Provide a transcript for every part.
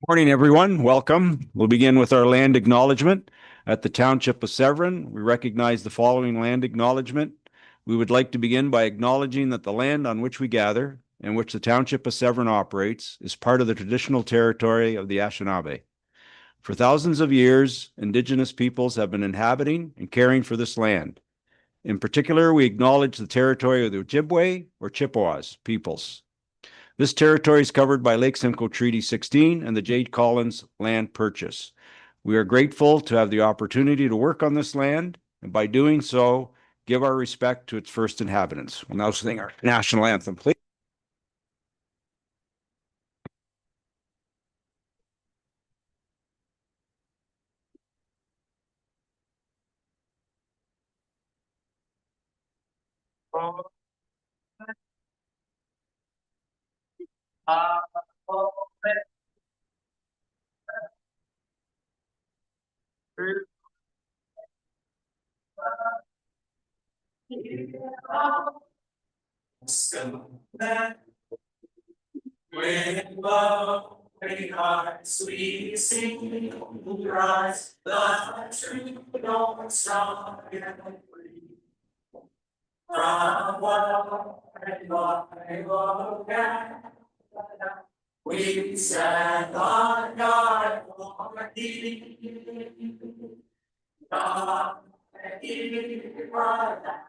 Morning, everyone. Welcome. We'll begin with our land acknowledgement. At the Township of Severn, we recognize the following land acknowledgement. We would like to begin by acknowledging that the land on which we gather and which the Township of Severn operates is part of the traditional territory of the Anishinaabe. For thousands of years, Indigenous peoples have been inhabiting and caring for this land. In particular, we acknowledge the territory of the Ojibwe or Chippewas peoples. This territory is covered by Lake Simcoe Treaty 16 and the Jade Collins land purchase. We are grateful to have the opportunity to work on this land, and by doing so, give our respect to its first inhabitants. We'll now sing our national anthem, please. With love, great hearts, we sing, rise, the true North Star and free. From war and war again, we stand on guard for thee. God, give our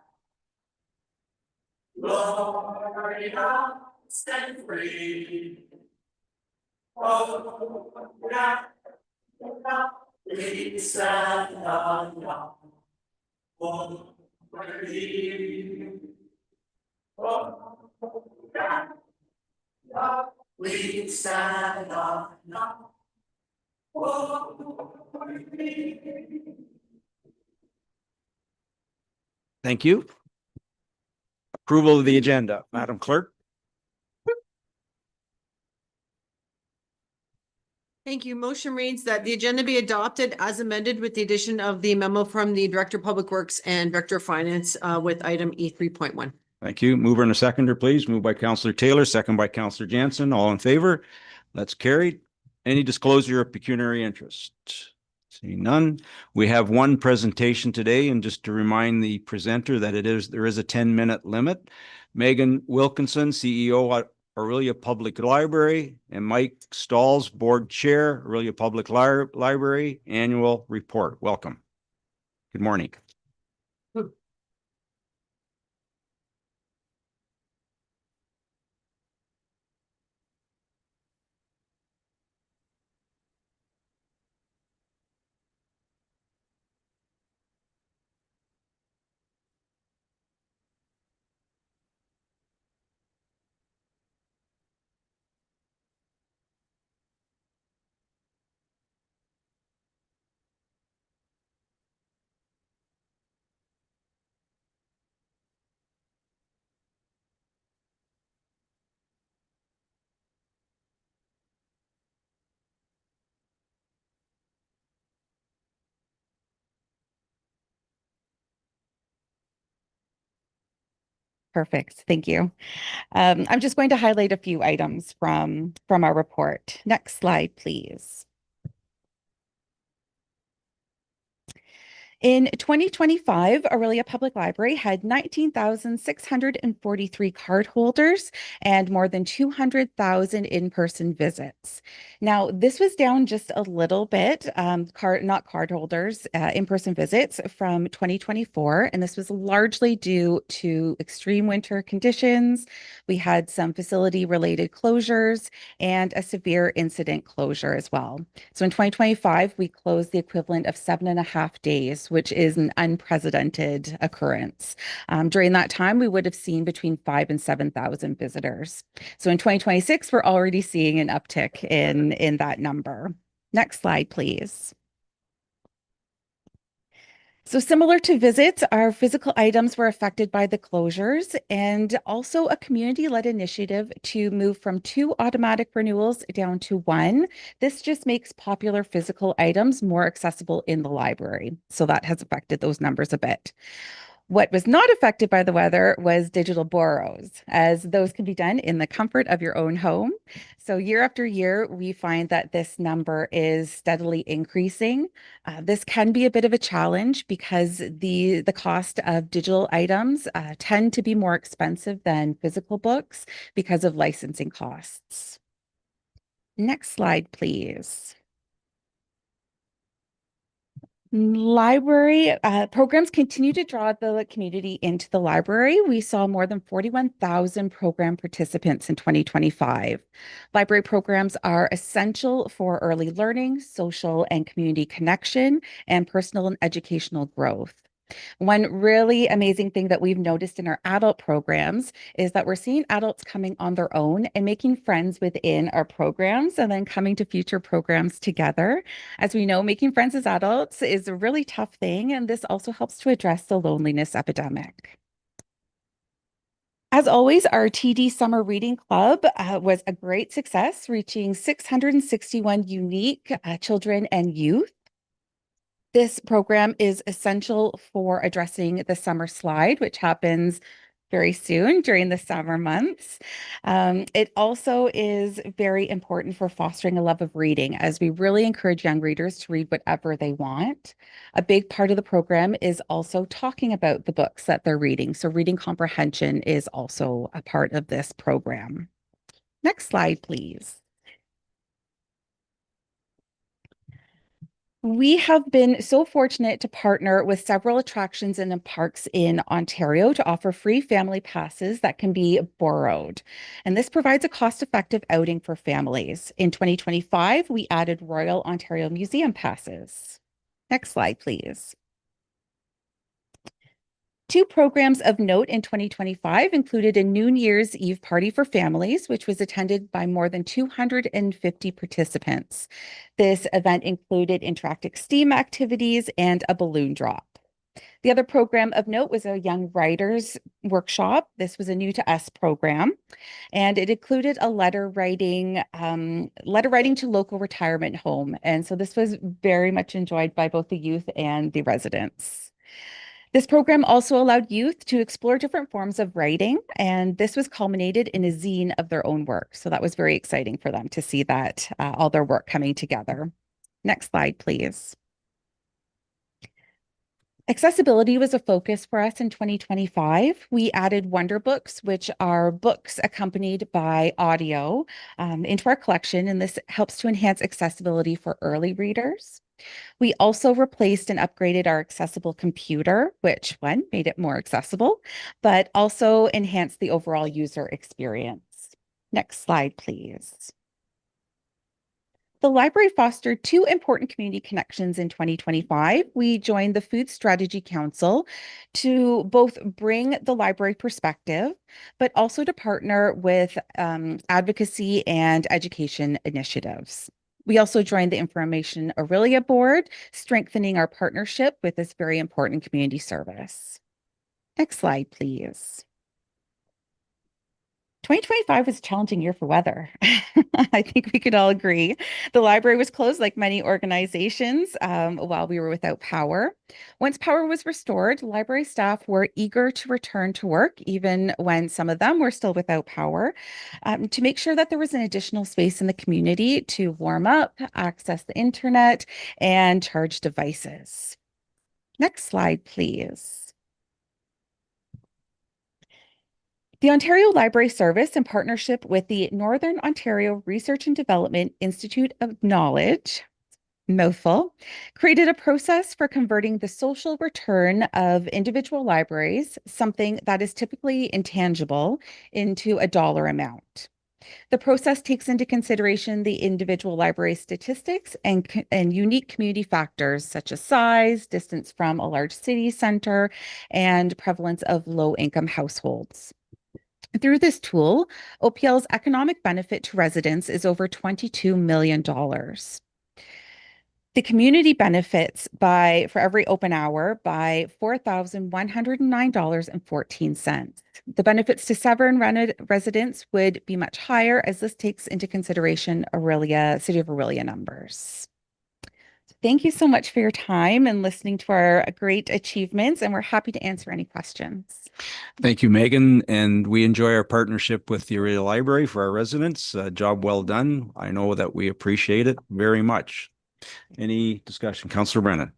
glory, stand free. Oh, we stand on guard for thee. Oh, we stand on guard for thee. Thank you. Approval of the agenda, Madam Clerk. Thank you. Motion reads that the agenda be adopted as amended with the addition of the memo from the Director of Public Works and Director of Finance with item E3.1. Thank you. Mover and a seconder, please. Moved by Councillor Taylor, second by Councillor Jansen. All in favor? That's carried. Any disclosure of pecuniary interest? Seeing none. We have one presentation today, and just to remind the presenter that there is a 10-minute limit. Meagan Wilkinson, CEO at Orillia Public Library, and Mike Stahls, Board Chair, Orillia Public Library, Annual Report. Welcome. Good morning. Perfect. Thank you. I'm just going to highlight a few items from our report. Next slide, please. In 2025, Orillia Public Library had 19,643 card holders and more than 200,000 in-person visits. Now, this was down just a little bit, not card holders, in-person visits from 2024, and this was largely due to extreme winter conditions. We had some facility-related closures and a severe incident closure as well. So in 2025, we closed the equivalent of 7.5 days, which is an unprecedented occurrence. During that time, we would have seen between 5,000 and 7,000 visitors. So in 2026, we're already seeing an uptick in that number. Next slide, please. So similar to visits, our physical items were affected by the closures and also a community-led initiative to move from 2 automatic renewals down to 1. This just makes popular physical items more accessible in the library. So that has affected those numbers a bit. What was not affected by the weather was digital borrows, as those can be done in the comfort of your own home. So year after year, we find that this number is steadily increasing. This can be a bit of a challenge because the cost of digital items tend to be more expensive than physical books because of licensing costs. Next slide, please. Library programs continue to draw the community into the library. We saw more than 41,000 program participants in 2025. Library programs are essential for early learning, social and community connection, and personal and educational growth. One really amazing thing that we've noticed in our adult programs is that we're seeing adults coming on their own and making friends within our programs and then coming to future programs together. As we know, making friends as adults is a really tough thing, and this also helps to address the loneliness epidemic. As always, our TD Summer Reading Club was a great success, reaching 661 unique children and youth. This program is essential for addressing the summer slide, which happens very soon during the summer months. It also is very important for fostering a love of reading, as we really encourage young readers to read whatever they want. A big part of the program is also talking about the books that they're reading. So reading comprehension is also a part of this program. Next slide, please. We have been so fortunate to partner with several attractions and parks in Ontario to offer free family passes that can be borrowed. And this provides a cost-effective outing for families. In 2025, we added Royal Ontario Museum passes. Next slide, please. 2 programs of note in 2025 included a New Year's Eve party for families, which was attended by more than 250 participants. This event included interactive STEAM activities and a balloon drop. The other program of note was a Young Writers Workshop. This was a new to us program, and it included a letter writing to local retirement home. And so this was very much enjoyed by both the youth and the residents. This program also allowed youth to explore different forms of writing, and this was culminated in a zine of their own work. So that was very exciting for them to see that all their work coming together. Next slide, please. Accessibility was a focus for us in 2025. We added Wonder Books, which are books accompanied by audio, into our collection, and this helps to enhance accessibility for early readers. We also replaced and upgraded our accessible computer, which made it more accessible, but also enhanced the overall user experience. Next slide, please. The library fostered 2 important community connections in 2025. We joined the Food Strategy Council to both bring the library perspective, but also to partner with advocacy and education initiatives. We also joined the Information Orillia Board, strengthening our partnership with this very important community service. Next slide, please. 2025 was a challenging year for weather. I think we could all agree. The library was closed like many organizations while we were without power. Once power was restored, library staff were eager to return to work, even when some of them were still without power, to make sure that there was an additional space in the community to warm up, access the internet, and charge devices. Next slide, please. The Ontario Library Service, in partnership with the Northern Ontario Research and Development Institute of Knowledge, mouthful, created a process for converting the social return of individual libraries, something that is typically intangible, into a dollar amount. The process takes into consideration the individual library statistics and unique community factors such as size, distance from a large city center, and prevalence of low-income households. Through this tool, OPL's economic benefit to residents is over $22 million. The community benefits for every open hour by $4,109.14. The benefits to Severn residents would be much higher, as this takes into consideration City of Orillia numbers. Thank you so much for your time and listening to our great achievements, and we're happy to answer any questions. Thank you, Megan. And we enjoy our partnership with the Orillia Library for our residents. Job well done. I know that we appreciate it very much. Any discussion? Councillor Brennan.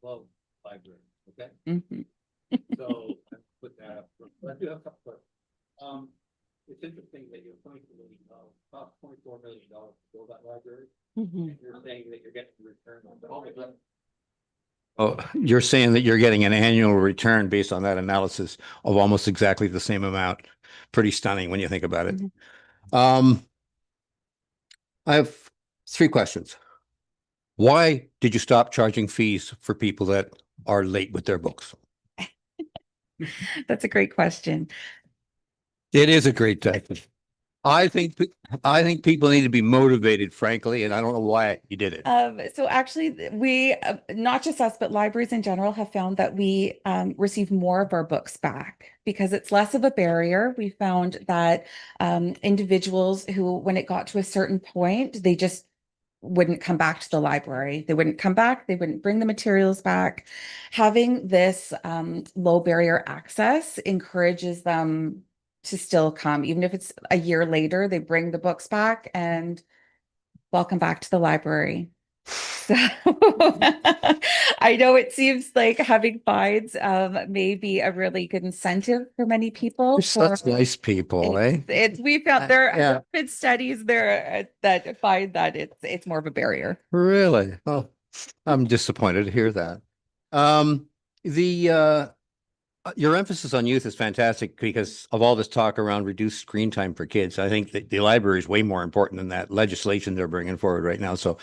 Love library, okay? Mhm. So I put that up. I do have a couple of, it's interesting that you're $24 million, about $24 million to build that library. Mhm. And you're saying that you're getting a return on all of that. Oh, you're saying that you're getting an annual return based on that analysis of almost exactly the same amount. Pretty stunning when you think about it. I have 3 questions. Why did you stop charging fees for people that are late with their books? That's a great question. It is a great tactic. I think people need to be motivated, frankly, and I don't know why you did it. So actually, we, not just us, but libraries in general have found that we receive more of our books back because it's less of a barrier. We found that individuals who, when it got to a certain point, they just wouldn't come back to the library. They wouldn't come back. They wouldn't bring the materials back. Having this low barrier access encourages them to still come, even if it's a year later, they bring the books back and welcome back to the library. So I know it seems like having fines may be a really good incentive for many people. You're such nice people, eh? We found there Yeah. have been studies there that find that it's more of a barrier. Really? Well, I'm disappointed to hear that. Your emphasis on youth is fantastic because of all this talk around reduced screen time for kids. I think that the library is way more important than that legislation they're bringing forward right now. So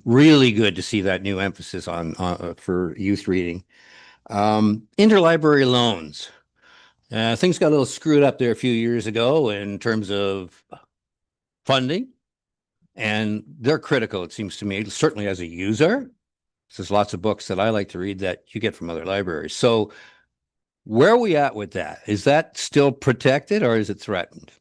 really good to see that new emphasis on for youth reading. Interlibrary loans. Things got a little screwed up there a few years ago in terms of funding, and they're critical, it seems to me, certainly as a user. There's lots of books that I like to read that you get from other libraries. So where are we at with that? Is that still protected or is it threatened?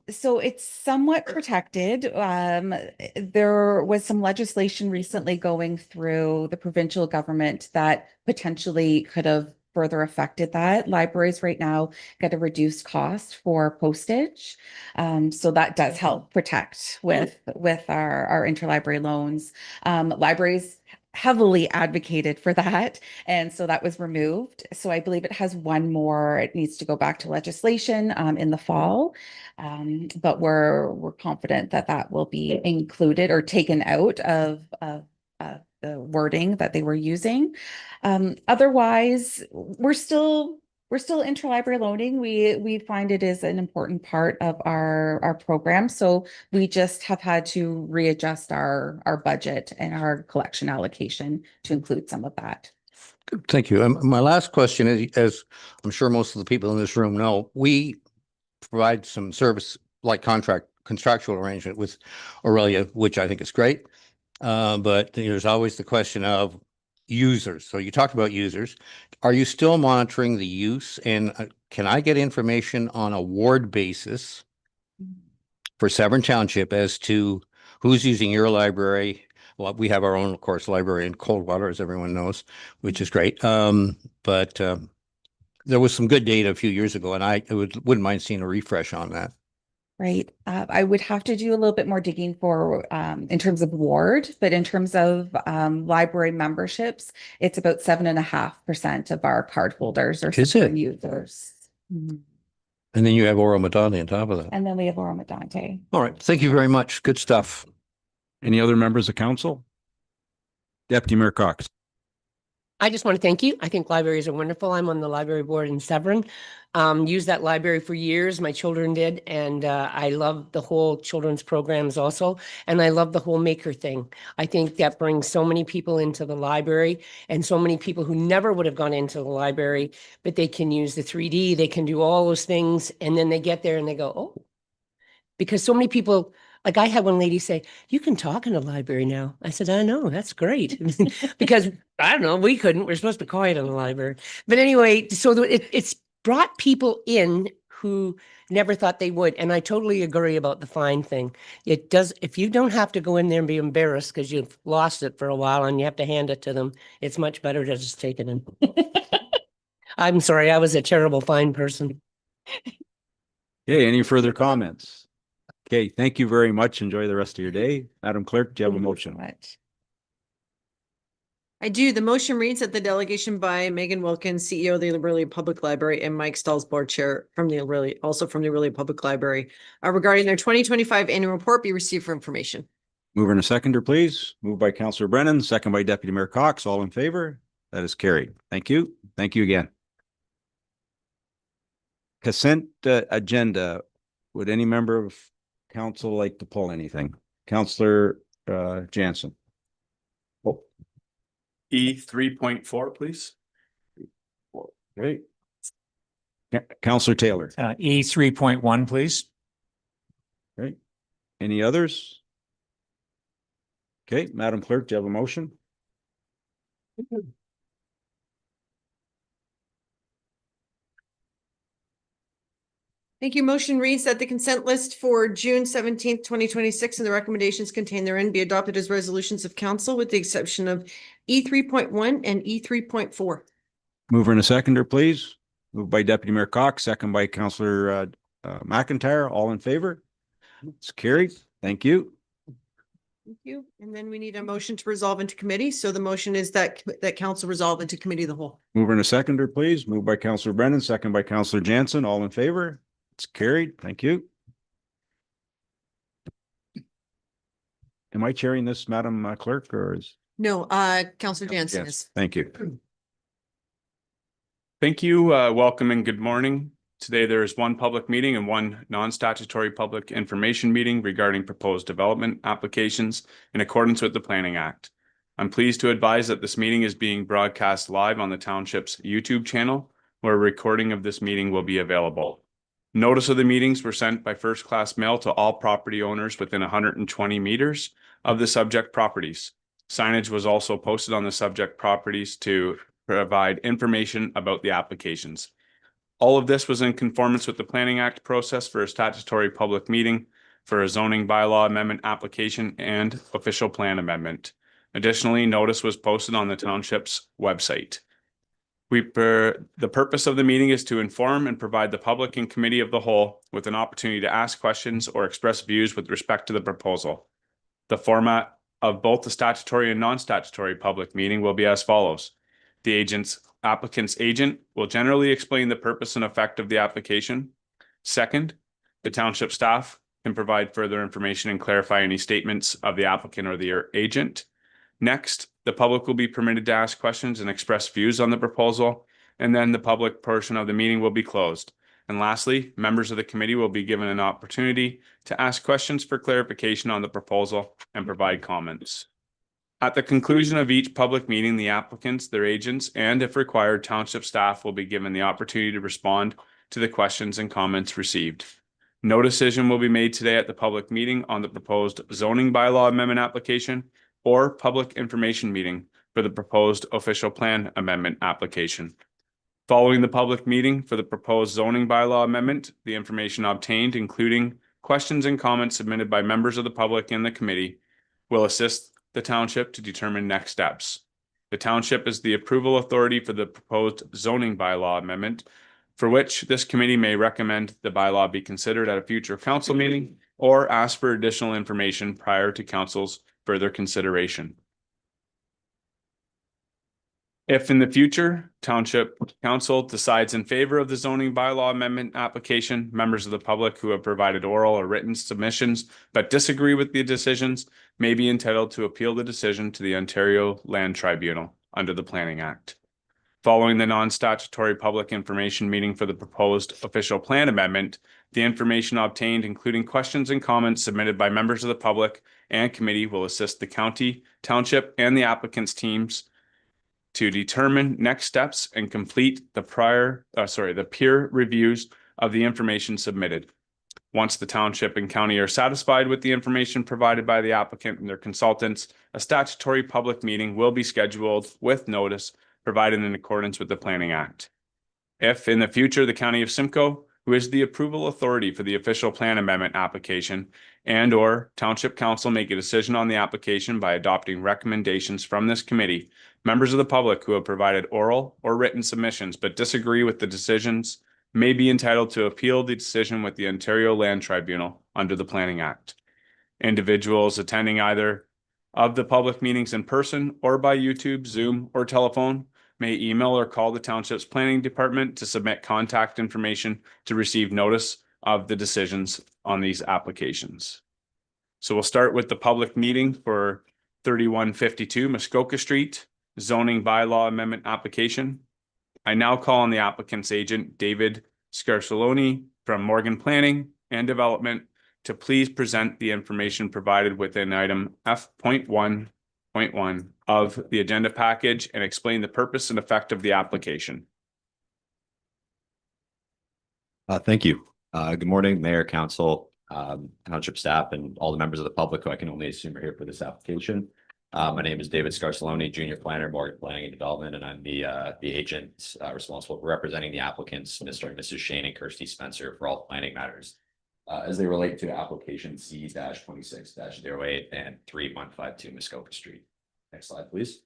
So it's somewhat protected. There was some legislation recently going through the provincial government that potentially could have further affected that. Libraries right now get a reduced cost for postage. So that does help protect with our interlibrary loans. Libraries heavily advocated for that. And so that was removed. So I believe it has one more, it needs to go back to legislation in the fall. But we're confident that that will be included or taken out of the wording that they were using. Otherwise, we're still interlibrary loaning. We find it is an important part of our program. So we just have had to readjust our budget and our collection allocation to include some of that. Thank you. My last question is, as I'm sure most of the people in this room know, we provide some service like contractual arrangement with Orillia, which I think is great. But there's always the question of users. So you talked about users. Are you still monitoring the use? And can I get information on a ward basis for Severn Township as to who's using your library? Well, we have our own, of course, library in Coldwater, as everyone knows, which is great. But there was some good data a few years ago, and I wouldn't mind seeing a refresh on that. Right. I would have to do a little bit more digging for in terms of ward, but in terms of library memberships, it's about 7.5% of our card holders or Is it? users. Mhm. And then you have Oro Madani on top of that. And then we have Oromadante. All right. Thank you very much. Good stuff. Any other members of council? Deputy Mayor Cox. I just want to thank you. I think libraries are wonderful. I'm on the library board in Severn. Used that library for years. My children did. And I love the whole children's programs also. And I love the whole maker thing. I think that brings so many people into the library and so many people who never would have gone into the library, but they can use the 3D. They can do all those things. And then they get there and they go, oh, because so many people, like I had one lady say, you can talk in a library now. I said, I know, that's great. Because I don't know, we couldn't. We're supposed to be quiet in the library. But anyway, so it's brought people in who never thought they would. And I totally agree about the fine thing. It does, if you don't have to go in there and be embarrassed because you've lost it for a while and you have to hand it to them, it's much better to just take it in. I'm sorry, I was a terrible fine person. Okay, any further comments? Okay, thank you very much. Enjoy the rest of your day. Madam Clerk, do you have a motion? Much. I do. The motion reads that the delegation by Meagan Wilkins, CEO of the Orillia Public Library, and Mike Stahls, Board Chair from the Orillia, also from the Orillia Public Library, regarding their 2025 annual report be received for information. Mover and a seconder, please. Moved by Councillor Brennan, second by Deputy Mayor Cox. All in favor? That is carried. Thank you. Thank you again. Consent agenda. Would any member of council like to pull anything? Councillor Jansen. Oh, E 3.4, please. great. Councillor Taylor. E 3.1, please. Great. Any others? Okay, Madam Clerk, do you have a motion? Thank you. Motion reads that the consent list for June 17th, 2026 and the recommendations contained therein be adopted as resolutions of council with the exception of E 3.1 and E 3.4. Mover and a seconder, please. Moved by Deputy Mayor Cox, second by Councillor McIntyre. All in favor? It's carried. Thank you. Thank you. And then we need a motion to resolve into committee. So the motion is that council resolve into committee of the whole. Mover and a seconder, please. Moved by Councillor Brennan, second by Councillor Jansen. All in favor? It's carried. Thank you. Am I chairing this, Madam Clerk, or is? No, Councillor Jansen Yes, is. thank you. Thank you. Welcome and good morning. Today there is one public meeting and one non-statutory public information meeting regarding proposed development applications in accordance with the Planning Act. I'm pleased to advise that this meeting is being broadcast live on the Township's YouTube channel, where a recording of this meeting will be available. Notice of the meetings were sent by first-class mail to all property owners within 120 meters of the subject properties. Signage was also posted on the subject properties to provide information about the applications. All of this was in conformance with the Planning Act process for a statutory public meeting for a zoning bylaw amendment application and official plan amendment. Additionally, notice was posted on the Township's website. The purpose of the meeting is to inform and provide the public and committee of the whole with an opportunity to ask questions or express views with respect to the proposal. The format of both the statutory and non-statutory public meeting will be as follows. The applicant's agent will generally explain the purpose and effect of the application. Second, the township staff can provide further information and clarify any statements of the applicant or their agent. Next, the public will be permitted to ask questions and express views on the proposal, and then the public portion of the meeting will be closed. And lastly, members of the committee will be given an opportunity to ask questions for clarification on the proposal and provide comments. At the conclusion of each public meeting, the applicants, their agents, and if required, township staff will be given the opportunity to respond to the questions and comments received. No decision will be made today at the public meeting on the proposed zoning bylaw amendment application or public information meeting for the proposed official plan amendment application. Following the public meeting for the proposed zoning bylaw amendment, the information obtained, including questions and comments submitted by members of the public and the committee, will assist the township to determine next steps. The township is the approval authority for the proposed zoning bylaw amendment. for which this committee may recommend the bylaw be considered at a future council meeting or ask for additional information prior to council's further consideration. If in the future Township Council decides in favor of the zoning bylaw amendment application, members of the public who have provided oral or written submissions but disagree with the decisions may be entitled to appeal the decision to the Ontario Land Tribunal under the Planning Act. Following the non-statutory public information meeting for the proposed official plan amendment, the information obtained, including questions and comments submitted by members of the public and committee, will assist the county, township, and the applicant's teams to determine next steps and complete the peer reviews of the information submitted. Once the township and county are satisfied with the information provided by the applicant and their consultants, a statutory public meeting will be scheduled with notice provided in accordance with the Planning Act. If in the future the County of Simcoe, who is the approval authority for the official plan amendment application, and or Township Council make a decision on the application by adopting recommendations from this committee, members of the public who have provided oral or written submissions but disagree with the decisions may be entitled to appeal the decision with the Ontario Land Tribunal under the Planning Act. Individuals attending either of the public meetings in person or by YouTube, Zoom, or telephone may email or call the Township's Planning Department to submit contact information to receive notice of the decisions on these applications. So we'll start with the public meeting for 3152 Muskoka Street zoning bylaw amendment application. I now call on the applicant's agent, David Scarsoloni from Morgan Planning and Development, to please present the information provided within item F.1.1 of the agenda package and explain the purpose and effect of the application. Thank you. Good morning, Mayor, Council, Township staff, and all the members of the public who I can only assume are here for this application. My name is David Scarsoloni, Junior Planner, Morgan Planning and Development, and I'm the agent responsible for representing the applicants, Mr. and Mrs. Shane and Kirsty Spencer, for all planning matters as they relate to application C-26-08 and 3152 Muskoka Street. Next slide, please.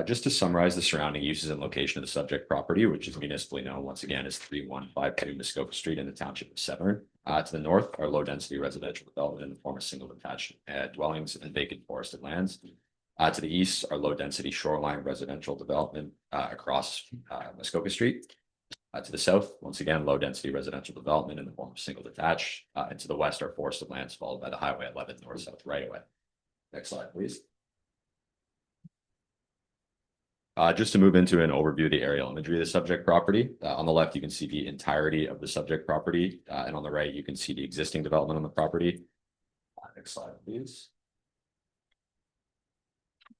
Just to summarize the surrounding uses and location of the subject property, which is municipally known once again as 3152 Muskoka Street in the Township of Severn. To the north are low density residential development in the form of single detached dwellings and vacant forested lands. To the east are low density shoreline residential development across Muskoka Street. To the south, once again, low density residential development in the form of single detached. And to the west are forested lands followed by the Highway 11 north-south right of way. Next slide, please. Just to move into an overview of the aerial imagery of the subject property. On the left, you can see the entirety of the subject property. And on the right, you can see the existing development on the property. Next slide, please.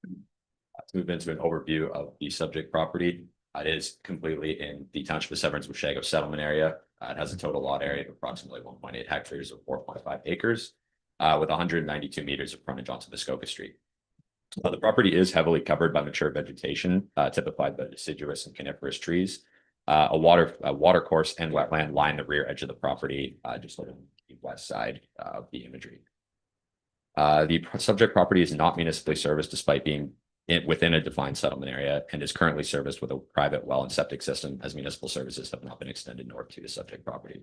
To move into an overview of the subject property. It is completely in the Township of Severn's Washago settlement area. It has a total lot area of approximately 1.8 hectares or 4.5 acres, with 192 meters of frontage onto Muskoka Street. The property is heavily covered by mature vegetation, typified by deciduous and coniferous trees. A water course and wetland line the rear edge of the property, just on the west side of the imagery. The subject property is not municipally serviced despite being within a defined settlement area and is currently serviced with a private well and septic system, as municipal services have not been extended north to the subject property.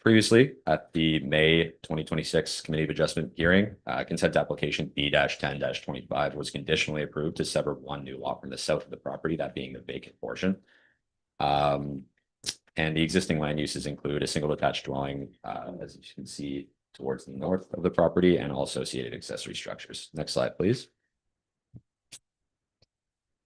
Previously, at the May 2026 Committee of Adjustment hearing, consent application B-10-25 was conditionally approved to sever one new lot from the south of the property, that being the vacant portion. And the existing land uses include a single detached dwelling, as you can see, towards the north of the property, and all associated accessory structures. Next slide, please.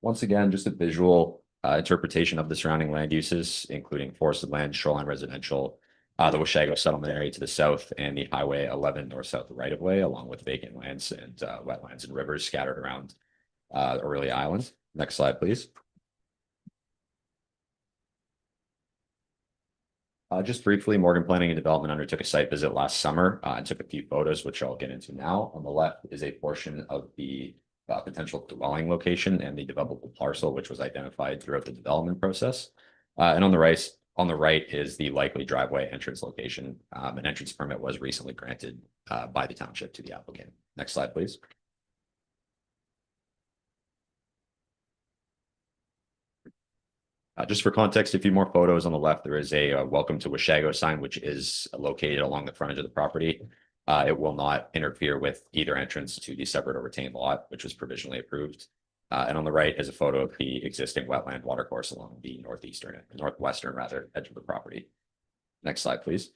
Once again, just a visual interpretation of the surrounding land uses, including forested land, shoreline residential, the Washago settlement area to the south, and the Highway 11 north-south right-of-way, along with vacant lands and wetlands and rivers scattered around Orillia Island. Next slide, please. Just briefly, Morgan Planning and Development undertook a site visit last summer and took a few photos, which I'll get into now. On the left is a portion of the potential dwelling location and the developable parcel, which was identified throughout the development process. And on the right is the likely driveway entrance location. An entrance permit was recently granted by the township to the applicant. Next slide, please. Just for context, a few more photos on the left. There is a welcome to Washago sign, which is located along the frontage of the property. It will not interfere with either entrance to the separate or retained lot, which was provisionally approved. And on the right is a photo of the existing wetland watercourse along the northwestern edge of the property. Next slide, please.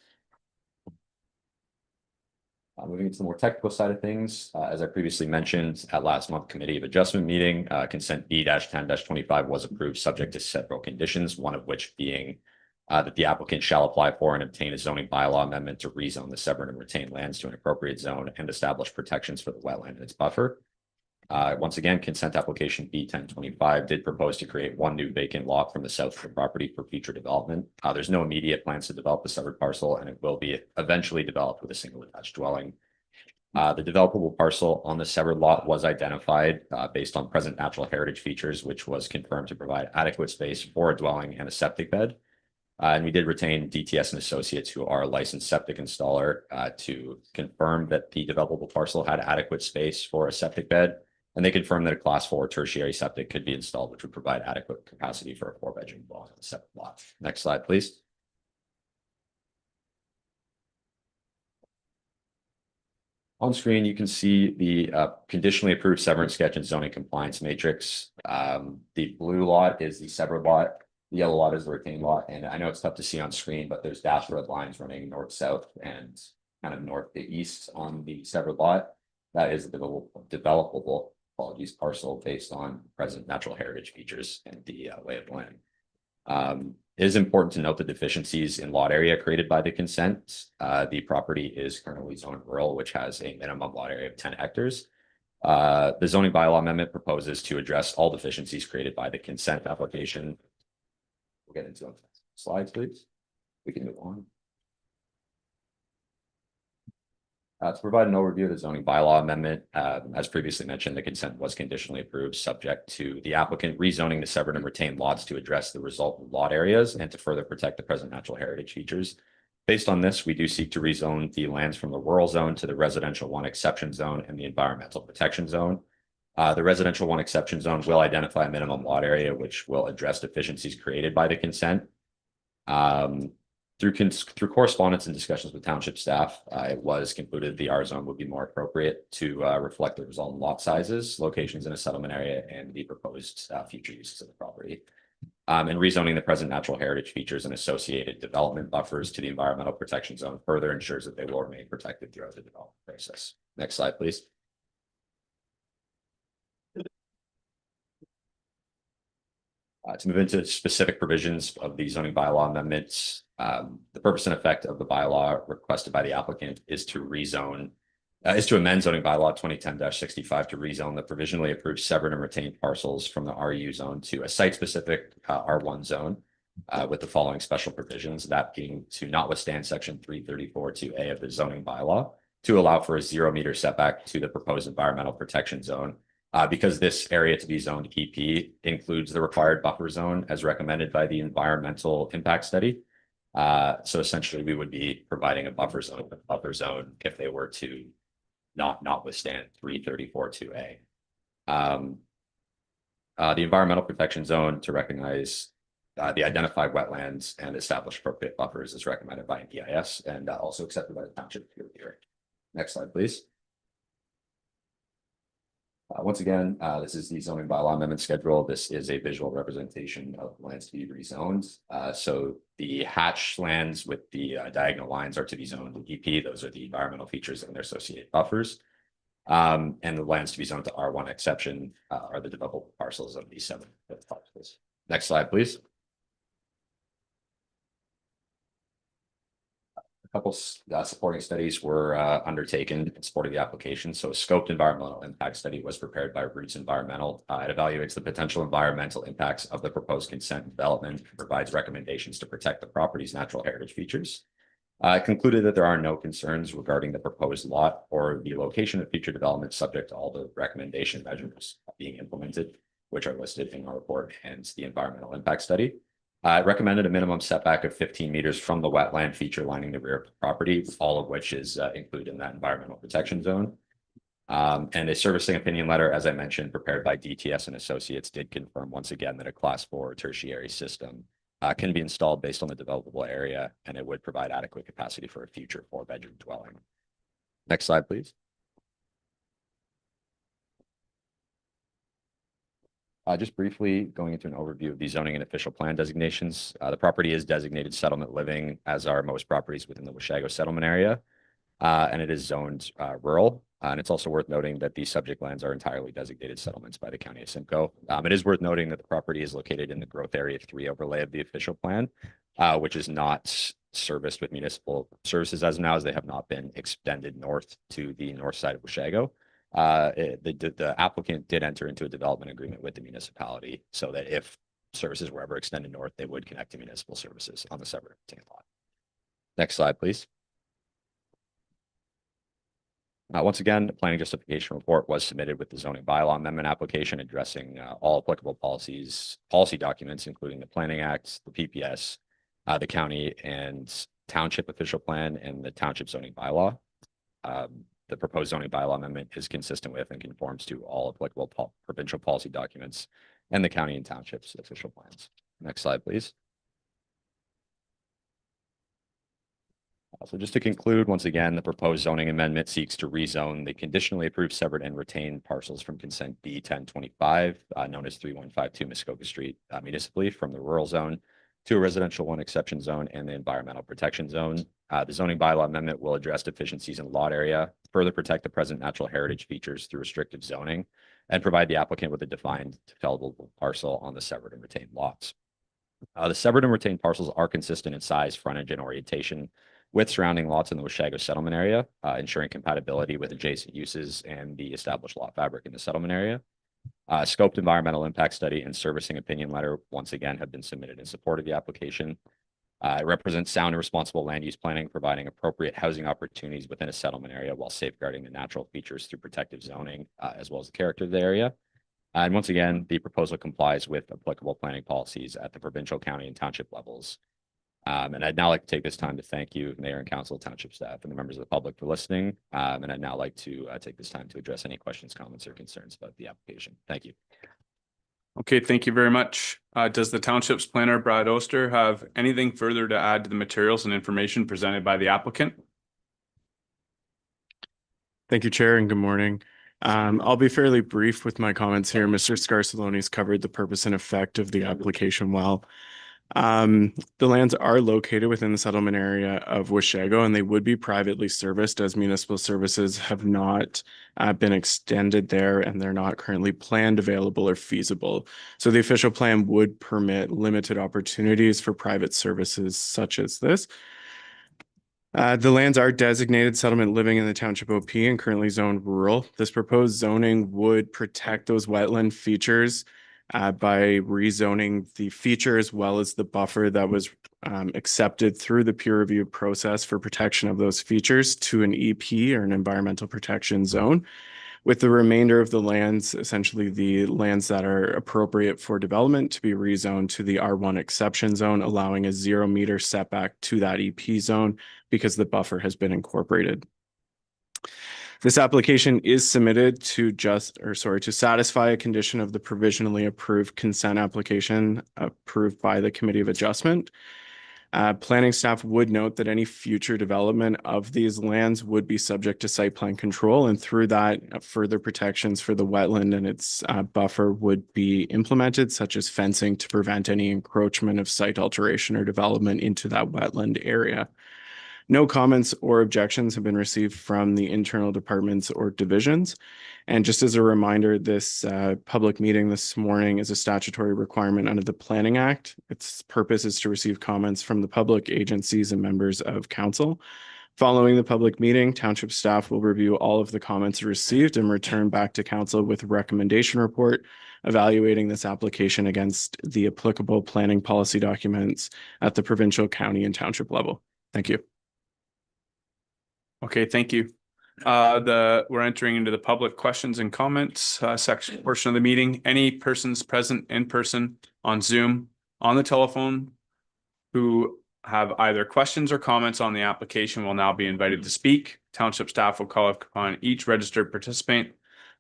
Moving into the more technical side of things, as I previously mentioned at last month's Committee of Adjustment meeting, consent B-10-25 was approved subject to several conditions, one of which being that the applicant shall apply for and obtain a zoning bylaw amendment to rezone the severed and retained lands to an appropriate zone and establish protections for the wetland and its buffer. Once again, consent application B-10-25 did propose to create one new vacant lot from the south of the property for future development. There's no immediate plans to develop the severed parcel, and it will be eventually developed with a single attached dwelling. The developable parcel on the severed lot was identified based on present natural heritage features, which was confirmed to provide adequate space for a dwelling and a septic bed. And we did retain DTS and Associates, who are a licensed septic installer, to confirm that the developable parcel had adequate space for a septic bed. And they confirmed that a class 4 tertiary septic could be installed, which would provide adequate capacity for a 4-bedroom dwelling on the separate lot. Next slide, please. On screen, you can see the conditionally approved severance sketch and zoning compliance matrix. The blue lot is the severed lot. The yellow lot is the retained lot. And I know it's tough to see on screen, but there's dash road lines running north-south and kind of north to east on the severed lot. That is a developable parcel based on present natural heritage features and the lay of the land. It is important to note the deficiencies in lot area created by the consent. The property is currently zoned rural, which has a minimum lot area of 10 hectares. The zoning bylaw amendment proposes to address all deficiencies created by the consent application. We'll get into slides, please. We can move on. To provide an overview of the zoning bylaw amendment, as previously mentioned, the consent was conditionally approved subject to the applicant rezoning the severed and retained lots to address the resultant lot areas and to further protect the present natural heritage features. Based on this, we do seek to rezone the lands from the rural zone to the residential 1 exception zone and the environmental protection zone. The residential 1 exception zone will identify a minimum lot area, which will address deficiencies created by the consent. Through correspondence and discussions with township staff, it was concluded the R zone would be more appropriate to reflect the resultant lot sizes, locations in a settlement area, and the proposed future uses of the property. And rezoning the present natural heritage features and associated development buffers to the environmental protection zone further ensures that they will remain protected throughout the development process. Next slide, please. To move into specific provisions of the zoning bylaw amendments, the purpose and effect of the bylaw requested by the applicant is to amend zoning bylaw 2010-65 to rezone the provisionally approved severed and retained parcels from the RU zone to a site-specific R1 zone with the following special provisions, that being to notwithstand section 334(2)A of the zoning bylaw to allow for a 0 meter setback to the proposed environmental protection zone. Because this area to be zoned EP includes the required buffer zone as recommended by the environmental impact study. So essentially we would be providing a buffer zone if they were to notwithstand 334(2)A. The environmental protection zone to recognize the identified wetlands and establish appropriate buffers is recommended by an EIS and also accepted by the township here. Next slide, please. Once again, this is the zoning bylaw amendment schedule. This is a visual representation of lands to be rezoned. So the hatched lands with the diagonal lines are to be zoned to EP. Those are the environmental features and their associated buffers. And the lands to be zoned to R1 exception are the developable parcels of these 7 parcels. Next slide, please. A couple supporting studies were undertaken in support of the application. So a scoped environmental impact study was prepared by Roots Environmental. It evaluates the potential environmental impacts of the proposed consent development, provides recommendations to protect the property's natural heritage features. It concluded that there are no concerns regarding the proposed lot or the location of future development subject to all the recommendation measures being implemented, which are listed in our report and the environmental impact study. It recommended a minimum setback of 15 meters from the wetland feature lining the rear of the property, all of which is included in that environmental protection zone. And a servicing opinion letter, as I mentioned, prepared by DTS and Associates, did confirm once again that a class 4 tertiary system can be installed based on the developable area, and it would provide adequate capacity for a future 4-bedroom dwelling. Next slide, please. Just briefly going into an overview of the zoning and official plan designations. The property is designated settlement living, as are most properties within the Washago settlement area. And it is zoned rural. And it's also worth noting that the subject lands are entirely designated settlements by the County of Simcoe. It is worth noting that the property is located in the Growth Area 3 overlay of the official plan, which is not serviced with municipal services as of now, as they have not been extended north to the north side of Washago. The applicant did enter into a development agreement with the municipality so that if services were ever extended north, they would connect to municipal services on the separate lot. Next slide, please. Once again, the planning justification report was submitted with the zoning bylaw amendment application addressing all applicable policy documents, including the Planning Act, the PPS, the county and township official plan, and the township zoning bylaw. The proposed zoning bylaw amendment is consistent with and conforms to all applicable provincial policy documents and the county and townships official plans. Next slide, please. So just to conclude, once again, the proposed zoning amendment seeks to rezone the conditionally approved, severed, and retained parcels from consent B 1025, known as 3152 Muskoka Street, municipally from the rural zone to a residential 1 exception zone and the environmental protection zone. The zoning bylaw amendment will address deficiencies in lot area, further protect the present natural heritage features through restrictive zoning, and provide the applicant with a defined developable parcel on the severed and retained lots. The severed and retained parcels are consistent in size, frontage, and orientation with surrounding lots in the Washago settlement area, ensuring compatibility with adjacent uses and the established lot fabric in the settlement area. Scoped environmental impact study and servicing opinion letter once again have been submitted in support of the application. It represents sound and responsible land use planning, providing appropriate housing opportunities within a settlement area while safeguarding the natural features through protective zoning, as well as the character of the area. And once again, the proposal complies with applicable planning policies at the provincial, county, and township levels. And I'd now like to take this time to thank you, Mayor and Council, township staff, and the members of the public for listening. And I'd now like to take this time to address any questions, comments, or concerns about the application. Thank you. Okay, thank you very much. Does the township's planner, Brad Oster, have anything further to add to the materials and information presented by the applicant? Thank you, Chair, and good morning. I'll be fairly brief with my comments here. Mr. Scarcelloni's covered the purpose and effect of the application well. The lands are located within the settlement area of Washago, and they would be privately serviced as municipal services have not been extended there, and they're not currently planned, available, or feasible. So the official plan would permit limited opportunities for private services such as this. The lands are designated settlement living in the township OP and currently zoned rural. This proposed zoning would protect those wetland features by rezoning the feature as well as the buffer that was accepted through the peer review process for protection of those features to an EP, or an environmental protection zone, with the remainder of the lands, essentially the lands that are appropriate for development, to be rezoned to the R1 exception zone, allowing a 0 meter setback to that EP zone because the buffer has been incorporated. This application is submitted to satisfy a condition of the provisionally approved consent application approved by the Committee of Adjustment. Planning staff would note that any future development of these lands would be subject to site plan control, and through that, further protections for the wetland and its buffer would be implemented, such as fencing to prevent any encroachment of site alteration or development into that wetland area. No comments or objections have been received from the internal departments or divisions. And just as a reminder, this public meeting this morning is a statutory requirement under the Planning Act. Its purpose is to receive comments from the public, agencies, and members of council. Following the public meeting, township staff will review all of the comments received and return back to council with a recommendation report evaluating this application against the applicable planning policy documents at the provincial, county, and township level. Thank you. Okay, thank you. We're entering into the public questions and comments section portion of the meeting. Any persons present in person, on Zoom, on the telephone, who have either questions or comments on the application will now be invited to speak. Township staff will call upon each registered participant.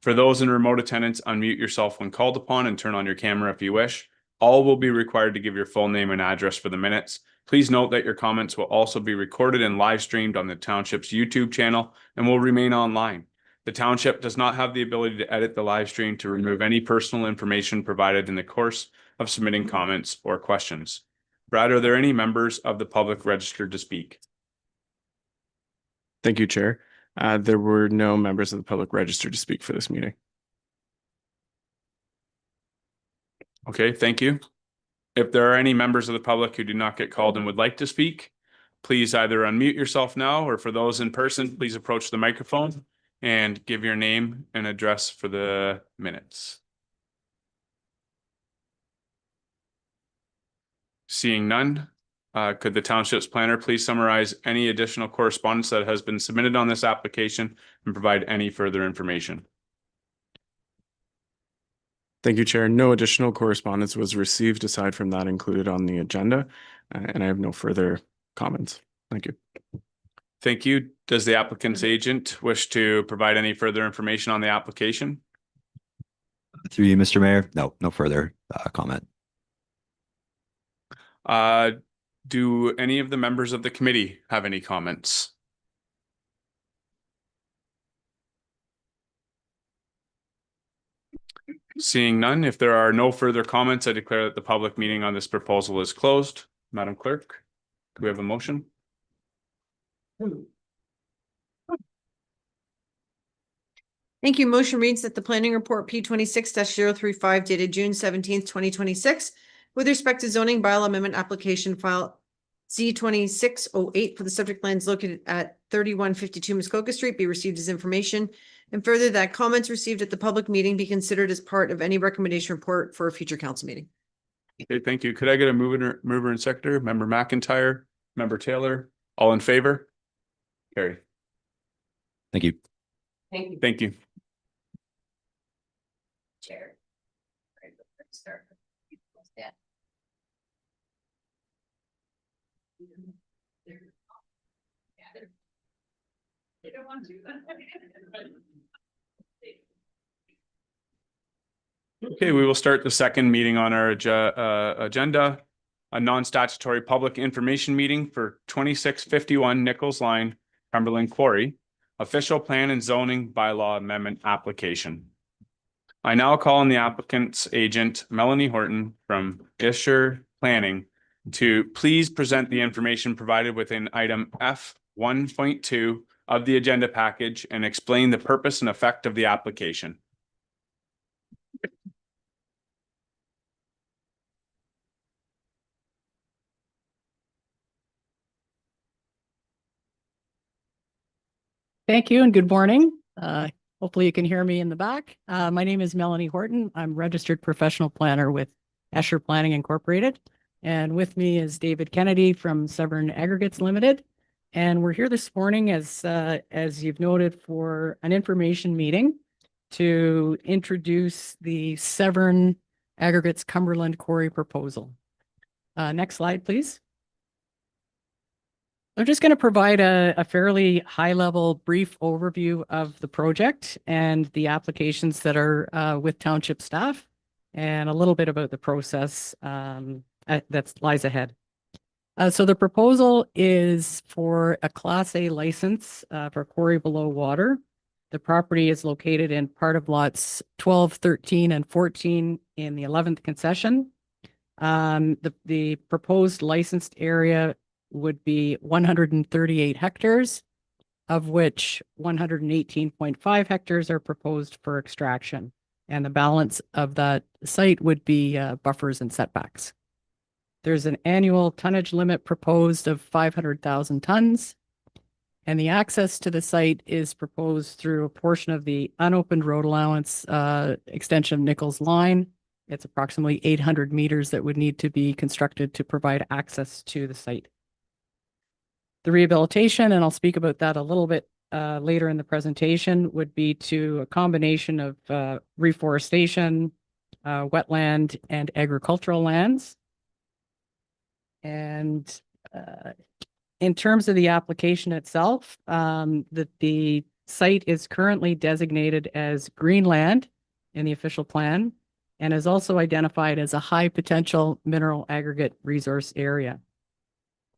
For those in remote attendance, unmute yourself when called upon and turn on your camera if you wish. All will be required to give your full name and address for the minutes. Please note that your comments will also be recorded and live streamed on the Township's YouTube channel and will remain online. The Township does not have the ability to edit the live stream to remove any personal information provided in the course of submitting comments or questions. Brad, are there any members of the public registered to speak? Thank you, Chair. There were no members of the public registered to speak for this meeting. Okay, thank you. If there are any members of the public who do not get called and would like to speak, please either unmute yourself now, or for those in person, please approach the microphone and give your name and address for the minutes. Seeing none, could the Township's planner please summarize any additional correspondence that has been submitted on this application and provide any further information? Thank you, Chair. No additional correspondence was received aside from that included on the agenda, and I have no further comments. Thank you. Thank you. Does the applicant's agent wish to provide any further information on the application? Through you, Mr. Mayor. No further comment. Do any of the members of the committee have any comments? Seeing none, if there are no further comments, I declare that the public meeting on this proposal is closed. Madam Clerk, do we have a motion? Thank you. Motion reads that the planning report P26-035 dated June 17th, 2026, with respect to zoning bylaw amendment application file Z2608 for the subject lands located at 3152 Muskoka Street be received as information, and further that comments received at the public meeting be considered as part of any recommendation report for a future council meeting. Okay, thank you. Could I get a mover and seconder? Member McIntyre, Member Taylor, all in favor? Carry. Thank you. Thank you. Thank you. Chair. They don't want to. Okay, we will start the second meeting on our agenda, a non-statutory public information meeting for 2651 Nichols Line, Cumberland Quarry, official plan and zoning bylaw amendment application. I now call on the applicant's agent, Melanie Horton from Isher Planning, to please present the information provided within item F 1.2 of the agenda package and explain the purpose and effect of the application. Thank you and good morning. Hopefully you can hear me in the back. My name is Melanie Horton. I'm registered professional planner with Escher Planning Incorporated. And with me is David Kennedy from Severn Aggregates Limited. And we're here this morning as you've noted for an information meeting to introduce the Severn Aggregates Cumberland Quarry proposal. Next slide, please. I'm just going to provide a fairly high-level brief overview of the project and the applications that are with township staff, and a little bit about the process that lies ahead. So the proposal is for a Class A license for quarry below water. The property is located in part of lots 12, 13, and 14 in the 11th concession. The proposed licensed area would be 138 hectares, of which 118.5 hectares are proposed for extraction. And the balance of that site would be buffers and setbacks. There's an annual tonnage limit proposed of 500,000 tons. And the access to the site is proposed through a portion of the unopened road allowance extension of Nichols Line. It's approximately 800 meters that would need to be constructed to provide access to the site. The rehabilitation, and I'll speak about that a little bit later in the presentation, would be to a combination of reforestation, wetland, and agricultural lands. And in terms of the application itself, the site is currently designated as Greenland in the official plan and is also identified as a high potential mineral aggregate resource area.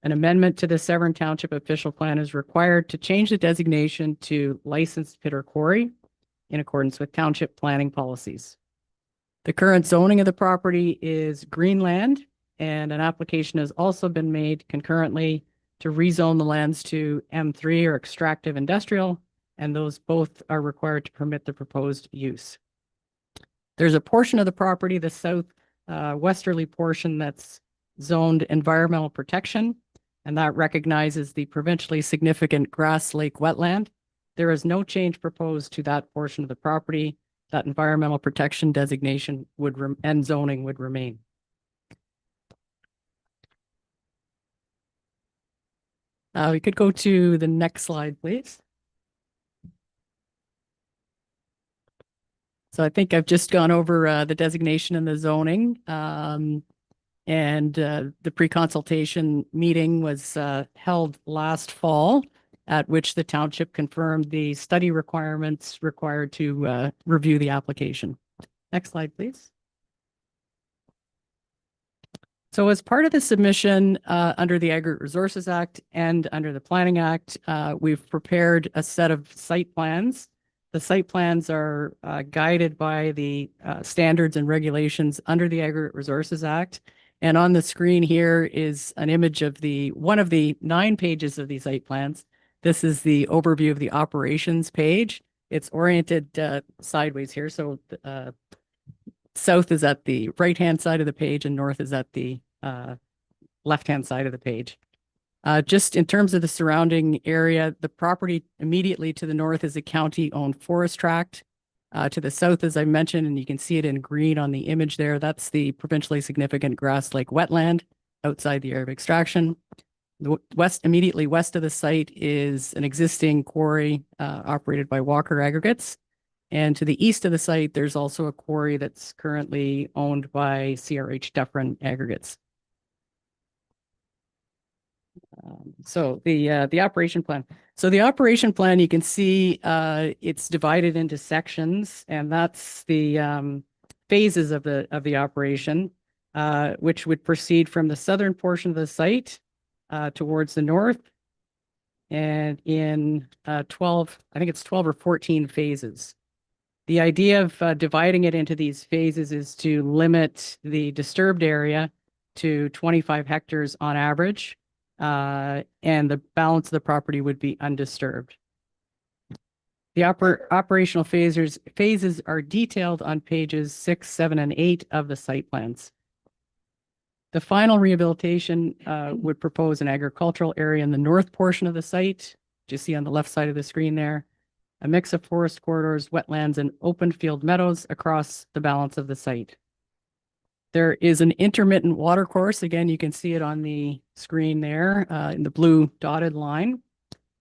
An amendment to the Severn Township official plan is required to change the designation to licensed pit or quarry in accordance with township planning policies. The current zoning of the property is Greenland, and an application has also been made concurrently to rezone the lands to M3 or extractive industrial, and those both are required to permit the proposed use. There's a portion of the property, the south westerly portion, that's zoned environmental protection, and that recognizes the provincially significant Grass Lake wetland. There is no change proposed to that portion of the property. That environmental protection designation and zoning would remain. We could go to the next slide, please. So I think I've just gone over the designation and the zoning. The pre-consultation meeting was held last fall, at which the township confirmed the study requirements required to review the application. Next slide, please. So as part of the submission under the Aggregate Resources Act and under the Planning Act, we've prepared a set of site plans. The site plans are guided by the standards and regulations under the Aggregate Resources Act. And on the screen here is an image of one of the 9 pages of these site plans. This is the overview of the operations page. It's oriented sideways here. So south is at the right-hand side of the page and north is at the left-hand side of the page. Just in terms of the surrounding area, the property immediately to the north is a county-owned forest tract. To the south, as I mentioned, and you can see it in green on the image there, that's the provincially significant Grass Lake wetland outside the area of extraction. The immediately west of the site is an existing quarry operated by Walker Aggregates. And to the east of the site, there's also a quarry that's currently owned by CRH Dufferin Aggregates. So the operation plan. So the operation plan, you can see it's divided into sections, and that's the phases of the operation, which would proceed from the southern portion of the site towards the north, and in 12, I think it's 12 or 14 phases. The idea of dividing it into these phases is to limit the disturbed area to 25 hectares on average, and the balance of the property would be undisturbed. The operational phases are detailed on pages 6, 7, and 8 of the site plans. The final rehabilitation would propose an agricultural area in the north portion of the site, which you see on the left side of the screen there, a mix of forest corridors, wetlands, and open field meadows across the balance of the site. There is an intermittent water course. Again, you can see it on the screen there in the blue dotted line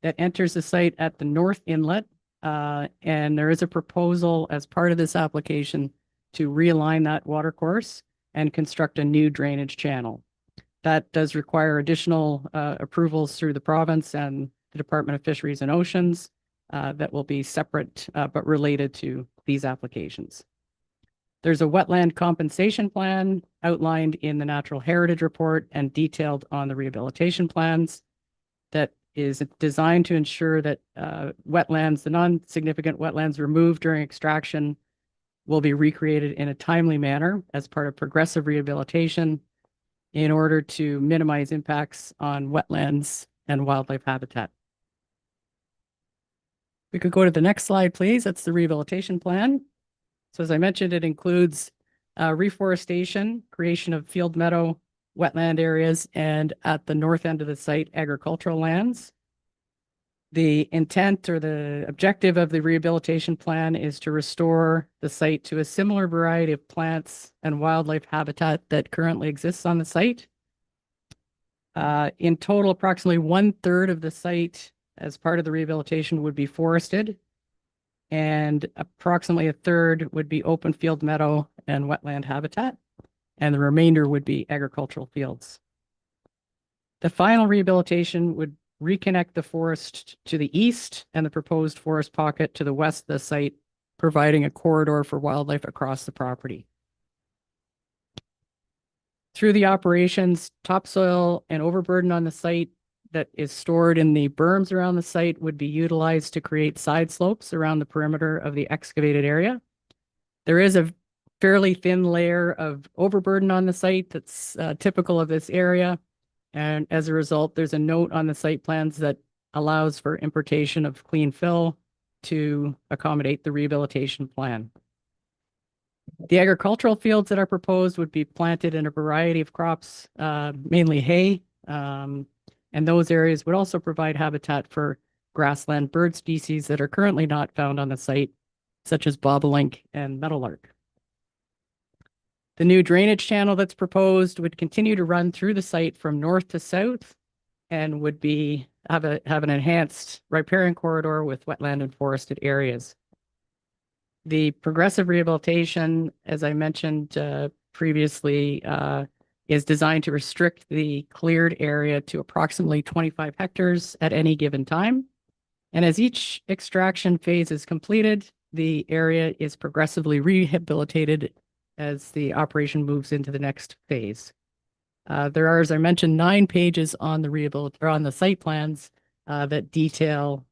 that enters the site at the north inlet. And there is a proposal as part of this application to realign that water course and construct a new drainage channel. That does require additional approvals through the province and the Department of Fisheries and Oceans that will be separate but related to these applications. There's a wetland compensation plan outlined in the Natural Heritage Report and detailed on the rehabilitation plans that is designed to ensure that wetlands, the non-significant wetlands removed during extraction, will be recreated in a timely manner as part of progressive rehabilitation in order to minimize impacts on wetlands and wildlife habitat. We could go to the next slide, please. That's the rehabilitation plan. So as I mentioned, it includes reforestation, creation of field meadow, wetland areas, and at the north end of the site, agricultural lands. The intent or the objective of the rehabilitation plan is to restore the site to a similar variety of plants and wildlife habitat that currently exists on the site. In total, approximately 1/3 of the site as part of the rehabilitation would be forested, and approximately 1/3 would be open field meadow and wetland habitat, and the remainder would be agricultural fields. The final rehabilitation would reconnect the forest to the east and the proposed forest pocket to the west of the site, providing a corridor for wildlife across the property. Through the operations, topsoil and overburden on the site that is stored in the berms around the site would be utilized to create side slopes around the perimeter of the excavated area. There is a fairly thin layer of overburden on the site that's typical of this area. And as a result, there's a note on the site plans that allows for importation of clean fill to accommodate the rehabilitation plan. The agricultural fields that are proposed would be planted in a variety of crops, mainly hay. And those areas would also provide habitat for grassland bird species that are currently not found on the site, such as bobolink and meadowlark. The new drainage channel that's proposed would continue to run through the site from north to south and would have an enhanced riparian corridor with wetland and forested areas. The progressive rehabilitation, as I mentioned previously, is designed to restrict the cleared area to approximately 25 hectares at any given time. And as each extraction phase is completed, the area is progressively rehabilitated as the operation moves into the next phase. There are, as I mentioned, 9 pages on the site plans that detail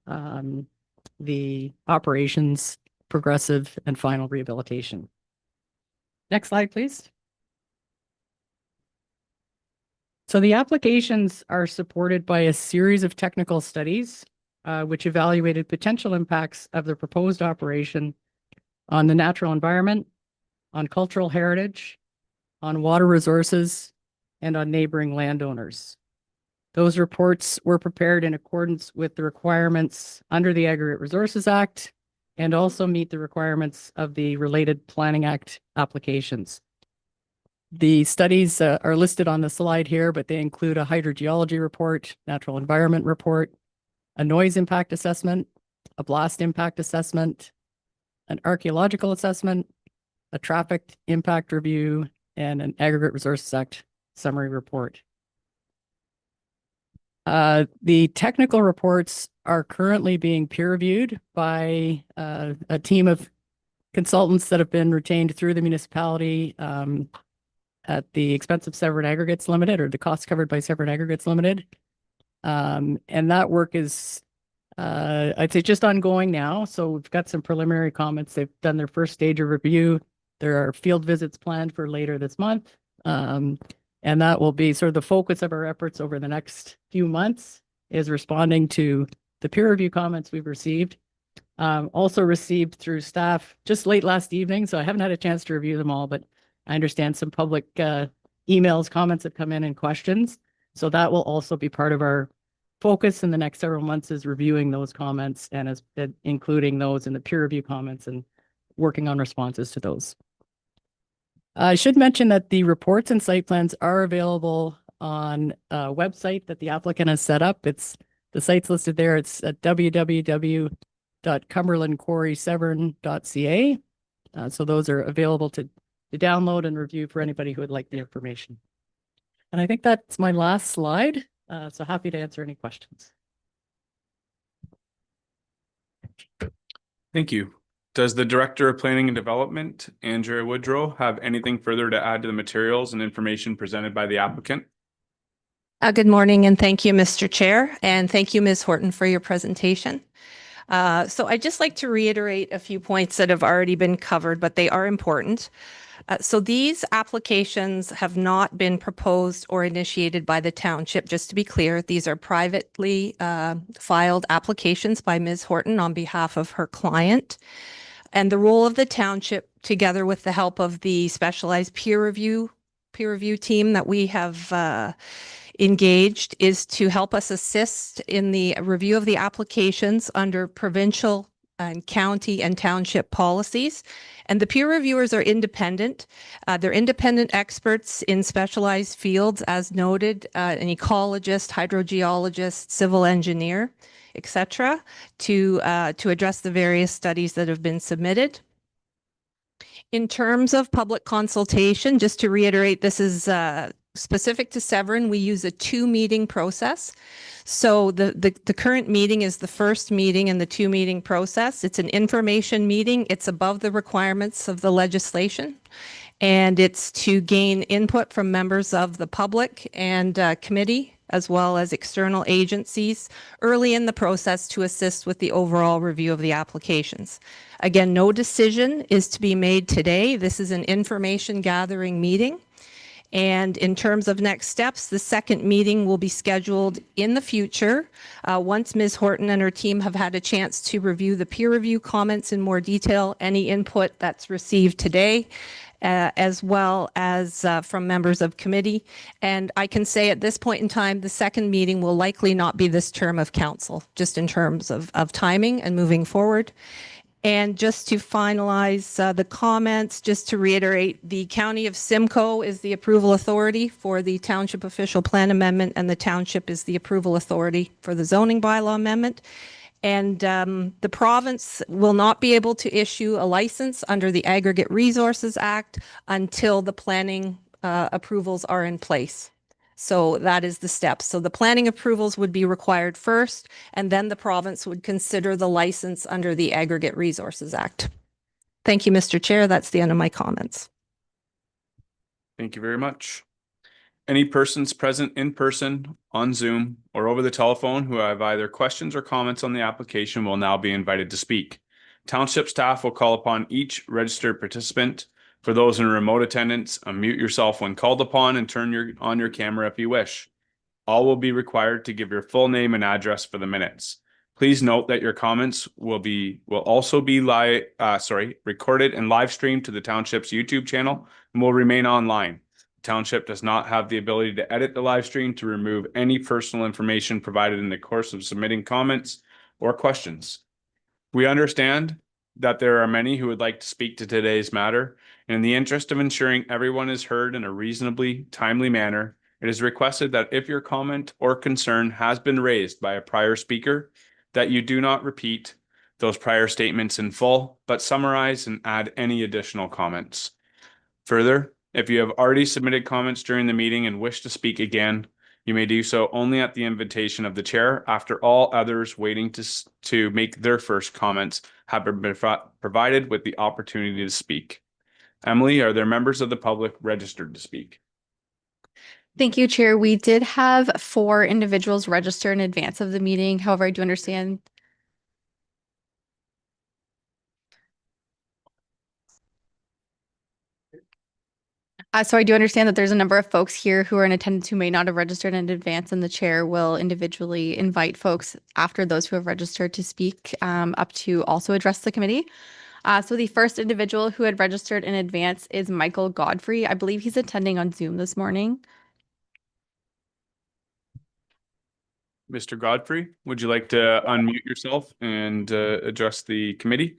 the operations, progressive and final rehabilitation. Next slide, please. So the applications are supported by a series of technical studies, which evaluated potential impacts of the proposed operation on the natural environment, on cultural heritage, on water resources, and on neighboring landowners. Those reports were prepared in accordance with the requirements under the Aggregate Resources Act and also meet the requirements of the related Planning Act applications. The studies are listed on the slide here, but they include a hydrogeology report, natural environment report, a noise impact assessment, a blast impact assessment, an archaeological assessment, a traffic impact review, and an Aggregate Resources Act summary report. The technical reports are currently being peer reviewed by a team of consultants that have been retained through the municipality at the expense of Severn Aggregates Limited, or the costs covered by Severn Aggregates Limited. And that work is, I'd say, just ongoing now. So we've got some preliminary comments. They've done their first stage of review. There are field visits planned for later this month. And that will be sort of the focus of our efforts over the next few months, is responding to the peer review comments we've received. Also received through staff just late last evening, so I haven't had a chance to review them all, but I understand some public emails, comments have come in, and questions. So that will also be part of our focus in the next several months, is reviewing those comments and including those in the peer review comments and working on responses to those. I should mention that the reports and site plans are available on a website that the applicant has set up. The site's listed there. It's at www.cumberlandquarrysevern.ca. So those are available to download and review for anybody who would like the information. And I think that's my last slide. So happy to answer any questions. Thank you. Does the Director of Planning and Development, Andrea Woodrow, have anything further to add to the materials and information presented by the applicant? Good morning, and thank you, Mr. Chair, and thank you, Ms. Horton, for your presentation. So I'd just like to reiterate a few points that have already been covered, but they are important. So these applications have not been proposed or initiated by the township. Just to be clear, these are privately filed applications by Ms. Horton on behalf of her client. And the role of the township, together with the help of the specialized peer review team that we have engaged, is to help us assist in the review of the applications under provincial and county and township policies. And the peer reviewers are independent. They're independent experts in specialized fields, as noted, an ecologist, hydrogeologist, civil engineer, etc., to address the various studies that have been submitted. In terms of public consultation, just to reiterate, this is specific to Severn, we use a 2-meeting process. So the current meeting is the first meeting in the 2-meeting process. It's an information meeting. It's above the requirements of the legislation. And it's to gain input from members of the public and committee, as well as external agencies early in the process to assist with the overall review of the applications. Again, no decision is to be made today. This is an information gathering meeting. And in terms of next steps, the second meeting will be scheduled in the future once Ms. Horton and her team have had a chance to review the peer review comments in more detail, any input that's received today, as well as from members of committee. And I can say at this point in time, the second meeting will likely not be this term of council, just in terms of timing and moving forward. And just to finalize the comments, just to reiterate, the County of Simcoe is the approval authority for the Township Official Plan Amendment, and the Township is the approval authority for the zoning bylaw amendment. And the province will not be able to issue a license under the Aggregate Resources Act until the planning approvals are in place. So that is the step. So the planning approvals would be required first, and then the province would consider the license under the Aggregate Resources Act. Thank you, Mr. Chair. That's the end of my comments. Thank you very much. Any persons present in person, on Zoom, or over the telephone who have either questions or comments on the application will now be invited to speak. Township staff will call upon each registered participant. For those in remote attendance, unmute yourself when called upon and turn on your camera if you wish. All will be required to give your full name and address for the minutes. Please note that your comments will also be recorded and live streamed to the Township's YouTube channel and will remain online. The Township does not have the ability to edit the live stream to remove any personal information provided in the course of submitting comments or questions. We understand that there are many who would like to speak to today's matter. In the interest of ensuring everyone is heard in a reasonably timely manner, it is requested that if your comment or concern has been raised by a prior speaker, that you do not repeat those prior statements in full, but summarize and add any additional comments. Further, if you have already submitted comments during the meeting and wish to speak again, you may do so only at the invitation of the chair after all others waiting to make their first comments have been provided with the opportunity to speak. Emily, are there members of the public registered to speak? Thank you, Chair. We did have 4 individuals register in advance of the meeting. However, I do understand. So I do understand that there's a number of folks here who are in attendance who may not have registered in advance, and the chair will individually invite folks after those who have registered to speak up to also address the committee. So the first individual who had registered in advance is Michael Godfrey. I believe he's attending on Zoom this morning. Mr. Godfrey, would you like to unmute yourself and address the committee?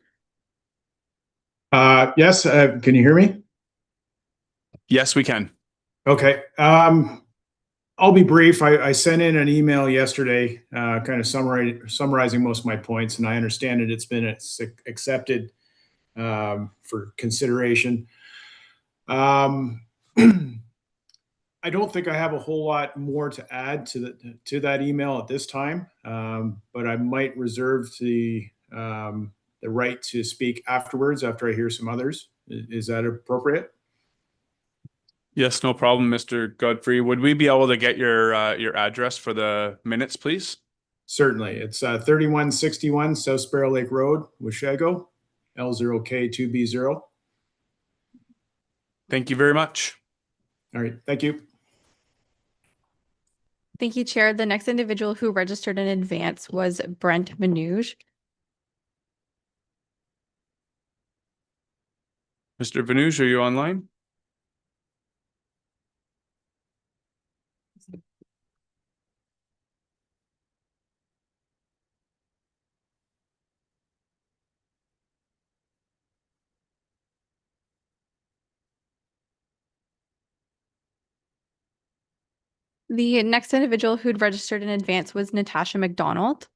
Yes, can you hear me? Yes, we can. Okay. I'll be brief. I sent in an email yesterday, kind of summarizing most of my points, and I understand that it's been accepted for consideration. I don't think I have a whole lot more to add to that email at this time, but I might reserve the right to speak afterwards after I hear some others. Is that appropriate? Yes, no problem, Mr. Godfrey. Would we be able to get your address for the minutes, please? Certainly. It's 3161 South Sparrow Lake Road, Washego, L0K2B0. Thank you very much. All right. Thank you. Thank you, Chair. The next individual who registered in advance was Brent Manouge. Mr. Vanuj, are you online? The next individual who'd registered in advance was Natasha McDonald.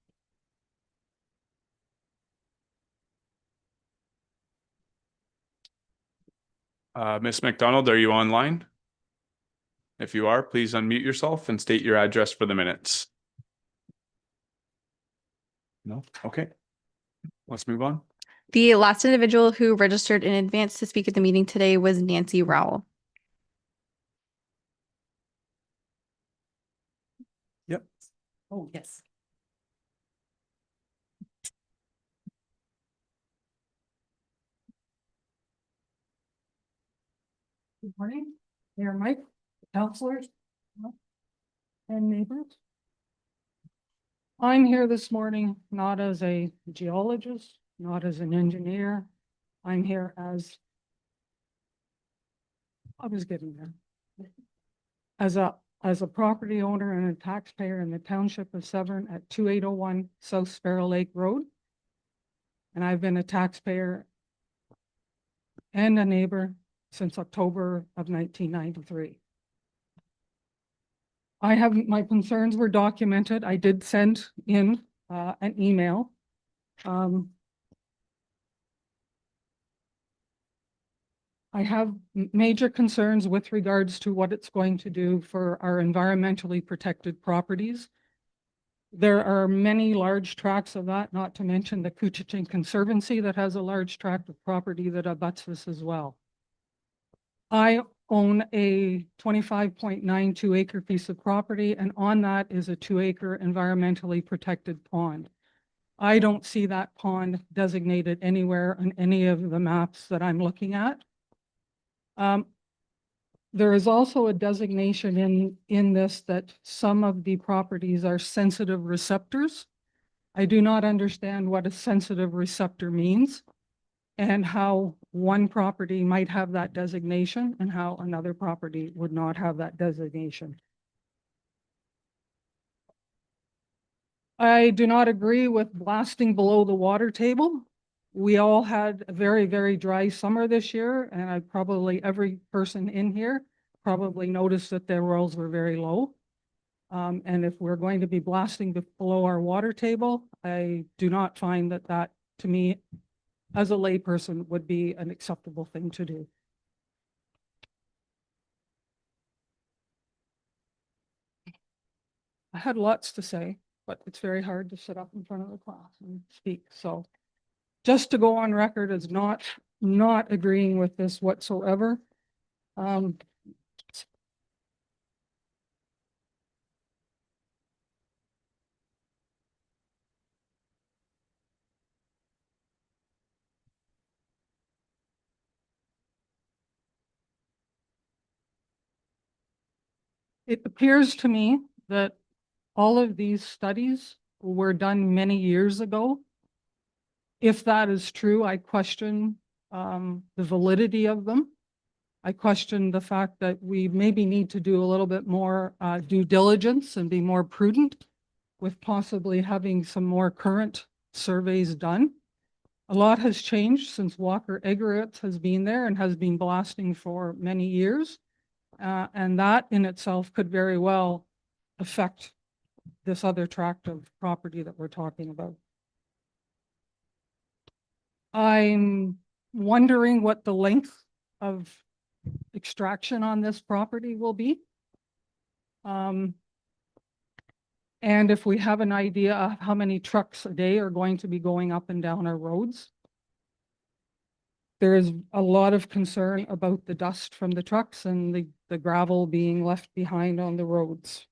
Ms. McDonald, are you online? If you are, please unmute yourself and state your address for the minutes. No? Okay. Let's move on. The last individual who registered in advance to speak at the meeting today was Nancy Rowell. Yep. Oh, yes. Good morning, Mayor Mike, councilors, and neighbors. I'm here this morning not as a geologist, not as an engineer. I'm here as I was getting there. As a property owner and a taxpayer in the township of Severn at 2801 South Sparrow Lake Road. And I've been a taxpayer and a neighbor since October of 1993. My concerns were documented. I did send in an email. I have major concerns with regards to what it's going to do for our environmentally protected properties. There are many large tracts of that, not to mention the Couchiching Conservancy that has a large tract of property that abuts this as well. I own a 25.92 acre piece of property, and on that is a 2 acre environmentally protected pond. I don't see that pond designated anywhere on any of the maps that I'm looking at. There is also a designation in this that some of the properties are sensitive receptors. I do not understand what a sensitive receptor means and how one property might have that designation and how another property would not have that designation. I do not agree with blasting below the water table. We all had a very, very dry summer this year, and probably every person in here probably noticed that their wells were very low. And if we're going to be blasting below our water table, I do not find that to me, as a layperson, would be an acceptable thing to do. I had lots to say, but it's very hard to sit up in front of the class and speak. So just to go on record as not agreeing with this whatsoever. It appears to me that all of these studies were done many years ago. If that is true, I question the validity of them. I question the fact that we maybe need to do a little bit more due diligence and be more prudent with possibly having some more current surveys done. A lot has changed since Walker Egeritz has been there and has been blasting for many years. And that in itself could very well affect this other tract of property that we're talking about. I'm wondering what the length of extraction on this property will be. And if we have an idea of how many trucks a day are going to be going up and down our roads. There is a lot of concern about the dust from the trucks and the gravel being left behind on the roads.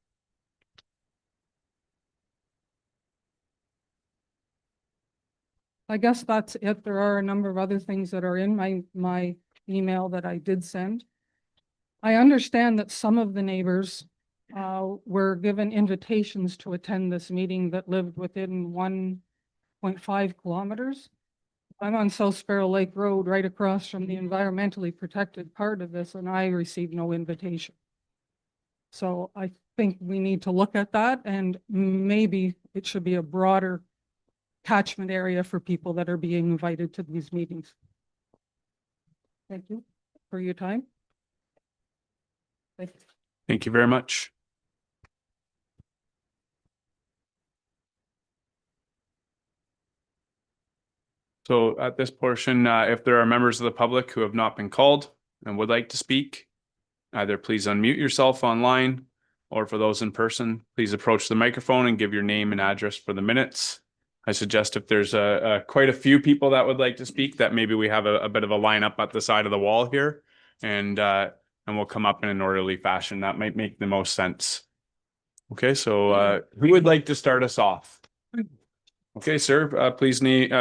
I guess that's it. There are a number of other things that are in my email that I did send. I understand that some of the neighbors were given invitations to attend this meeting that lived within 1.5 kilometers. I'm on South Sparrow Lake Road, right across from the environmentally protected part of this, and I received no invitation. So I think we need to look at that, and maybe it should be a broader catchment area for people that are being invited to these meetings. Thank you for your time. Thank you. Thank you very much. So at this portion, if there are members of the public who have not been called and would like to speak, either please unmute yourself online, or for those in person, please approach the microphone and give your name and address for the minutes. I suggest if there's quite a few people that would like to speak, that maybe we have a bit of a lineup at the side of the wall here, and we'll come up in an orderly fashion. That might make the most sense. Okay, so who would like to start us off? Okay, sir, please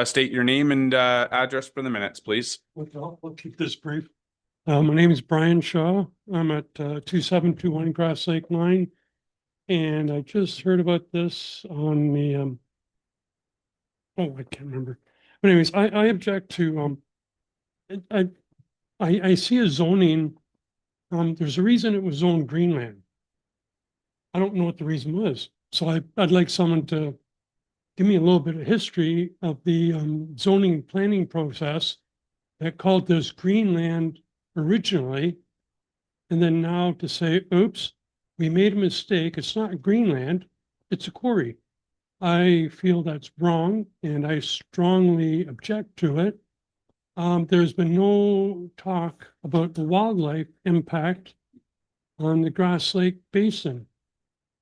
state your name and address for the minutes, please. I'll keep this brief. My name is Brian Shaw. I'm at 2721 Grass Lake Line. And I just heard about this on the, I can't remember. But anyways, I object to, I see a zoning, there's a reason it was zoned Greenland. I don't know what the reason was. So I'd like someone to give me a little bit of history of the zoning planning process that called this Greenland originally, and then now to say, oops, we made a mistake. It's not Greenland, it's a quarry. I feel that's wrong, and I strongly object to it. There's been no talk about the wildlife impact on the Grass Lake Basin.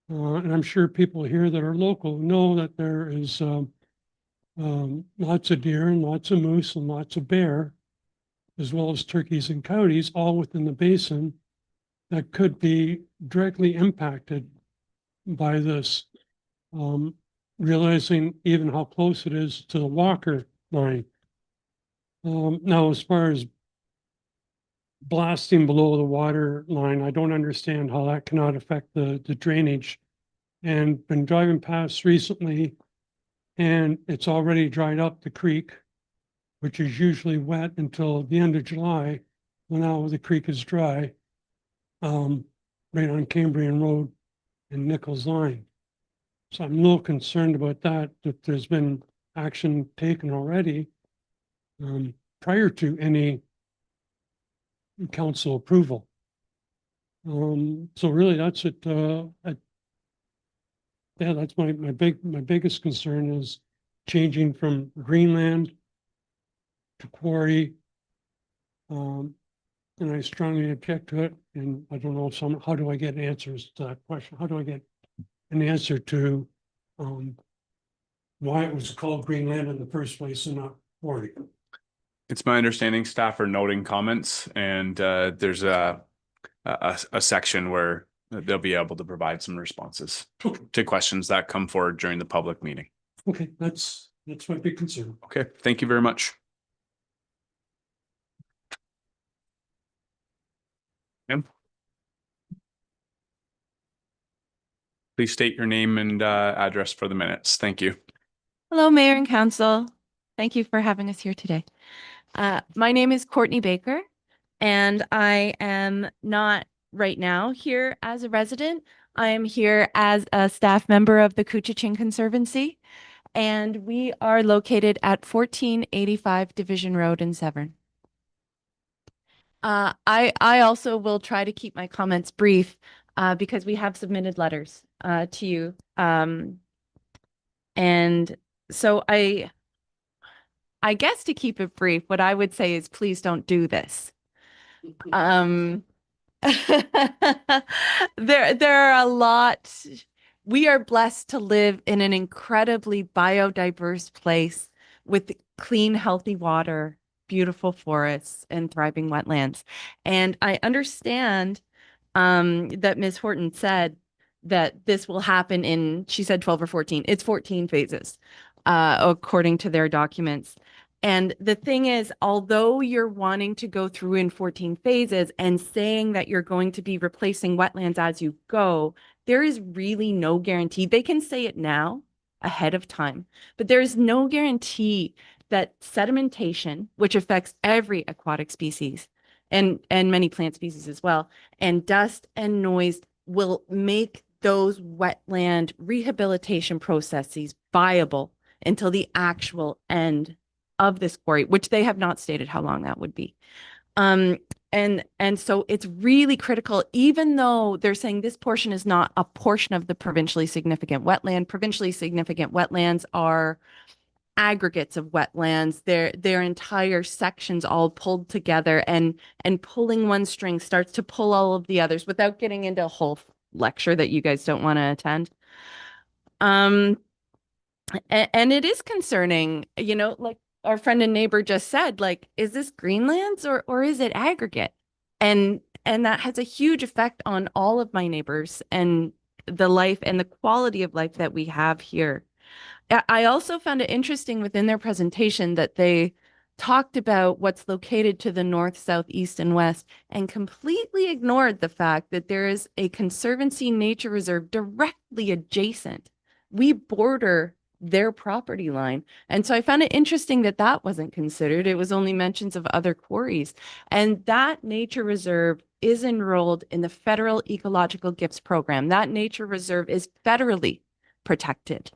And I'm sure people here that are local know that there is lots of deer and lots of moose and lots of bear, as well as turkeys and coyotes, all within the basin that could be directly impacted by this, realizing even how close it is to the Walker line. Now, as far as blasting below the water line, I don't understand how that cannot affect the drainage. And been driving past recently, and it's already dried up the creek, which is usually wet until the end of July. Well, now the creek is dry, right on Cambrian Road and Nichols Line. So I'm a little concerned about that there's been action taken already prior to any council approval. So really that's it. Yeah, that's my biggest concern is changing from Greenland to quarry. And I strongly object to it. And I don't know how do I get answers to that question? How do I get an answer to why it was called Greenland in the first place and not quarry? It's my understanding staff are noting comments, and there's a section where they'll be able to provide some responses to questions that come forward during the public meeting. Okay, that's my big concern. Okay, thank you very much. Ma'am? Please state your name and address for the minutes. Thank you. Hello, Mayor and Council. Thank you for having us here today. My name is Courtney Baker, and I am not right now here as a resident. I am here as a staff member of the Couchiching Conservancy, and we are located at 1485 Division Road in Severn. I also will try to keep my comments brief because we have submitted letters to you. And so I guess to keep it brief, what I would say is please don't do this. There are a lot. We are blessed to live in an incredibly biodiverse place with clean, healthy water, beautiful forests, and thriving wetlands. And I understand that Ms. Horton said that this will happen in, she said 12 or 14. It's 14 phases, according to their documents. And the thing is, although you're wanting to go through in 14 phases and saying that you're going to be replacing wetlands as you go, there is really no guarantee. They can say it now ahead of time, but there is no guarantee that sedimentation, which affects every aquatic species and many plant species as well, and dust and noise will make those wetland rehabilitation processes viable until the actual end of this quarry, which they have not stated how long that would be. And so it's really critical, even though they're saying this portion is not a portion of the provincially significant wetland. Provincially significant wetlands are aggregates of wetlands. They're entire sections all pulled together, and pulling one string starts to pull all of the others without getting into a whole lecture that you guys don't want to attend. And it is concerning, you know, like our friend and neighbor just said, like, is this Greenlands or is it aggregate? And that has a huge effect on all of my neighbors and the life and the quality of life that we have here. I also found it interesting within their presentation that they talked about what's located to the north, south, east, and west, and completely ignored the fact that there is a conservancy nature reserve directly adjacent. We border their property line. And so I found it interesting that that wasn't considered. It was only mentions of other quarries. And that nature reserve is enrolled in the Federal Ecological Gifts Program. That nature reserve is federally protected.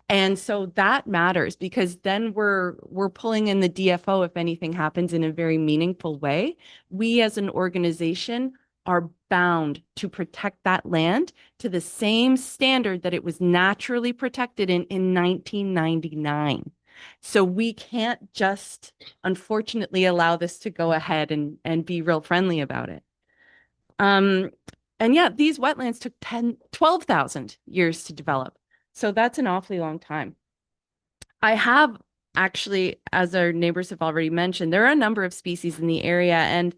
And so that matters, because then we're pulling in the DFO if anything happens in a very meaningful way. We as an organization are bound to protect that land to the same standard that it was naturally protected in 1999. So we can't just, unfortunately, allow this to go ahead and be real friendly about it. And yeah, these wetlands took 12,000 years to develop. So that's an awfully long time. I have actually, as our neighbors have already mentioned, there are a number of species in the area. And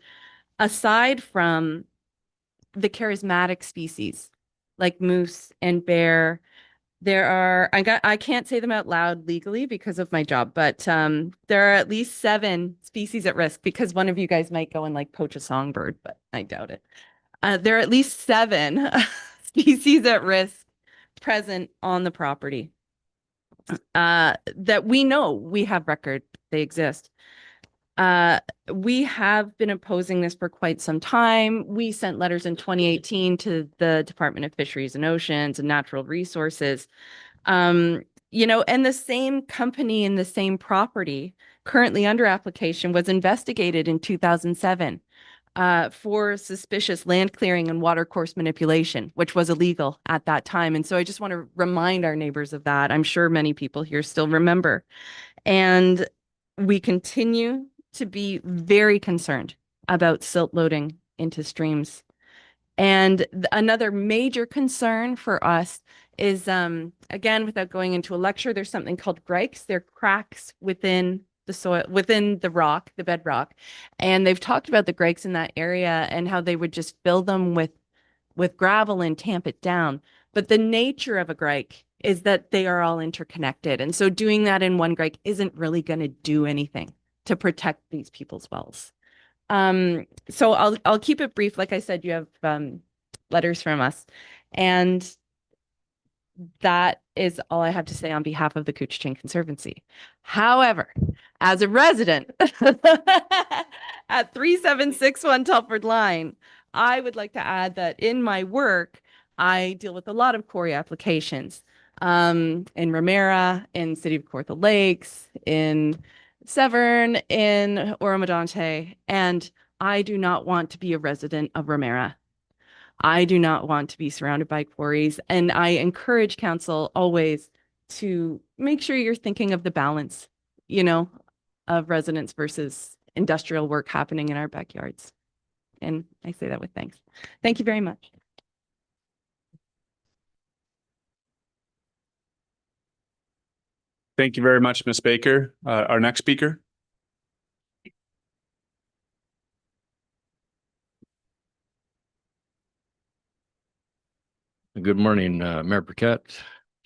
aside from the charismatic species like moose and bear, there are, I can't say them out loud legally because of my job, but there are at least 7 species at risk, because one of you guys might go and like poach a songbird, but I doubt it. There are at least 7 species at risk present on the property that we know, we have record, they exist. We have been opposing this for quite some time. We sent letters in 2018 to the Department of Fisheries and Oceans and Natural Resources. You know, and the same company and the same property currently under application was investigated in 2007 for suspicious land clearing and water course manipulation, which was illegal at that time. And so I just want to remind our neighbors of that. I'm sure many people here still remember. And we continue to be very concerned about silt loading into streams. And another major concern for us is, again, without going into a lecture, there's something called grikes. They're cracks within the soil, within the rock, the bedrock. And they've talked about the grikes in that area and how they would just fill them with gravel and tamp it down. But the nature of a grike is that they are all interconnected. And so doing that in one grike isn't really going to do anything to protect these people's wells. So I'll keep it brief. Like I said, you have letters from us. And that is all I have to say on behalf of the Couchiching Conservancy. However, as a resident at 3761 Telford Line, I would like to add that in my work, I deal with a lot of quarry applications in Ramera, in City of Kawartha Lakes, in Severn, in Oromadante, and I do not want to be a resident of Ramera. I do not want to be surrounded by quarries, and I encourage council always to make sure you're thinking of the balance, you know, of residents versus industrial work happening in our backyards. And I say that with thanks. Thank you very much. Thank you very much, Ms. Baker. Our next speaker. Good morning, Mayor Burkett,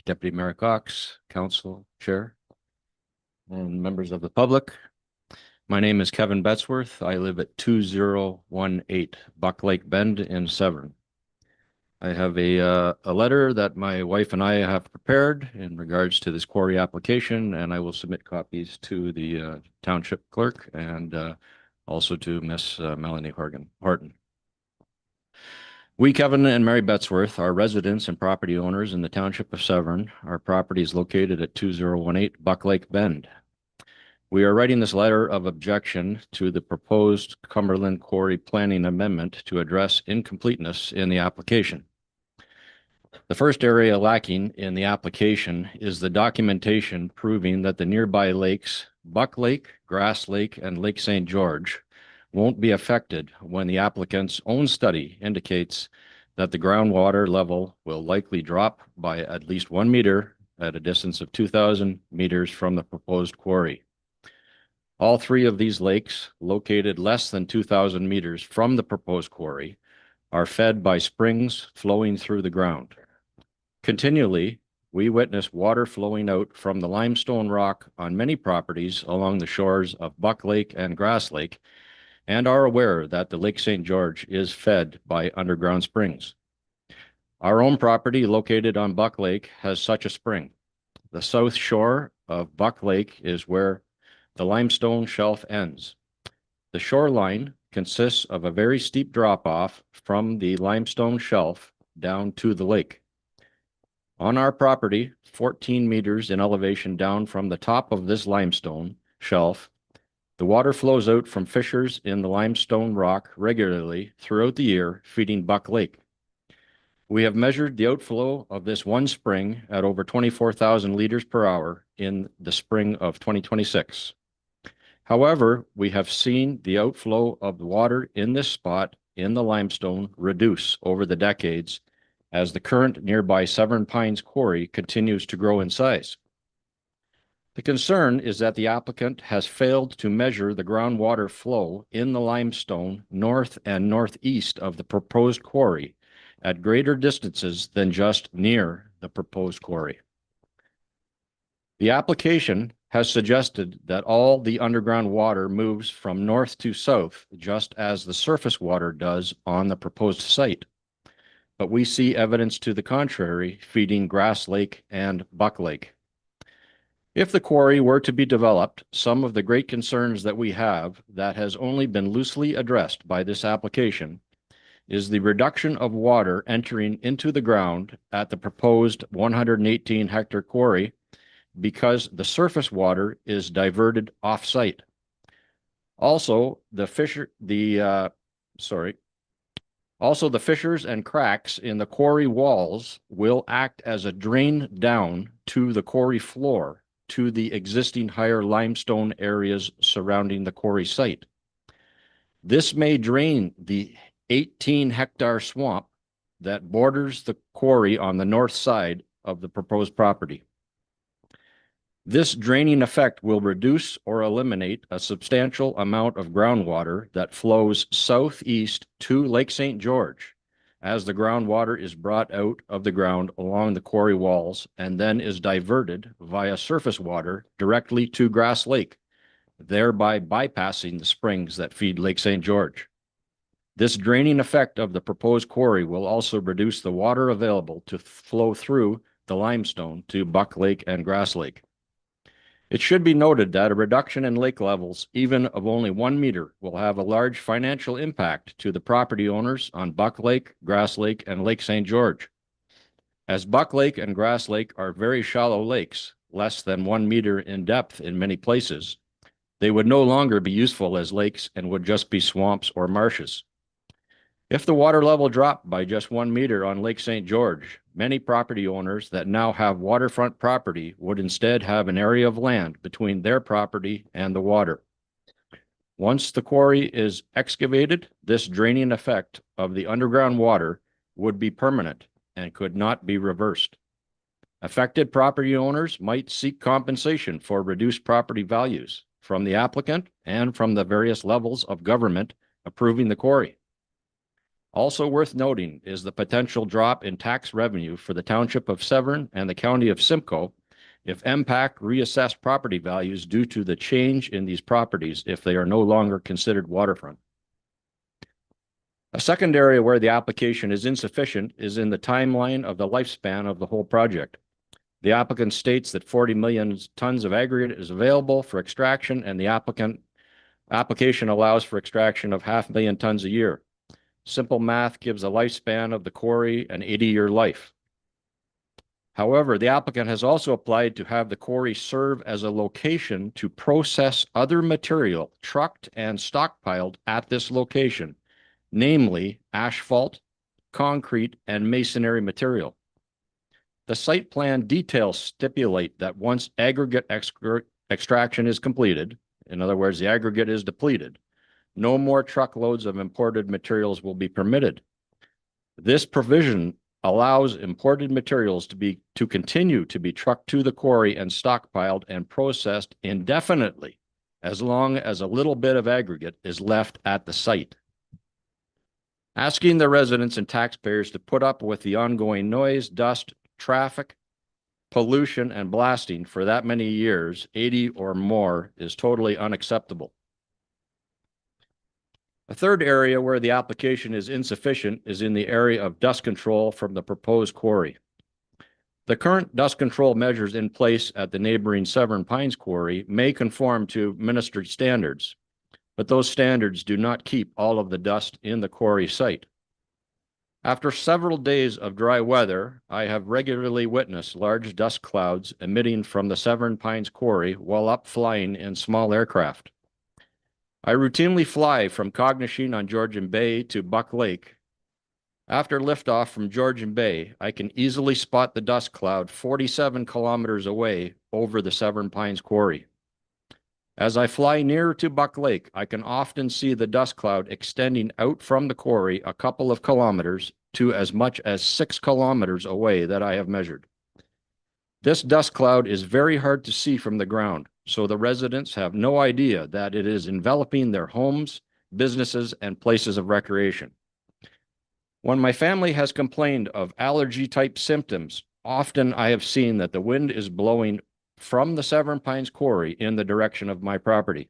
Deputy Mayor Cox, Council Chair, and members of the public. My name is Kevin Betzworth. I live at 2018 Buck Lake Bend in Severn. I have a letter that my wife and I have prepared in regards to this quarry application, and I will submit copies to the township clerk and also to Miss Melanie Horton. We, Kevin and Mary Betzworth, are residents and property owners in the township of Severn. Our property is located at 2018 Buck Lake Bend. We are writing this letter of objection to the proposed Cumberland Quarry Planning Amendment to address incompleteness in the application. The first area lacking in the application is the documentation proving that the nearby lakes, Buck Lake, Grass Lake, and Lake St. George, won't be affected when the applicant's own study indicates that the groundwater level will likely drop by at least 1 meter at a distance of 2,000 meters from the proposed quarry. All three of these lakes, located less than 2,000 meters from the proposed quarry, are fed by springs flowing through the ground. Continually, we witness water flowing out from the limestone rock on many properties along the shores of Buck Lake and Grass Lake, and are aware that the Lake St. George is fed by underground springs. Our own property located on Buck Lake has such a spring. The south shore of Buck Lake is where the limestone shelf ends. The shoreline consists of a very steep drop-off from the limestone shelf down to the lake. On our property, 14 meters in elevation down from the top of this limestone shelf, the water flows out from fissures in the limestone rock regularly throughout the year, feeding Buck Lake. We have measured the outflow of this one spring at over 24,000 liters per hour in the spring of 2026. However, we have seen the outflow of the water in this spot in the limestone reduce over the decades as the current nearby Severn Pines quarry continues to grow in size. The concern is that the applicant has failed to measure the groundwater flow in the limestone north and northeast of the proposed quarry at greater distances than just near the proposed quarry. The application has suggested that all the underground water moves from north to south, just as the surface water does on the proposed site. But we see evidence to the contrary feeding Grass Lake and Buck Lake. If the quarry were to be developed, some of the great concerns that we have that has only been loosely addressed by this application is the reduction of water entering into the ground at the proposed 118 hectare quarry because the surface water is diverted off-site. Also, the fissures and cracks in the quarry walls will act as a drain down to the quarry floor to the existing higher limestone areas surrounding the quarry site. This may drain the 18-hectare swamp that borders the quarry on the north side of the proposed property. This draining effect will reduce or eliminate a substantial amount of groundwater that flows southeast to Lake St. George as the groundwater is brought out of the ground along the quarry walls and then is diverted via surface water directly to Grass Lake, thereby bypassing the springs that feed Lake St. George. This draining effect of the proposed quarry will also reduce the water available to flow through the limestone to Buck Lake and Grass Lake. It should be noted that a reduction in lake levels, even of only 1 meter, will have a large financial impact to the property owners on Buck Lake, Grass Lake, and Lake St. George. As Buck Lake and Grass Lake are very shallow lakes, less than 1 meter in depth in many places, they would no longer be useful as lakes and would just be swamps or marshes. If the water level dropped by just 1 meter on Lake St. George, many property owners that now have waterfront property would instead have an area of land between their property and the water. Once the quarry is excavated, this draining effect of the underground water would be permanent and could not be reversed. Affected property owners might seek compensation for reduced property values from the applicant and from the various levels of government approving the quarry. Also worth noting is the potential drop in tax revenue for the Township of Severn and the County of Simcoe if MPAC reassessed property values due to the change in these properties if they are no longer considered waterfront. A second area where the application is insufficient is in the timeline of the lifespan of the whole project. The applicant states that 40 million tons of aggregate is available for extraction, and the application allows for extraction of 500,000 tons a year. Simple math gives a lifespan of the quarry an 80-year life. However, the applicant has also applied to have the quarry serve as a location to process other material trucked and stockpiled at this location, namely asphalt, concrete, and masonry material. The site plan details stipulate that once aggregate extraction is completed, in other words, the aggregate is depleted, no more truckloads of imported materials will be permitted. This provision allows imported materials to continue to be trucked to the quarry and stockpiled and processed indefinitely, as long as a little bit of aggregate is left at the site. Asking the residents and taxpayers to put up with the ongoing noise, dust, traffic, pollution, and blasting for that many years, 80 or more, is totally unacceptable. A third area where the application is insufficient is in the area of dust control from the proposed quarry. The current dust control measures in place at the neighboring Severn Pines quarry may conform to ministry standards, but those standards do not keep all of the dust in the quarry site. After several days of dry weather, I have regularly witnessed large dust clouds emitting from the Severn Pines quarry while up flying in small aircraft. I routinely fly from Cognisheen on Georgian Bay to Buck Lake. After liftoff from Georgian Bay, I can easily spot the dust cloud 47 kilometers away over the Severn Pines quarry. As I fly nearer to Buck Lake, I can often see the dust cloud extending out from the quarry a couple of kilometers to as much as 6 kilometers away that I have measured. This dust cloud is very hard to see from the ground, so the residents have no idea that it is enveloping their homes, businesses, and places of recreation. When my family has complained of allergy-type symptoms, often I have seen that the wind is blowing from the Severn Pines quarry in the direction of my property.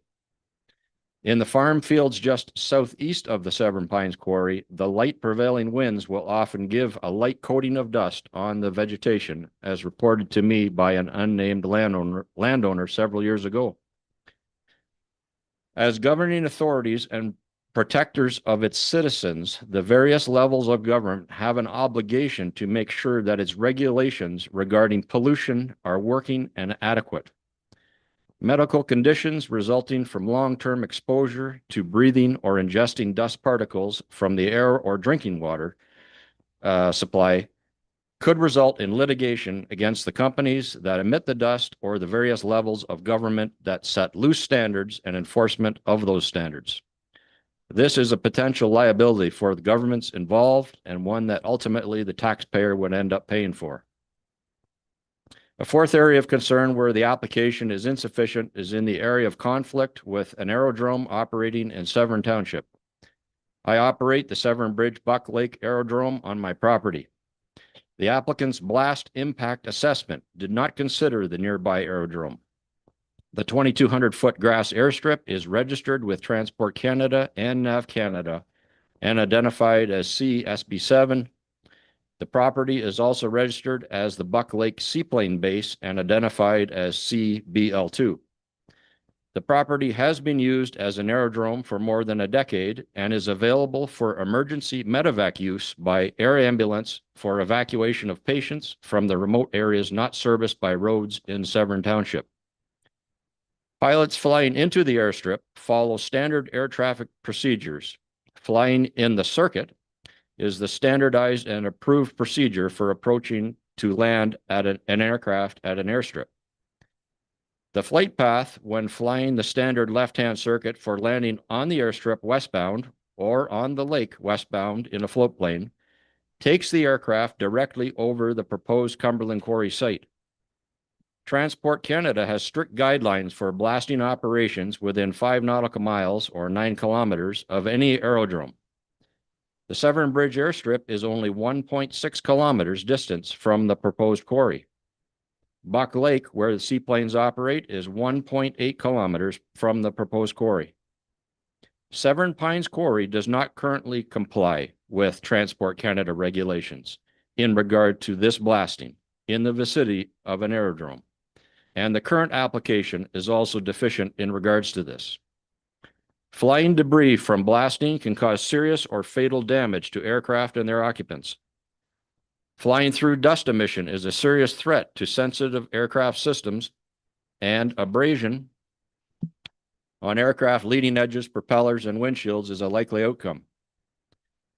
In the farm fields just southeast of the Severn Pines quarry, the light prevailing winds will often give a light coating of dust on the vegetation, as reported to me by an unnamed landowner several years ago. As governing authorities and protectors of its citizens, the various levels of government have an obligation to make sure that its regulations regarding pollution are working and adequate. Medical conditions resulting from long-term exposure to breathing or ingesting dust particles from the air or drinking water supply could result in litigation against the companies that emit the dust or the various levels of government that set loose standards and enforcement of those standards. This is a potential liability for the governments involved and one that ultimately the taxpayer would end up paying for. A fourth area of concern where the application is insufficient is in the area of conflict with an aerodrome operating in Severn Township. I operate the Severn Bridge Buck Lake Aerodrome on my property. The applicant's blast impact assessment did not consider the nearby aerodrome. The 2,200-foot grass airstrip is registered with Transport Canada and NAV Canada and identified as CSB7. The property is also registered as the Buck Lake Seaplane Base and identified as CBL2. The property has been used as an aerodrome for more than a decade and is available for emergency medevac use by air ambulance for evacuation of patients from the remote areas not serviced by roads in Severn Township. Pilots flying into the airstrip follow standard air traffic procedures. Flying in the circuit is the standardized and approved procedure for approaching to land at an aircraft at an airstrip. The flight path when flying the standard left-hand circuit for landing on the airstrip westbound or on the lake westbound in a float plane takes the aircraft directly over the proposed Cumberland Quarry site. Transport Canada has strict guidelines for blasting operations within 5 nautical miles or 9 kilometers of any aerodrome. The Severn Bridge airstrip is only 1.6 kilometers distance from the proposed quarry. Buck Lake, where the seaplanes operate, is 1.8 kilometers from the proposed quarry. Severn Pines Quarry does not currently comply with Transport Canada regulations in regard to this blasting in the vicinity of an aerodrome, and the current application is also deficient in regards to this. Flying debris from blasting can cause serious or fatal damage to aircraft and their occupants. Flying through dust emission is a serious threat to sensitive aircraft systems, and abrasion on aircraft leading edges, propellers, and windshields is a likely outcome.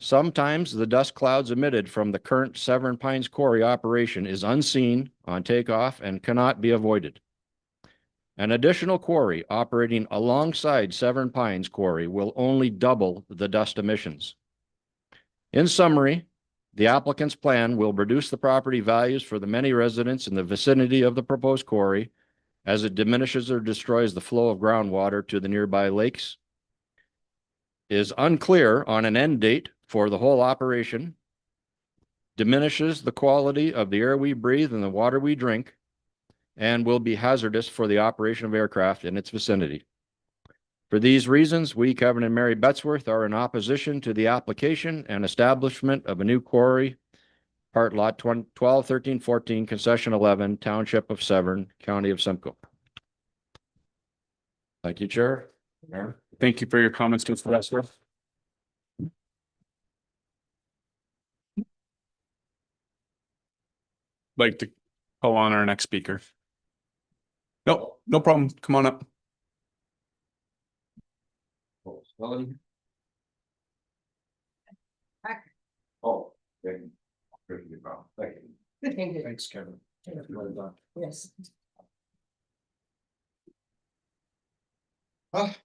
Sometimes the dust clouds emitted from the current Severn Pines Quarry operation is unseen on takeoff and cannot be avoided. An additional quarry operating alongside Severn Pines Quarry will only double the dust emissions. In summary, the applicant's plan will reduce the property values for the many residents in the vicinity of the proposed quarry as it diminishes or destroys the flow of groundwater to the nearby lakes, is unclear on an end date for the whole operation, diminishes the quality of the air we breathe and the water we drink, and will be hazardous for the operation of aircraft in its vicinity. For these reasons, we, Kevin and Mary Betzworth, are in opposition to the application and establishment of a new quarry, part lot 12, 13, 14, concession 11, Township of Severn, County of Simcoe. Thank you, Chair. Mayor. Thank you for your comments, Mr. Betzworth. Like to call on our next speaker. No, no problem. Come on up. Oh, Thanks, Kevin. Yes.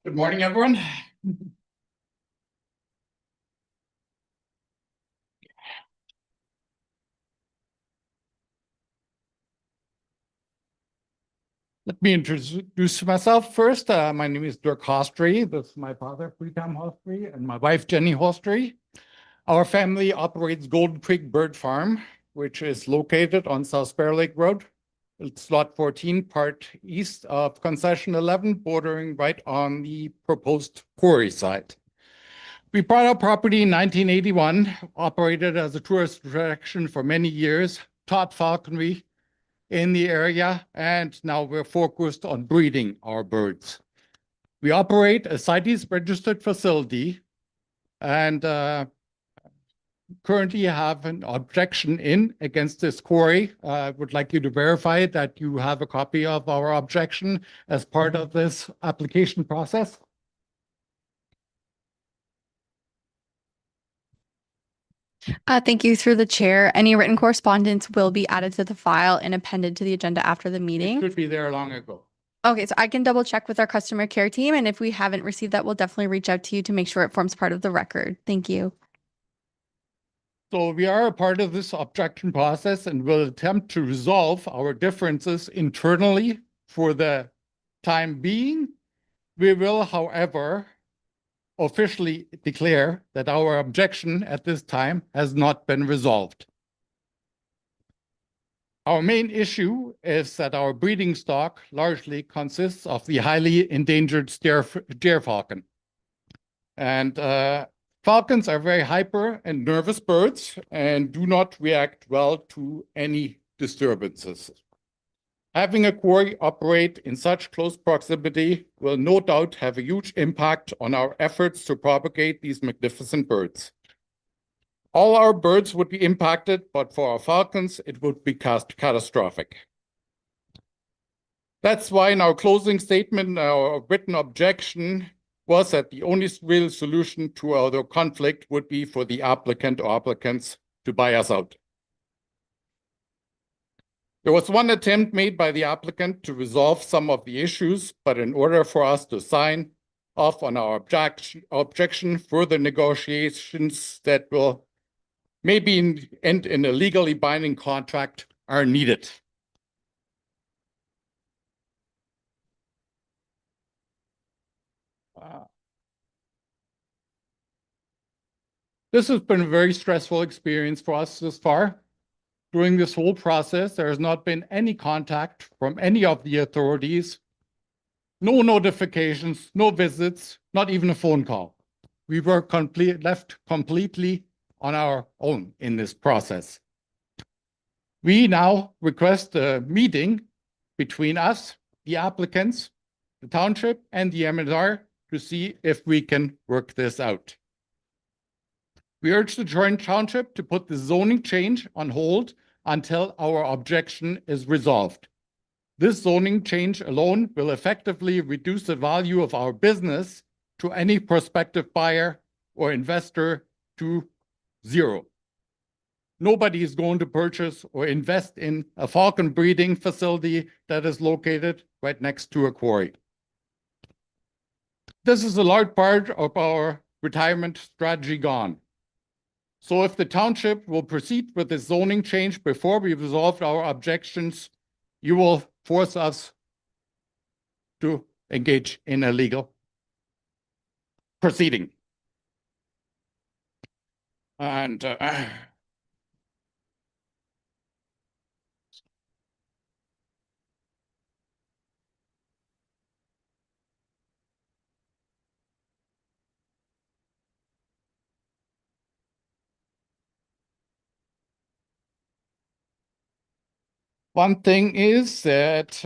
Good morning, everyone. Let me introduce myself first. My name is Dirk Hostry. This is my father, Freetown Hostry, and my wife, Jenny Hostry. Our family operates Golden Creek Bird Farm, which is located on South Bear Lake Road. It's lot 14, part east of concession 11, bordering right on the proposed quarry site. We bought our property in 1981, operated as a tourist attraction for many years, taught falconry in the area, and now we're focused on breeding our birds. We operate a CITES registered facility and currently have an objection in against this quarry. I would like you to verify that you have a copy of our objection as part of this application process. Thank you. Through the chair, any written correspondence will be added to the file and appended to the agenda after the meeting. It should be there long ago. Okay, so I can double check with our customer care team, and if we haven't received that, we'll definitely reach out to you to make sure it forms part of the record. Thank you. So we are a part of this objection process and will attempt to resolve our differences internally for the time being. We will, however, officially declare that our objection at this time has not been resolved. Our main issue is that our breeding stock largely consists of the highly endangered deer falcon. And falcons are very hyper and nervous birds and do not react well to any disturbances. Having a quarry operate in such close proximity will no doubt have a huge impact on our efforts to propagate these magnificent birds. All our birds would be impacted, but for our falcons, it would be catastrophic. That's why in our closing statement, our written objection was that the only real solution to our conflict would be for the applicant or applicants to buy us out. There was one attempt made by the applicant to resolve some of the issues, but in order for us to sign off on our objection, further negotiations that will maybe end in a legally binding contract are needed. This has been a very stressful experience for us thus far. During this whole process, there has not been any contact from any of the authorities, no notifications, no visits, not even a phone call. We were left completely on our own in this process. We now request a meeting between us, the applicants, the township, and the MNR to see if we can work this out. We urge the joint township to put the zoning change on hold until our objection is resolved. This zoning change alone will effectively reduce the value of our business to any prospective buyer or investor to Zero. Nobody is going to purchase or invest in a falcon breeding facility that is located right next to a quarry. This is a large part of our retirement strategy gone. So if the township will proceed with the zoning change before we resolve our objections, you will force us to engage in a legal proceeding. And one thing is that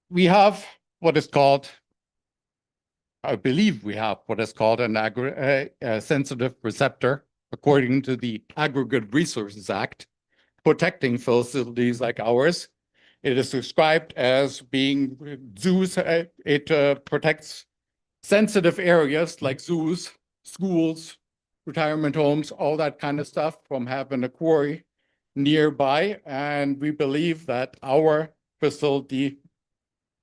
we have what is called, I believe we have what is called an sensitive receptor, according to the Aggregate Resources Act, protecting facilities like ours. It is described as being zoos. It protects sensitive areas like zoos, schools, retirement homes, all that kind of stuff from having a quarry nearby. And we believe that our facility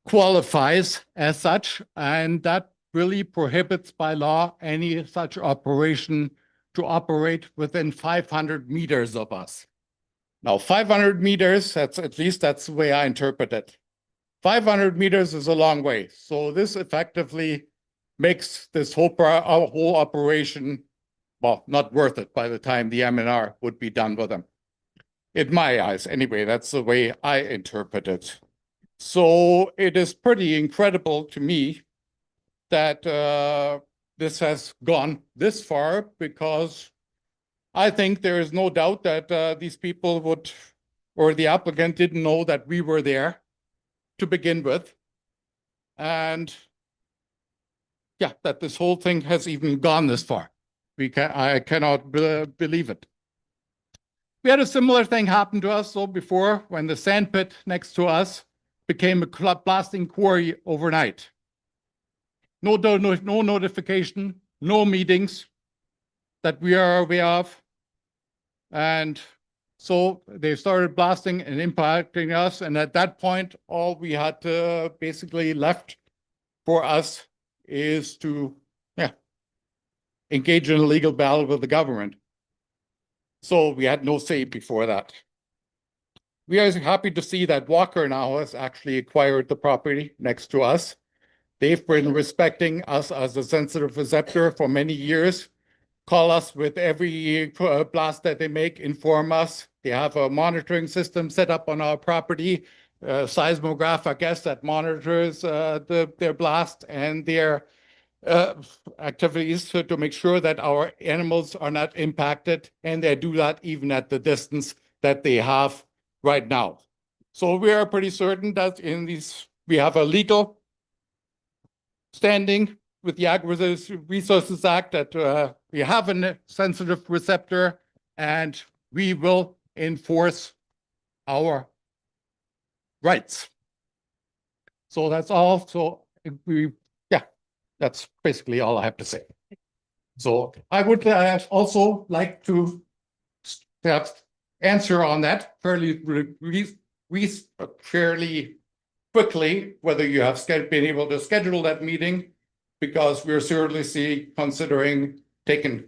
qualifies as such, and that really prohibits by law any such operation to operate within 500 meters of us. Now, 500 meters, that's at least that's the way I interpret it. 500 meters is a long way. So this effectively makes this whole our whole operation, well, not worth it by the time the M&R would be done with them. In my eyes, anyway, that's the way I interpret it. So it is pretty incredible to me that this has gone this far, because I think there is no doubt that these people would, or the applicant didn't know that we were there to begin with. And yeah, that this whole thing has even gone this far. I cannot believe it. We had a similar thing happen to us though before, when the sand pit next to us became a blasting quarry overnight. No notification, no meetings that we are aware of. And so they started blasting and impacting us. And at that point, all we had to basically left for us is to engage in a legal battle with the government. So we had no say before that. We are happy to see that Walker now has actually acquired the property next to us. They've been respecting us as a sensitive receptor for many years. Call us with every blast that they make, inform us. They have a monitoring system set up on our property, seismograph, I guess, that monitors their blast and their activities to make sure that our animals are not impacted, and they do that even at the distance that they have right now. So we are pretty certain that in these, we have a legal standing with the Aggregate Resources Act that we have a sensitive receptor, and we will enforce our rights. So that's all. So that's basically all I have to say. So I would also like to answer on that fairly quickly, whether you have been able to schedule that meeting, because we're seriously considering taking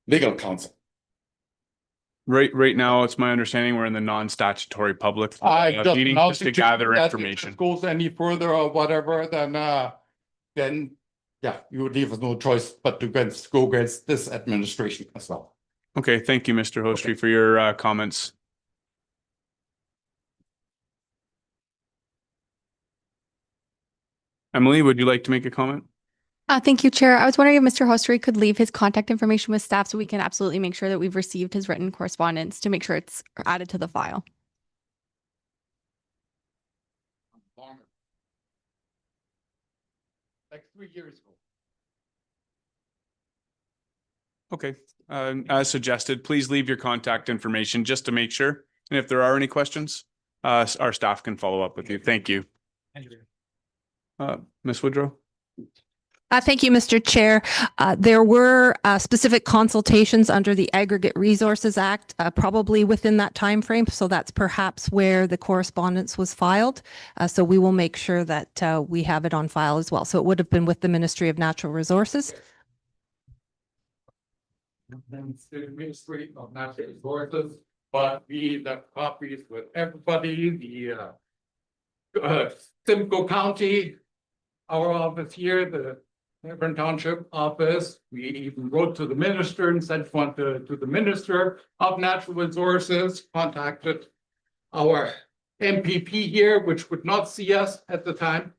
legal counsel. Right now, it's my understanding we're in the non-statutory public meeting just to gather information. If it goes any further or whatever, then yeah, you would leave us no choice but to go against this administration as well. Okay, thank you, Mr. Hostry, for your comments. Emily, would you like to make a comment? Thank you, Chair. I was wondering if Mr. Hostry could leave his contact information with staff so we can absolutely make sure that we've received his written correspondence to make sure it's added to the file. Like 3 years ago. Okay, as suggested, please leave your contact information just to make sure. And if there are any questions, our staff can follow up with you. Thank you. Ms. Woodrow? Thank you, Mr. Chair. There were specific consultations under the Aggregate Resources Act, probably within that time frame. So that's perhaps where the correspondence was filed. So we will make sure that we have it on file as well. So it would have been with the Ministry of Natural Resources. The Ministry of Natural Resources, but we the copies with everybody, the Simcoe County, our office here, the Severn Township office. We even wrote to the minister and sent one to the Minister of Natural Resources, contacted our MPP here, which would not see us at the time.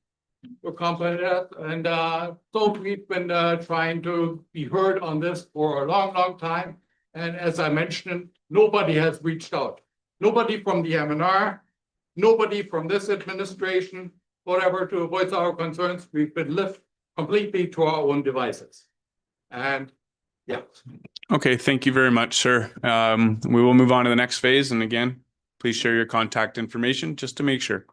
We're confident, and so we've been trying to be heard on this for a long time. And as I mentioned, nobody has reached out. Nobody from the MNR, nobody from this administration, whatever, to voice our concerns. We've been left completely to our own devices. And yeah. Okay, thank you very much, sir. We will move on to the next phase. And again, please share your contact information just to make sure.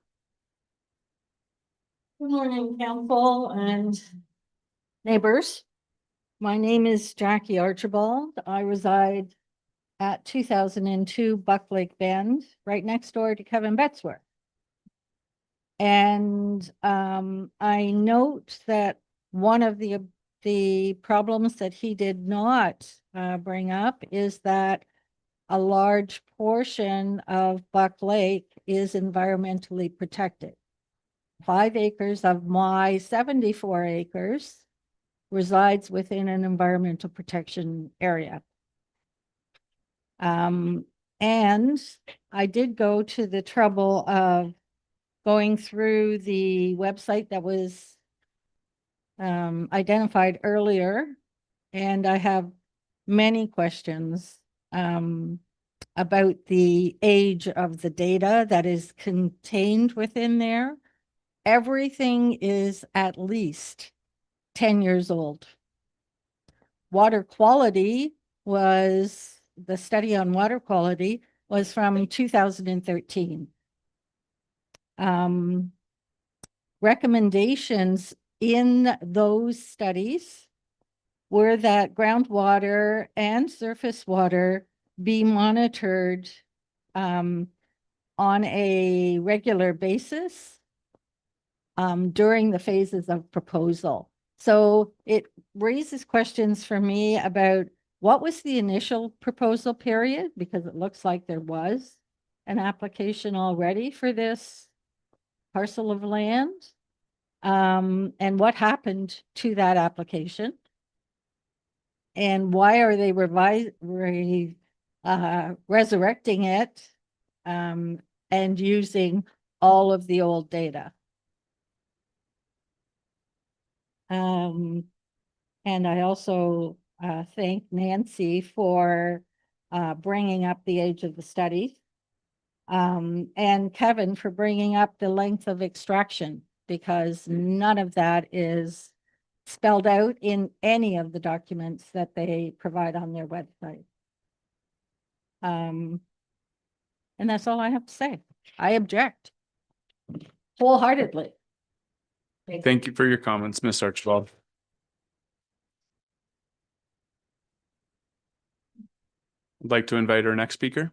Good morning, council and neighbors. My name is Jackie Archibald. I reside at 2002 Buck Lake Bend, right next door to Kevin Betzworth. And I note that one of the problems that he did not bring up is that a large portion of Buck Lake is environmentally protected. 5 acres of my 74 acres resides within an environmental protection area. And I did go to the trouble of going through the website that was identified earlier, and I have many questions about the age of the data that is contained within there. Everything is at least 10 years old. Water quality was, the study on water quality was from 2013. Recommendations in those studies were that groundwater and surface water be monitored on a regular basis during the phases of proposal. So it raises questions for me about what was the initial proposal period, because it looks like there was an application already for this parcel of land, and what happened to that application, and why are they resurrecting it and using all of the old data. And I also thank Nancy for bringing up the age of the study, and Kevin for bringing up the length of extraction, because none of that is spelled out in any of the documents that they provide on their website. And that's all I have to say. I object wholeheartedly. Thank you for your comments, Ms. Archibald. I'd like to invite our next speaker.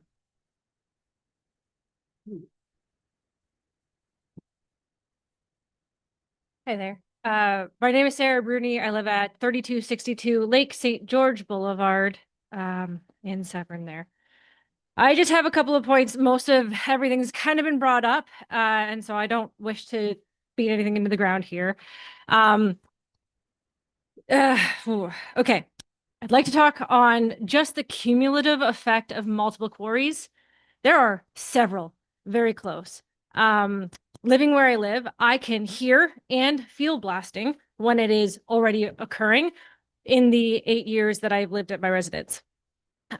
Hi there. My name is Sarah Bruni. I live at 3262 Lake St. George Boulevard in Severn there. I just have a couple of points. Most of everything's kind of been brought up, and so I don't wish to beat anything into the ground here. Okay. I'd like to talk on just the cumulative effect of multiple quarries. There are several very close. Living where I live, I can hear and feel blasting when it is already occurring in the 8 years that I've lived at my residence.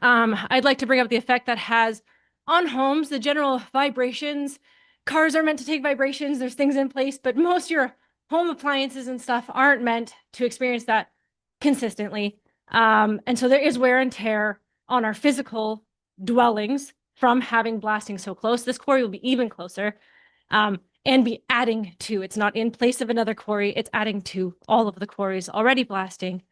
I'd like to bring up the effect that has on homes, the general vibrations. Cars are meant to take vibrations. There's things in place, but most of your home appliances and stuff aren't meant to experience that consistently. And so there is wear and tear on our physical dwellings from having blasting so close. This quarry will be even closer. and be adding to. It's not in place of another quarry. It's adding to all of the quarries already blasting.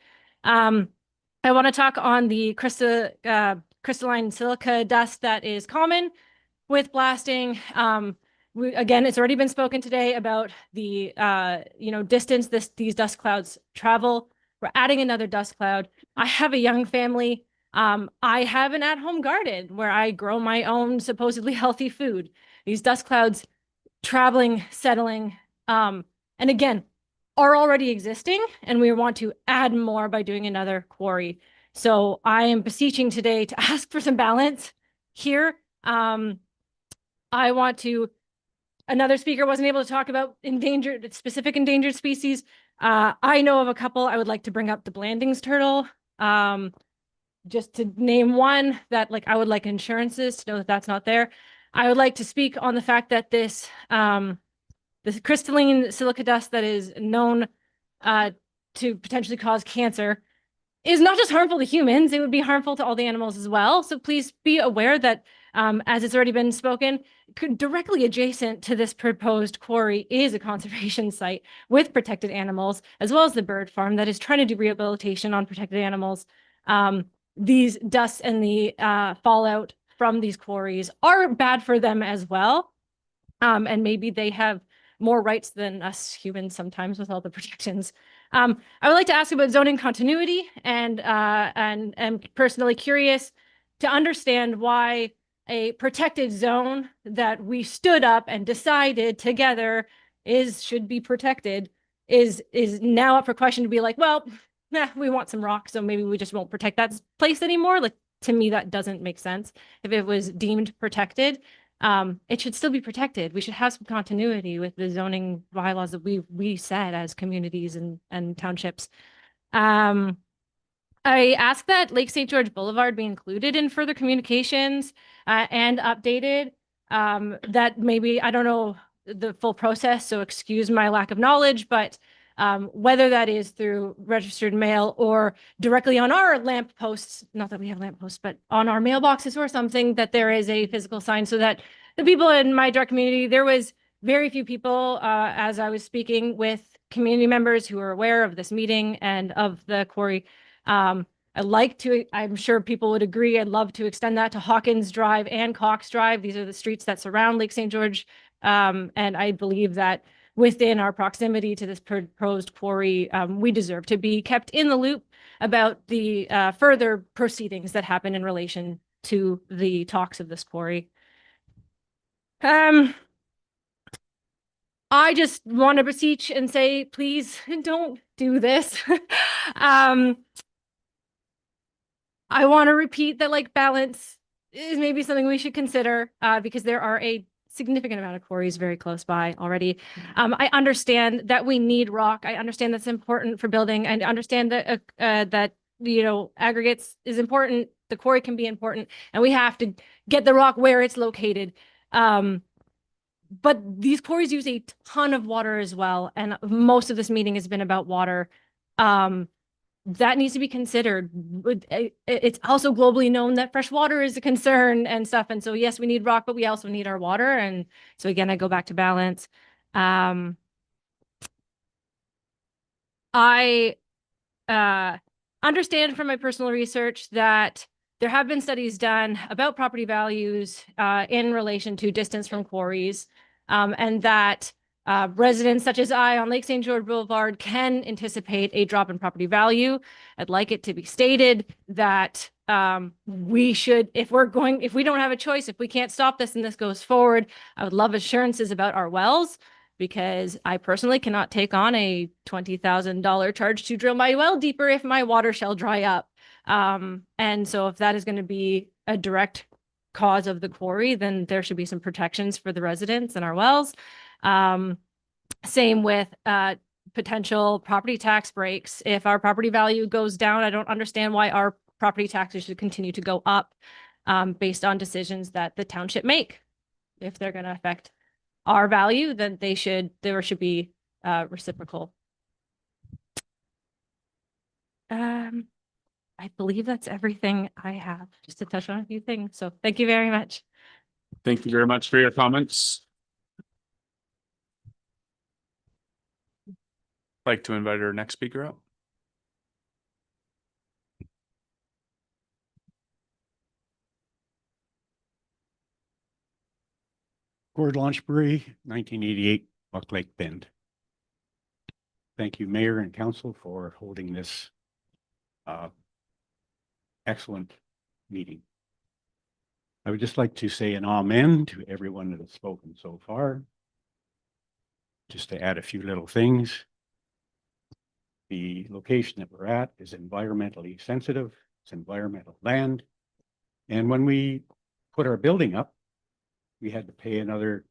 I want to talk on the crystalline silica dust that is common with blasting. Again, it's already been spoken today about the distance these dust clouds travel. We're adding another dust cloud. I have a young family. I have an at-home garden where I grow my own supposedly healthy food. These dust clouds traveling, settling, and again, are already existing, and we want to add more by doing another quarry. So I am beseeching today to ask for some balance here. I want to, another speaker wasn't able to talk about specific endangered species. I know of a couple. I would like to bring up the Blandings turtle. Just to name one that I would like insurances to know that that's not there. I would like to speak on the fact that this crystalline silica dust that is known to potentially cause cancer is not just harmful to humans, it would be harmful to all the animals as well. So please be aware that, as it's already been spoken, directly adjacent to this proposed quarry is a conservation site with protected animals, as well as the bird farm that is trying to do rehabilitation on protected animals. These dusts and the fallout from these quarries are bad for them as well. And maybe they have more rights than us humans sometimes with all the protections. I would like to ask about zoning continuity and am personally curious to understand why a protected zone that we stood up and decided together should be protected is now up for question to be like, well, we want some rock, so maybe we just won't protect that place anymore. To me, that doesn't make sense. If it was deemed protected, it should still be protected. We should have some continuity with the zoning bylaws that we set as communities and townships. I ask that Lake St. George Boulevard be included in further communications and updated. That maybe, I don't know the full process, so excuse my lack of knowledge, but whether that is through registered mail or directly on our lamp posts, not that we have lamp posts, but on our mailboxes or something, that there is a physical sign so that the people in my direct community, there was very few people as I was speaking with community members who are aware of this meeting and of the quarry. I'm sure people would agree, I'd love to extend that to Hawkins Drive and Cox Drive. These are the streets that surround Lake St. George. And I believe that within our proximity to this proposed quarry, we deserve to be kept in the loop about the further proceedings that happen in relation to the talks of this quarry. I just want to beseech and say, please don't do this. I want to repeat that balance is maybe something we should consider because there are a significant amount of quarries very close by already. I understand that we need rock. I understand that's important for building. I understand that aggregates is important. The quarry can be important, and we have to get the rock where it's located. But these quarries use a ton of water as well, and most of this meeting has been about water. That needs to be considered. It's also globally known that fresh water is a concern and stuff. And so, yes, we need rock, but we also need our water. And so, again, I go back to balance. I understand from my personal research that there have been studies done about property values in relation to distance from quarries, and that residents such as I on Lake St. George Boulevard can anticipate a drop in property value. I'd like it to be stated that we should, if we don't have a choice, if we can't stop this and this goes forward, I would love assurances about our wells, because I personally cannot take on a $20,000 charge to drill my well deeper if my water shall dry up. And so if that is going to be a direct cause of the quarry, then there should be some protections for the residents and our wells. Same with potential property tax breaks. If our property value goes down, I don't understand why our property taxes should continue to go up based on decisions that the township make. If they're going to affect our value, then there should be reciprocal. I believe that's everything I have, just to touch on a few things. So thank you very much. Thank you very much for your comments. Like to invite our next speaker up. Gord Launchbury, 1988, Buck Lake Bend. Thank you, Mayor and Council, for holding this excellent meeting. I would just like to say an amen to everyone that has spoken so far. Just to add a few little things. The location that we're at is environmentally sensitive. It's environmental land. And when we put our building up, we had to pay another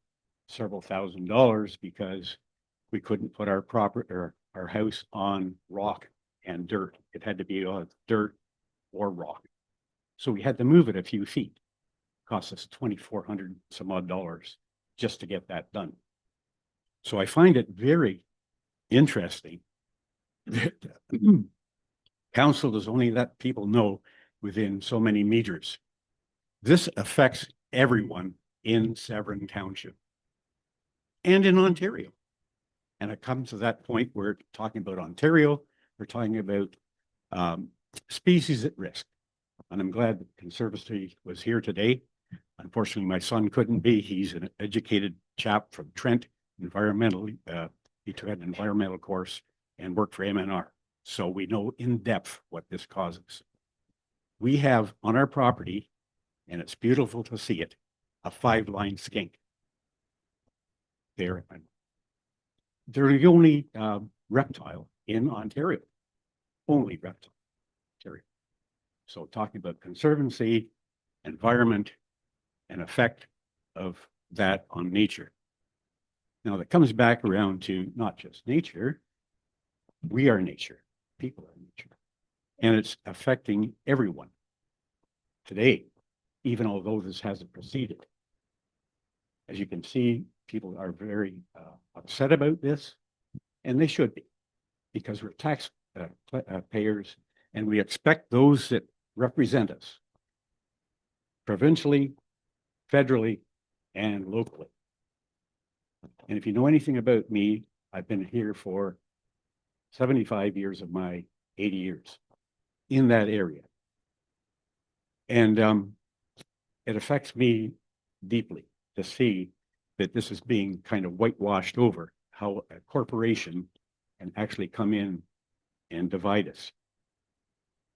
several $1,000s because we couldn't put our our house on rock and dirt. It had to be on dirt or rock. So we had to move it a few feet. Cost us $2,400 some odd dollars just to get that done. So I find it very interesting that council does only let people know within so many meters. This affects everyone in Severn Township and in Ontario. And it comes to that point where we're talking about Ontario, we're talking about species at risk. And I'm glad the Conservancy was here today. Unfortunately, my son couldn't be. He's an educated chap from Trent, environmentally. He took an environmental course and worked for MNR. So we know in depth what this causes. We have on our property, and it's beautiful to see it, a 5-line skink. They're the only reptile in Ontario. Only reptile in Ontario. So talking about conservancy, environment, and effect of that on nature. Now that comes back around to not just nature, we are nature, people are nature, and it's affecting everyone today, even although this hasn't proceeded. As you can see, people are very upset about this, and they should be, because we're tax payers, and we expect those that represent us provincially, federally, and locally. And if you know anything about me, I've been here for 75 years of my 80 years in that area. And it affects me deeply to see that this is being kind of whitewashed over, how a corporation can actually come in and divide us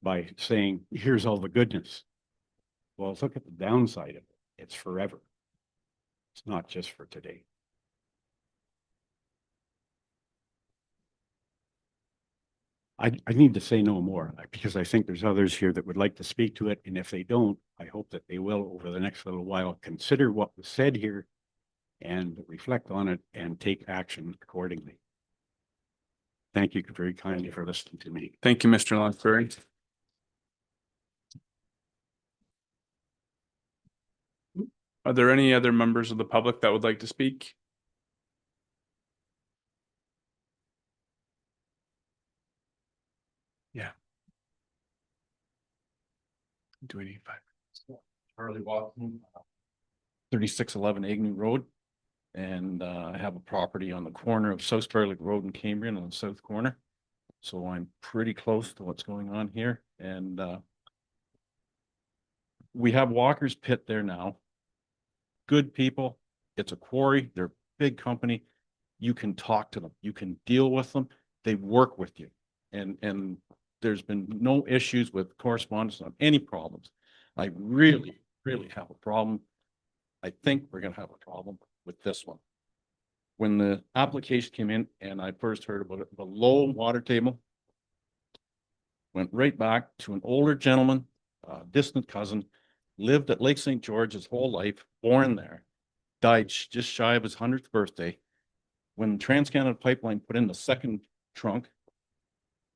by saying, here's all the goodness. Well, let's look at the downside of it. It's forever. It's not just for today. I need to say no more because I think there's others here that would like to speak to it. And if they don't, I hope that they will over the next little while consider what was said here and reflect on it and take action accordingly. Thank you very kindly for listening to me. Thank you, Mr. Lansbury. Are there any other members of the public that would like to speak? Yeah. Do we need 5 minutes? Charlie Watson, 3611 Agnew Road. And I have a property on the corner of South Sparlick Road and Cambrian on the south corner. So I'm pretty close to what's going on here. And we have Walker's Pit there now. Good people. It's a quarry. They're a big company. You can talk to them. You can deal with them. They work with you. And there's been no issues with correspondence on any problems. I really, really have a problem. I think we're going to have a problem with this one. When the application came in and I first heard about it, the low water table went right back to an older gentleman, distant cousin, lived at Lake St. George his whole life, born there, died just shy of his 100th birthday. When Trans-Canada Pipeline put in the second trunk,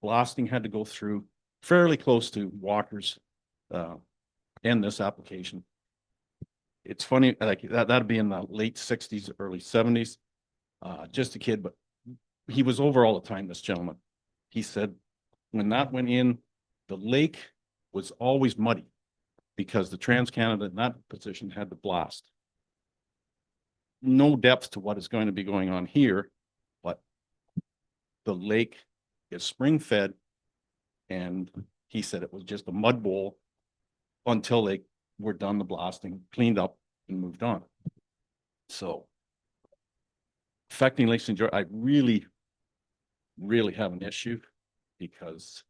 blasting had to go through fairly close to Walker's and this application. It's funny, like that'd be in the late 60s, early 70s. Just a kid, but he was over all the time, this gentleman. He said when that went in, the lake was always muddy because the Trans-Canada in that position had the blast. No depth to what is going to be going on here, but the lake is spring fed. And he said it was just a mud bowl until they were done the blasting, cleaned up and moved on. So affecting Lake St. George, I really have an issue because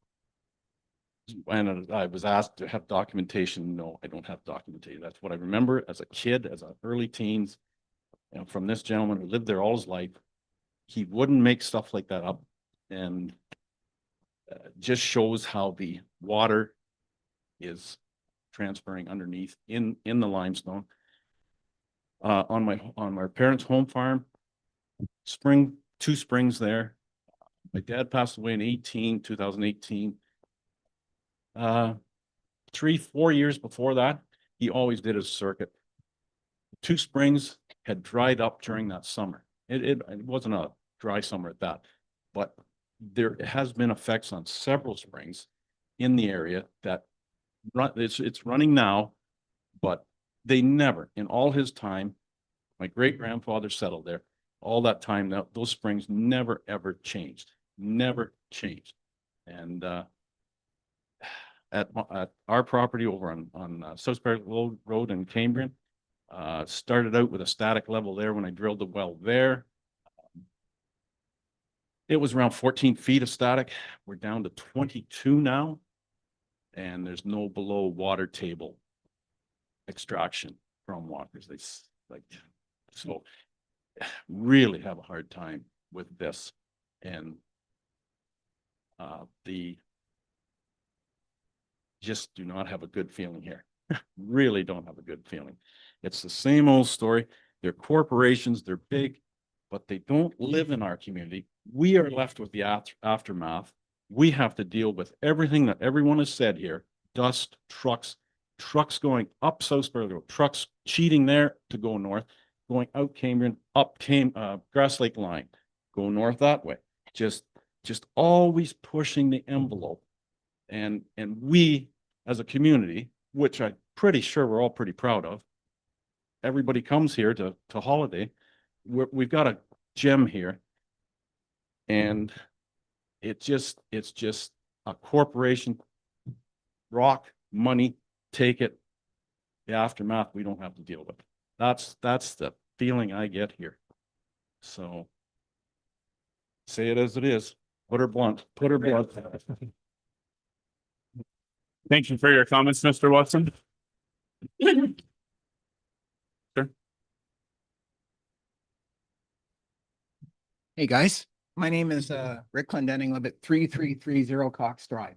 when I was asked to have documentation, no, I don't have documentation. That's what I remember as a kid, as an early teens, and from this gentleman who lived there all his life. He wouldn't make stuff like that up, and just shows how the water is transferring underneath in the limestone. On my parents' home farm, two springs there. My dad passed away in 2018. 3-4 years before that, he always did his circuit. 2 springs had dried up during that summer. It wasn't a dry summer at that, but there has been effects on several springs in the area that it's running now, but they never, in all his time, my great-grandfather settled there, all that time, those springs never, ever changed. And at our property over on Southbury Road in Cambrian, started out with a static level there when I drilled the well there. It was around 14 feet of static. We're down to 22 now, and there's no below water table extraction from walkers. So really have a hard time with this, and just do not have a good feeling here. Really don't have a good feeling. It's the same old story. They're corporations, they're big, but they don't live in our community. We are left with the aftermath. We have to deal with everything that everyone has said here. Dust, trucks going up Southbury Road, trucks cheating there to go north, going out Cambrian, up Grass Lake line, go north that way. Just always pushing the envelope. And we as a community, which I'm pretty sure we're all pretty proud of, everybody comes here to holiday. We've got a gem here, and it's just a corporation, rock money, take it. The aftermath we don't have to deal with. That's the feeling I get here. So say it as it is. Put her blunt. Thank you for your comments, Mr. Watson. Sure. Hey, guys. My name is Rick Clendenning, live at 3330 Cox Drive.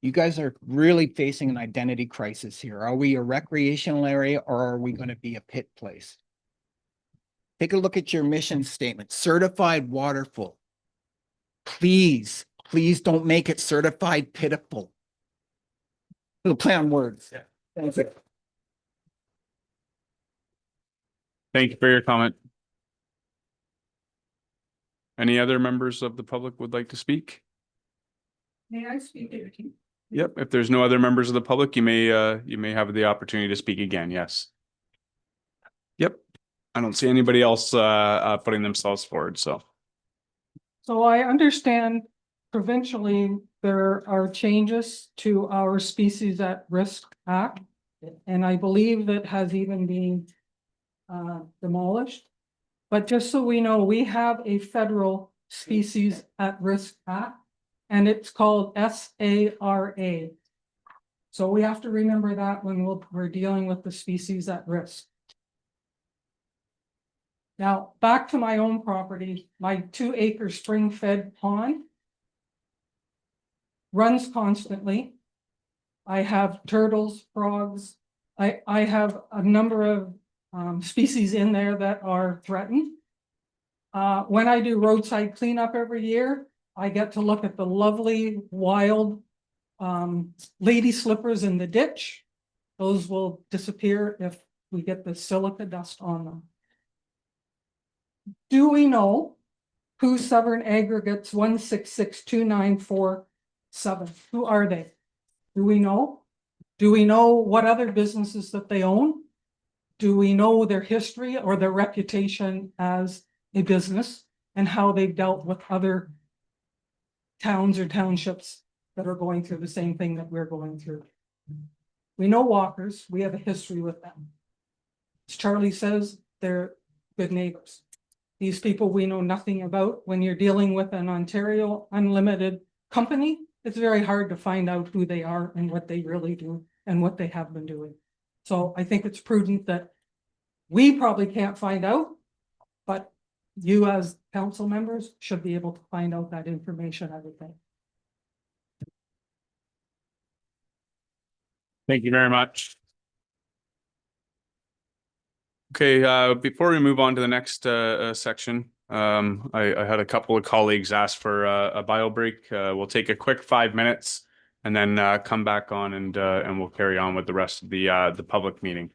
You guys are really facing an identity crisis here. Are we a recreational area, or are we going to be a pit place? Take a look at your mission statement, certified waterful. Please don't make it certified pitiful. Little play on words. Yeah. Thank you. Thank you for your comment. Any other members of the public would like to speak? May I speak? Yep. If there's no other members of the public, you may have the opportunity to speak again. Yes. Yep. I don't see anybody else putting themselves forward. So I understand provincially there are changes to our Species at Risk Act, and I believe that has even been demolished. But just so we know, we have a federal Species at Risk Act, and it's called SARA. So we have to remember that when we're dealing with the species at risk. Now, back to my own property, my 2-acre spring-fed pond runs constantly. I have turtles, frogs. I have a number of species in there that are threatened. When I do roadside cleanup every year, I get to look at the lovely wild lady slippers in the ditch. Those will disappear if we get the silica dust on them. Do we know who Southern Aggregates 1662947? Who are they? Do we know? Do we know what other businesses that they own? Do we know their history or their reputation as a business? and how they've dealt with other towns or townships that are going through the same thing that we're going through. We know walkers, we have a history with them. As Charlie says, they're good neighbors. These people we know nothing about. When you're dealing with an Ontario Unlimited company, it's very hard to find out who they are and what they really do and what they have been doing. So I think it's prudent that we probably can't find out, but you as council members should be able to find out that information, I would think. Thank you very much. Okay, before we move on to the next section, I had a couple of colleagues ask for a bio break. We'll take a quick 5 minutes and then come back on and we'll carry on with the rest of the public meeting.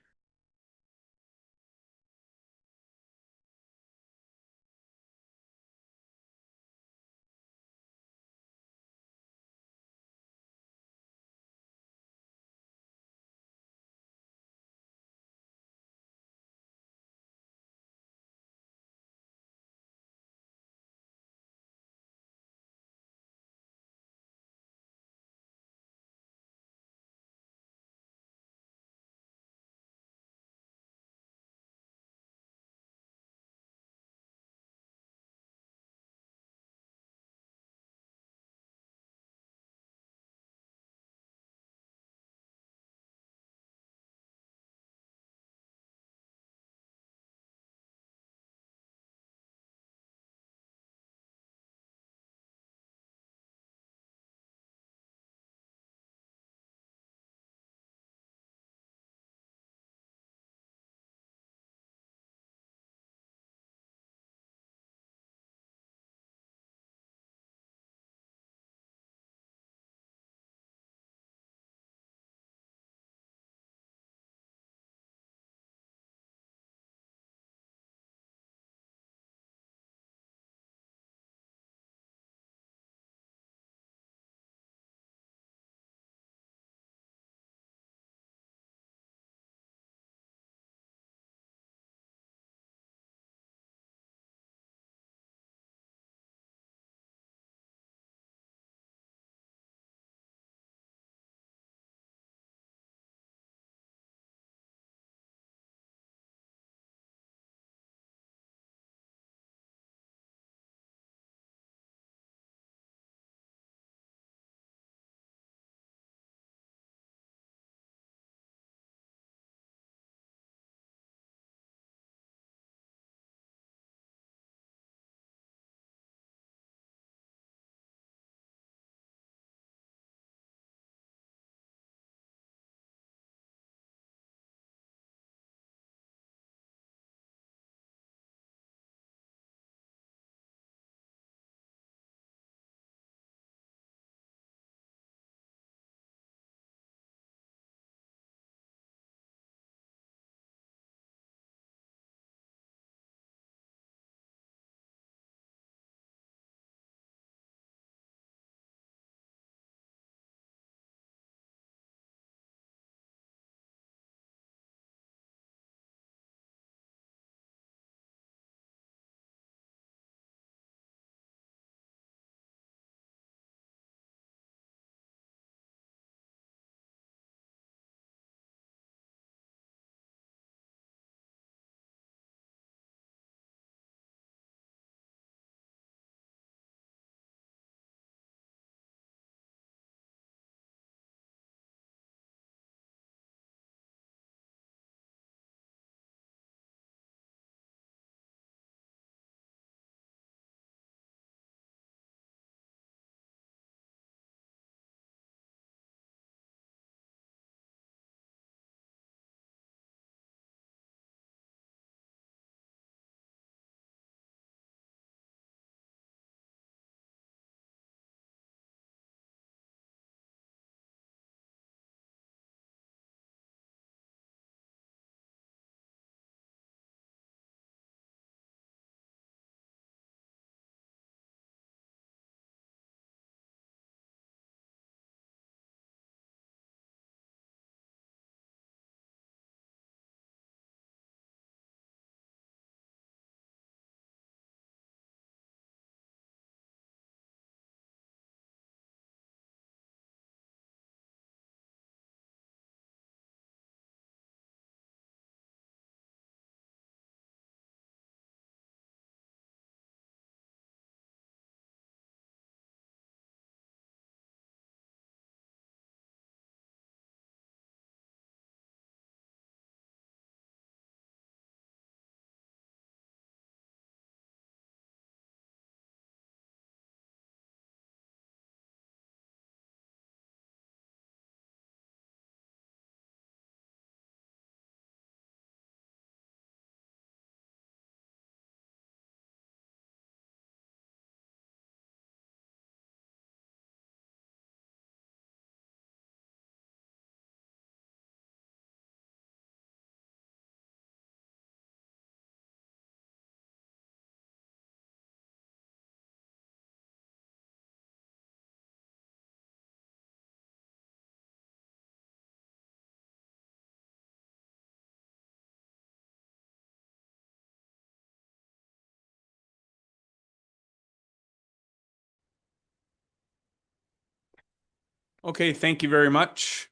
Okay, thank you very much.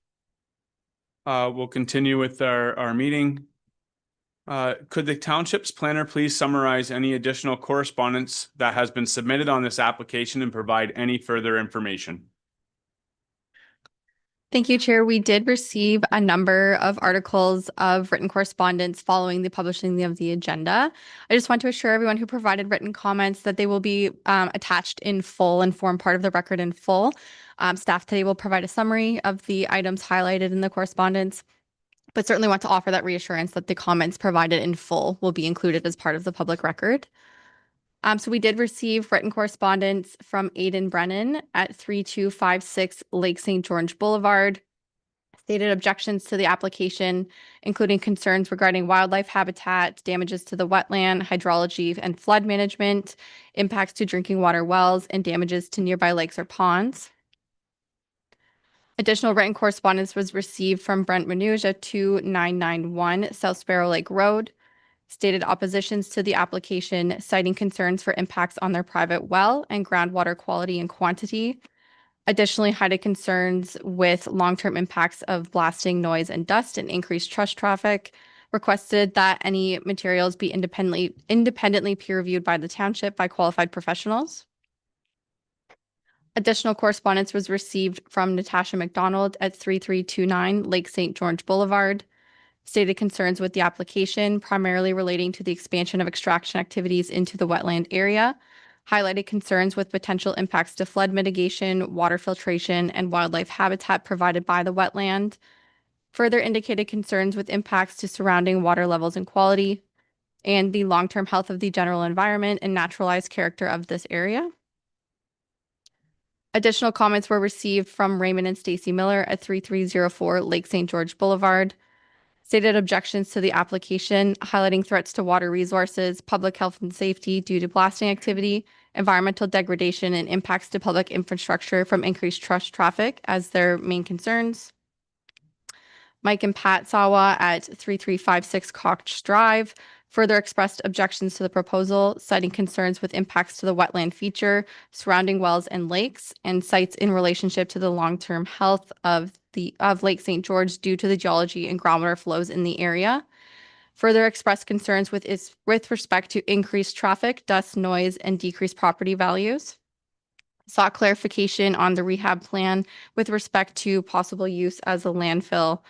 We'll continue with our meeting. Could the township's planner please summarize any additional correspondence that has been submitted on this application and provide any further information? Thank you, Chair. We did receive a number of articles of written correspondence following the publishing of the agenda. I just want to assure everyone who provided written comments that they will be attached in full and form part of the record in full. Staff today will provide a summary of the items highlighted in the correspondence, but certainly want to offer that reassurance that the comments provided in full will be included as part of the public record. So we did receive written correspondence from Aidan Brennan at 3256 Lake St. George Boulevard. Stated objections to the application, including concerns regarding wildlife habitat, damages to the wetland, hydrology and flood management, impacts to drinking water wells, and damages to nearby lakes or ponds. Additional written correspondence was received from Brent Manouge at 2991 South Sparrow Lake Road. Stated oppositions to the application, citing concerns for impacts on their private well and groundwater quality and quantity. Additionally, highlighted concerns with long-term impacts of blasting, noise, and dust and increased truck traffic. Requested that any materials be independently peer-reviewed by the township by qualified professionals. Additional correspondence was received from Natasha McDonald at 3329 Lake St. George Boulevard. Stated concerns with the application, primarily relating to the expansion of extraction activities into the wetland area. Highlighted concerns with potential impacts to flood mitigation, water filtration, and wildlife habitat provided by the wetland. Further indicated concerns with impacts to surrounding water levels and quality, and the long-term health of the general environment and naturalized character of this area. Additional comments were received from Raymond and Stacy Miller at 3304 Lake St. George Boulevard. Stated objections to the application, highlighting threats to water resources, public health and safety due to blasting activity, environmental degradation, and impacts to public infrastructure from increased truck traffic as their main concerns. Mike and Pat Sawa at 3356 Cox Drive further expressed objections to the proposal, citing concerns with impacts to the wetland feature, surrounding wells and lakes, and sites in relationship to the long-term health of Lake St. George due to the geology and groundwater flows in the area. Further expressed concerns with respect to increased traffic, dust, noise, and decreased property values. Sought clarification on the rehab plan with respect to possible use as a landfill.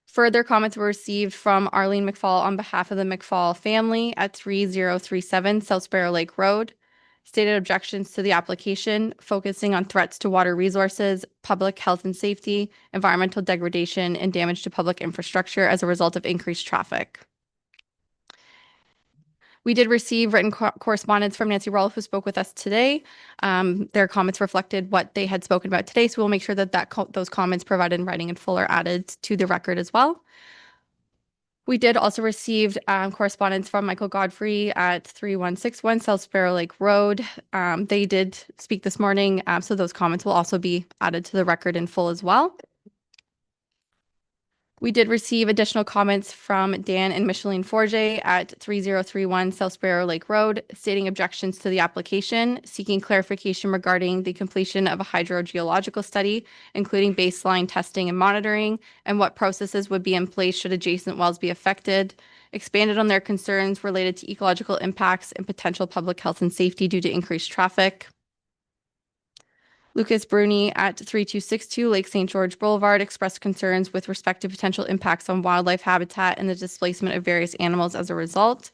Further comments were received from Arlene McFall on behalf of the McFall family at 3037 South Sparrow Lake Road. Stated objections to the application, focusing on threats to water resources, public health and safety, environmental degradation, and damage to public infrastructure as a result of increased traffic. We did receive written correspondence from Nancy Rolfe, who spoke with us today. Their comments reflected what they had spoken about today, so we'll make sure that those comments provided in writing in full are added to the record as well. We did also receive correspondence from Michael Godfrey at 3161 South Sparrow Lake Road. They did speak this morning, so those comments will also be added to the record in full as well. We did receive additional comments from Dan and Micheline Forget at 3031 South Sparrow Lake Road, stating objections to the application, seeking clarification regarding the completion of a hydrogeological study, including baseline testing and monitoring, and what processes would be in place should adjacent wells be affected. Expanded on their concerns related to ecological impacts and potential public health and safety due to increased traffic. Lucas Bruni at 3262 Lake St. George Boulevard expressed concerns with respect to potential impacts on wildlife habitat and the displacement of various animals as a result.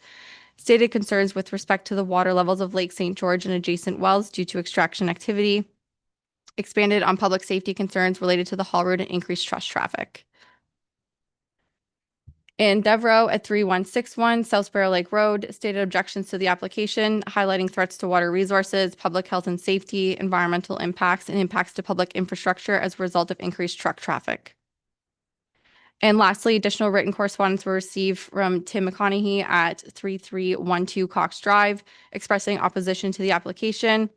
Stated concerns with respect to the water levels of Lake St. George and adjacent wells due to extraction activity. Expanded on public safety concerns related to the haul road and increased truck traffic. In Devereaux at 3161 South Sparrow Lake Road, stated objections to the application, highlighting threats to water resources, public health and safety, environmental impacts, and impacts to public infrastructure as a result of increased truck traffic. And lastly, additional written correspondence were received from Tim McConaughey at 3312 Cox Drive, expressing opposition to the application.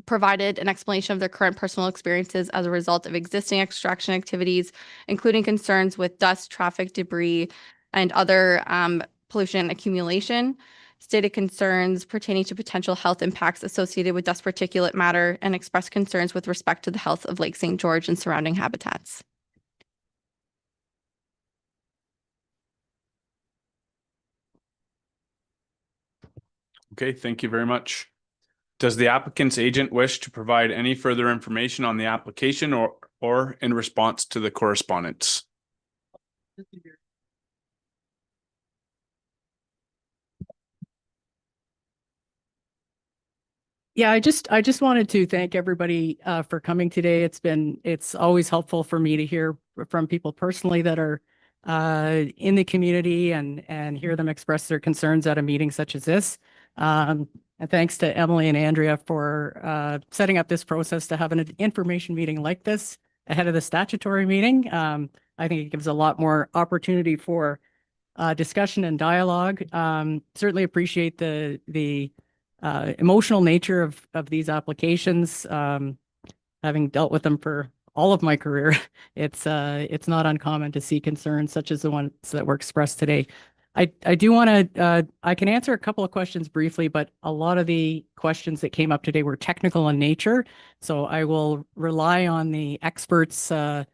Provided an explanation of their current personal experiences as a result of existing extraction activities, including concerns with dust, traffic, debris, and other pollution accumulation. stated concerns pertaining to potential health impacts associated with dust particulate matter, and expressed concerns with respect to the health of Lake St. George and surrounding habitats. Okay, thank you very much. Does the applicant's agent wish to provide any further information on the application or in response to the correspondence? Yeah, I just wanted to thank everybody for coming today. It's always helpful for me to hear from people personally that are in the community and hear them express their concerns at a meeting such as this. And thanks to Emily and Andrea for setting up this process to have an information meeting like this ahead of the statutory meeting. I think it gives a lot more opportunity for discussion and dialogue. Certainly appreciate the emotional nature of these applications. Having dealt with them for all of my career, it's not uncommon to see concerns such as the ones that were expressed today. I do want to, I can answer a couple of questions briefly, but a lot of the questions that came up today were technical in nature. So I will rely on the experts in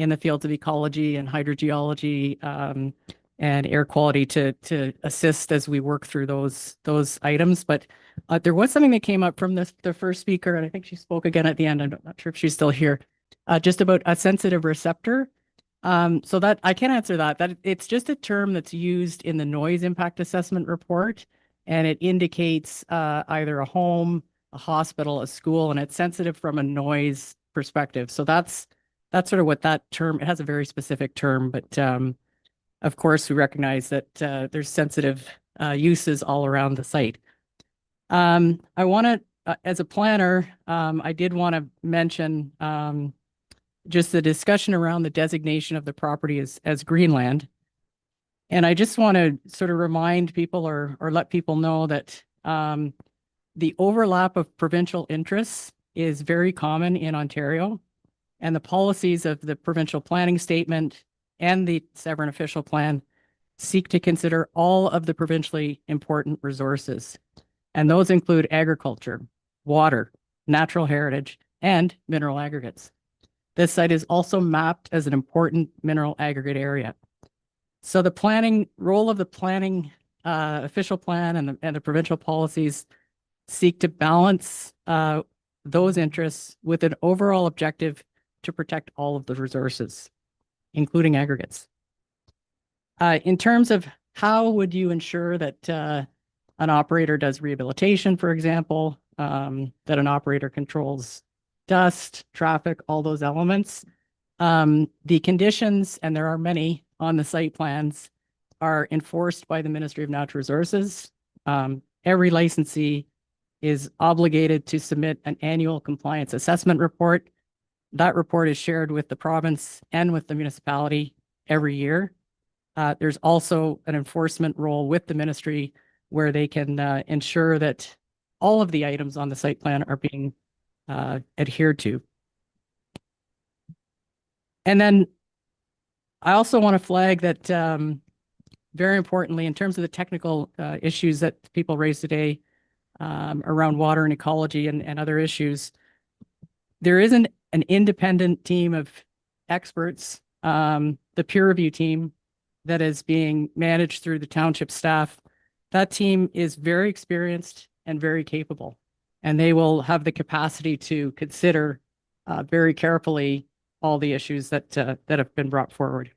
the fields of ecology and hydrogeology and air quality to assist as we work through those items. But there was something that came up from the first speaker, and I think she spoke again at the end. I'm not sure if she's still here, just about a sensitive receptor. So that I can answer that it's just a term that's used in the noise impact assessment report, and it indicates either a home, a hospital, a school, and it's sensitive from a noise perspective. So that's sort of what that term, it has a very specific term, but of course we recognize that there's sensitive uses all around the site. I want to, as a planner, I did want to mention just the discussion around the designation of the property as Greenland. And I just want to sort of remind people or let people know that the overlap of provincial interests is very common in Ontario, and the policies of the provincial planning statement and the Severn official plan seek to consider all of the provincially important resources. And those include agriculture, water, natural heritage, and mineral aggregates. This site is also mapped as an important mineral aggregate area. So the planning role of the planning official plan and the provincial policies seek to balance those interests with an overall objective to protect all of the resources, including aggregates. In terms of how would you ensure that an operator does rehabilitation, for example, that an operator controls dust, traffic, all those elements. The conditions, and there are many on the site plans, are enforced by the Ministry of Natural Resources. Every licensee is obligated to submit an annual compliance assessment report. That report is shared with the province and with the municipality every year. There's also an enforcement role with the ministry where they can ensure that all of the items on the site plan are being adhered to. And then I also want to flag that very importantly, in terms of the technical issues that people raised today around water and ecology and other issues, there isn't an independent team of experts, the peer review team that is being managed through the township staff. That team is very experienced and very capable, and they will have the capacity to consider very carefully all the issues that have been brought forward.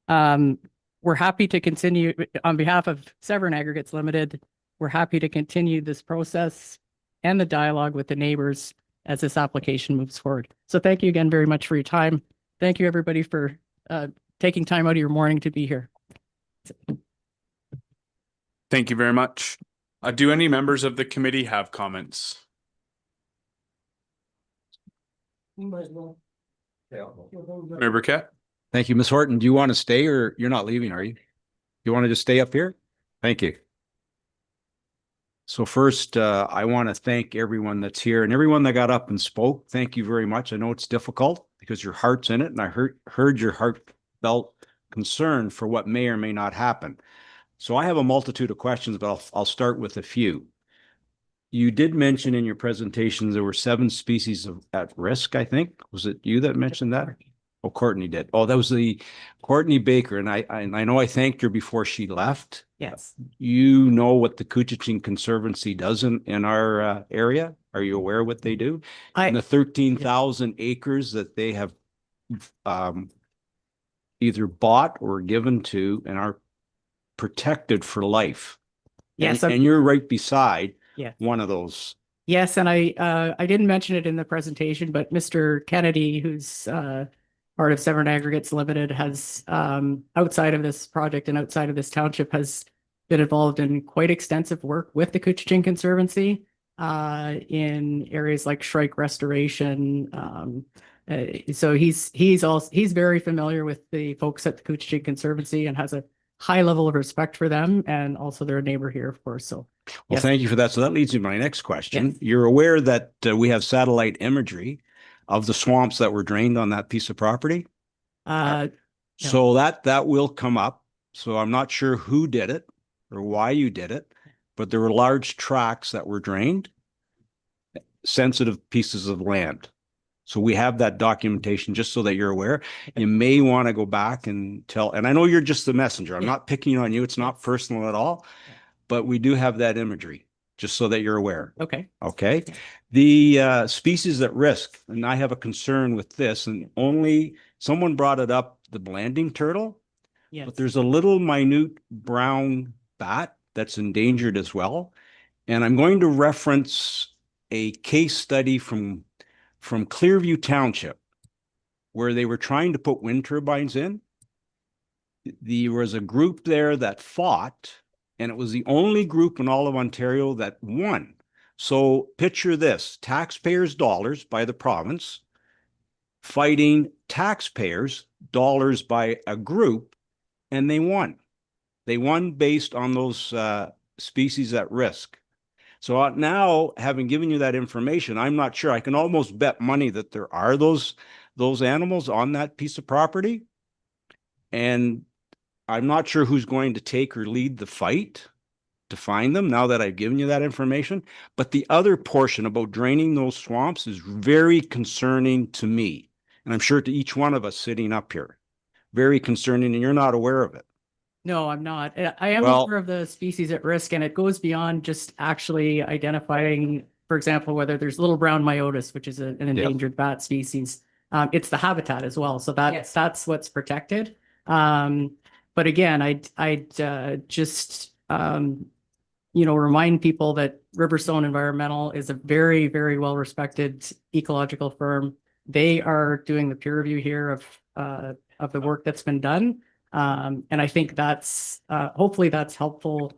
We're happy to continue on behalf of Severn Aggregates Limited. We're happy to continue this process and the dialogue with the neighbors as this application moves forward. So thank you again very much for your time. Thank you everybody for taking time out of your morning to be here. Thank you very much. Do any members of the committee have comments? Mayor Burkett? Thank you, Ms. Horton. Do you want to stay, or you're not leaving, are you? You want to just stay up here? Thank you. So first, I want to thank everyone that's here and everyone that got up and spoke. Thank you very much. I know it's difficult because your heart's in it, and I heard your heartfelt concern for what may or may not happen. So I have a multitude of questions, but I'll start with a few. You did mention in your presentation there were 7 species at risk, I think. Was it you that mentioned that? Oh, Courtney did. Oh, that was the Courtney Baker. And I know I thanked her before she left. Yes. You know what the Couchiching Conservancy does in our area? Are you aware what they do? And the 13,000 acres that they have either bought or given to and are protected for life. Yes. And you're right beside Yeah. one of those. Yes, and I didn't mention it in the presentation, but Mr. Kennedy, who's part of Severn Aggregates Limited, has outside of this project and outside of this township has been involved in quite extensive work with the Couchiching Conservancy in areas like shrike restoration. So he's very familiar with the folks at the Couchiching Conservancy and has a high level of respect for them, and also they're a neighbor here, of course. So Well, thank you for that. So that leads me to my next question. Yes. You're aware that we have satellite imagery of the swamps that were drained on that piece of property? No. So that will come up. So I'm not sure who did it or why you did it, but there were large tracts that were drained, sensitive pieces of land. So we have that documentation just so that you're aware. You may want to go back and tell, and I know you're just the messenger. I'm not picking on you. It's not personal at all, but we do have that imagery just so that you're aware. Okay. Okay. The species at risk, and I have a concern with this, and only someone brought it up, the blanding turtle. Yes. But there's a little minute brown bat that's endangered as well. And I'm going to reference a case study from Clearview Township, where they were trying to put wind turbines in. There was a group there that fought, and it was the only group in all of Ontario that won. So picture this, taxpayers' dollars by the province fighting taxpayers' dollars by a group, and they won. They won based on those species at risk. So now, having given you that information, I'm not sure. I can almost bet money that there are those animals on that piece of property. And I'm not sure who's going to take or lead the fight to find them now that I've given you that information. But the other portion about draining those swamps is very concerning to me. And I'm sure to each one of us sitting up here. Very concerning, and you're not aware of it. No, I'm not. I am Well- aware of the species at risk, and it goes beyond just actually identifying, for example, whether there's little brown myotis, which is an endangered bat species. It's the habitat as well. So that's what's protected. But again, I'd just remind people that Riverstone Environmental is a very, very well-respected ecological firm. They are doing the peer review here of the work that's been done. And I think that's hopefully that's helpful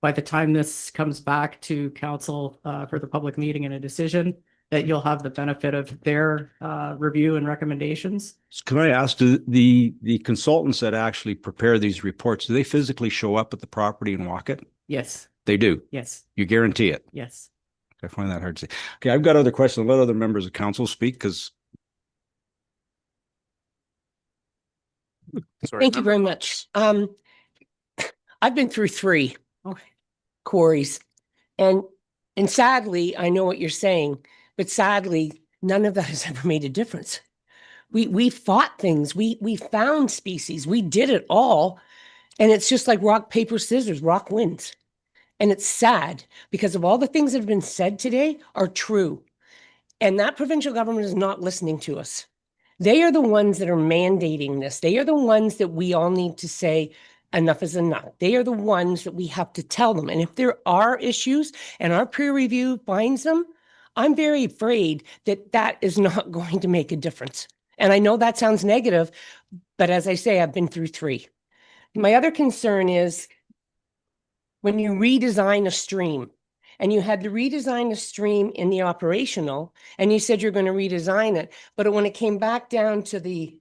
by the time this comes back to council for the public meeting and a decision, that you'll have the benefit of their review and recommendations. Can I ask, do the consultants that actually prepare these reports, do they physically show up at the property and walk it? Yes. They do? Yes. You guarantee it? Yes. I find that hard to say. Okay, I've got other questions. Let other members of council speak, because Thank you very much. I've been through 3 quarries, and sadly, I know what you're saying, but sadly, none of that has ever made a difference. We fought things. We found species. We did it all, and it's just like rock, paper, scissors. Rock wins, and it's sad because of all the things that have been said today are true, and that provincial government is not listening to us. They are the ones that are mandating this. They are the ones that we all need to say, enough is enough. They are the ones that we have to tell them. And if there are issues and our peer review finds them, I'm very afraid that that is not going to make a difference. And I know that sounds negative, but as I say, I've been through 3. My other concern is when you redesign a stream, and you had to redesign the stream in the operational, and you said you're going to redesign it, but when it came back down to the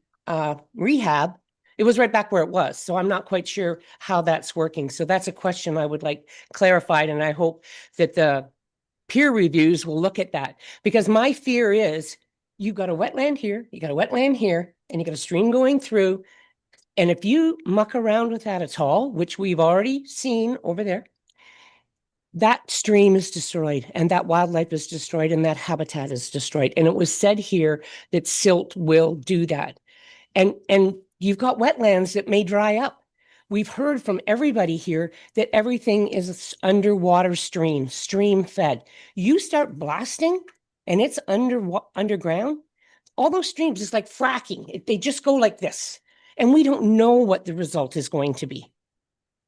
rehab, it was right back where it was. So I'm not quite sure how that's working. So that's a question I would like clarified, and I hope that the peer reviews will look at that, because my fear is you've got a wetland here, you got a wetland here, and you got a stream going through. And if you muck around with that at all, which we've already seen over there, that stream is destroyed and that wildlife is destroyed and that habitat is destroyed. And it was said here that silt will do that. And you've got wetlands that may dry up. We've heard from everybody here that everything is underwater stream fed. You start blasting and it's underground. All those streams is like fracking. They just go like this. And we don't know what the result is going to be.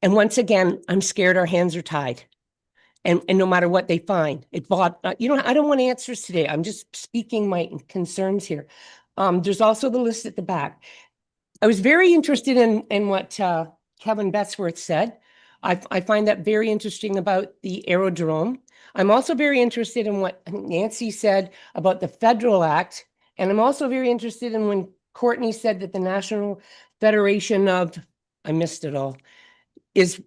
And once again, I'm scared our hands are tied. And no matter what they find, I don't want answers today. I'm just speaking my concerns here. There's also the list at the back. I was very interested in what Kevin Betsworth said. I find that very interesting about the aerodrome. I'm also very interested in what Nancy said about the federal act. And I'm also very interested in when Courtney said that the National Federation of, I missed it all, is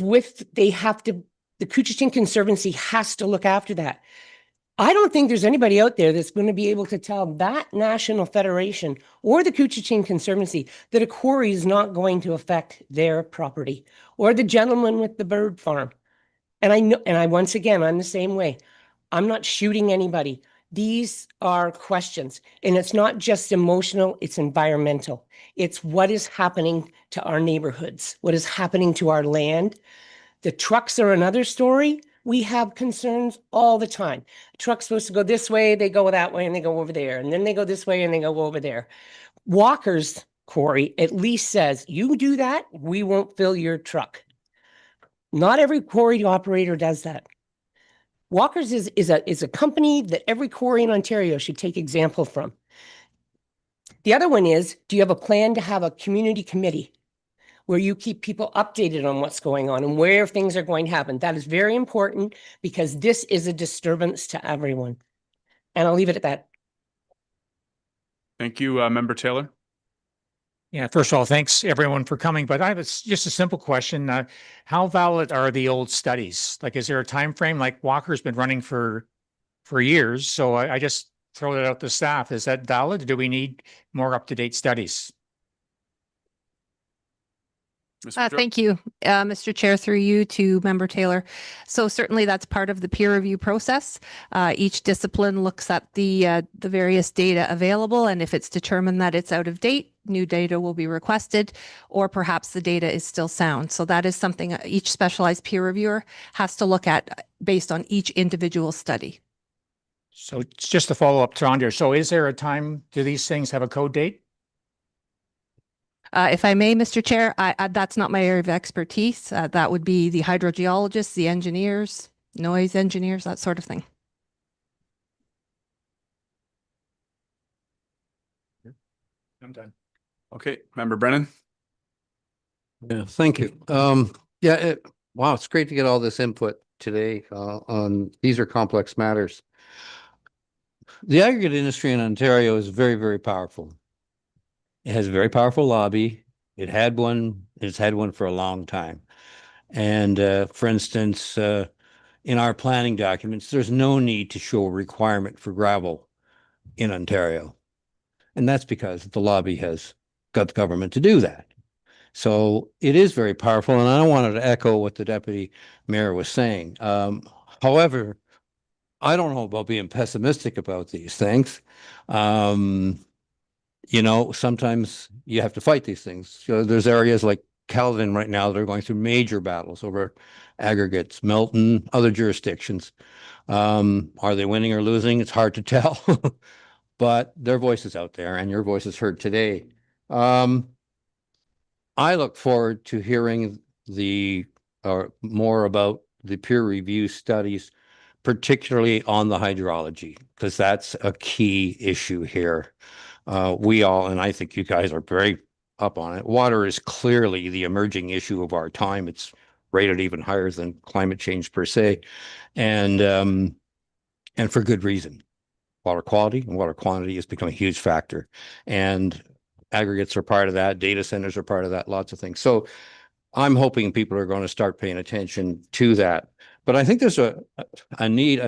with, they have to, the Couchiching Conservancy has to look after that. I don't think there's anybody out there that's going to be able to tell that National Federation or the Couchiching Conservancy that a quarry is not going to affect their property, or the gentleman with the bird farm. And I know, and once again, I'm the same way. I'm not shooting anybody. These are questions, and it's not just emotional, it's environmental. It's what is happening to our neighborhoods, what is happening to our land. The trucks are another story. We have concerns all the time. A truck's supposed to go this way, they go that way, and they go over there. And then they go this way and they go over there. Walker's quarry at least says, you do that, we won't fill your truck. Not every quarry operator does that. Walker's is a company that every quarry in Ontario should take example from. The other one is, do you have a plan to have a community committee where you keep people updated on what's going on and where things are going to happen? That is very important because this is a disturbance to everyone. And I'll leave it at that. Thank you, Member Taylor. Yeah, first of all, thanks everyone for coming, but I have just a simple question. How valid are the old studies? Like, is there a time frame? Like Walker's been running for years, so I just throw that out to staff. Is that valid? Do we need more up-to-date studies? Thank you, Mr. Chair, through you to Member Taylor. So certainly that's part of the peer review process. Each discipline looks at the various data available, and if it's determined that it's out of date, new data will be requested, or perhaps the data is still sound. So that is something each specialized peer reviewer has to look at based on each individual study. So it's just a follow-up to Andrea. So is there a time, do these things have a code date? If I may, Mr. Chair, that's not my area of expertise. That would be the hydrogeologists, the engineers, noise engineers, that sort of thing. I'm done. Okay, Member Brennan. Yeah, thank you. Wow, it's great to get all this input today on these are complex matters. The aggregate industry in Ontario is very, very powerful. It has a very powerful lobby. It's had one for a long time. And for instance, in our planning documents, there's no need to show a requirement for gravel in Ontario. And that's because the lobby has got the government to do that. So it is very powerful. And I wanted to echo what the deputy mayor was saying. However, I don't know about being pessimistic about these things. You know, sometimes you have to fight these things. So there's areas like Caledon right now that are going through major battles over aggregates, Milton, other jurisdictions. Are they winning or losing? It's hard to tell, but their voice is out there and your voice is heard today. I look forward to hearing more about the peer review studies, particularly on the hydrology, because that's a key issue here. We all, and I think you guys are very up on it. Water is clearly the emerging issue of our time. It's rated even higher than climate change per se, and for good reason. Water quality and water quantity has become a huge factor, and aggregates are part of that. Data centers are part of that. Lots of things. So I'm hoping people are going to start paying attention to that. But I think there's a need.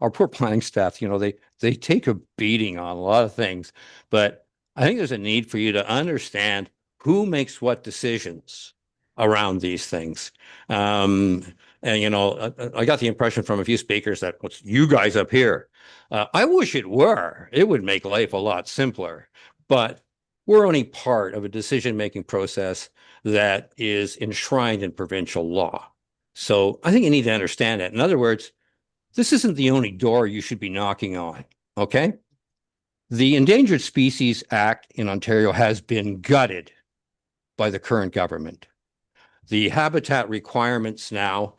Our poor planning staff, you know, they take a beating on a lot of things, but I think there's a need for you to understand who makes what decisions around these things. And, you know, I got the impression from a few speakers that it's you guys up here. I wish it were. It would make life a lot simpler. But we're only part of a decision-making process that is enshrined in provincial law. So I think you need to understand that. In other words, this isn't the only door you should be knocking on, okay? The Endangered Species Act in Ontario has been gutted by the current government. The habitat requirements now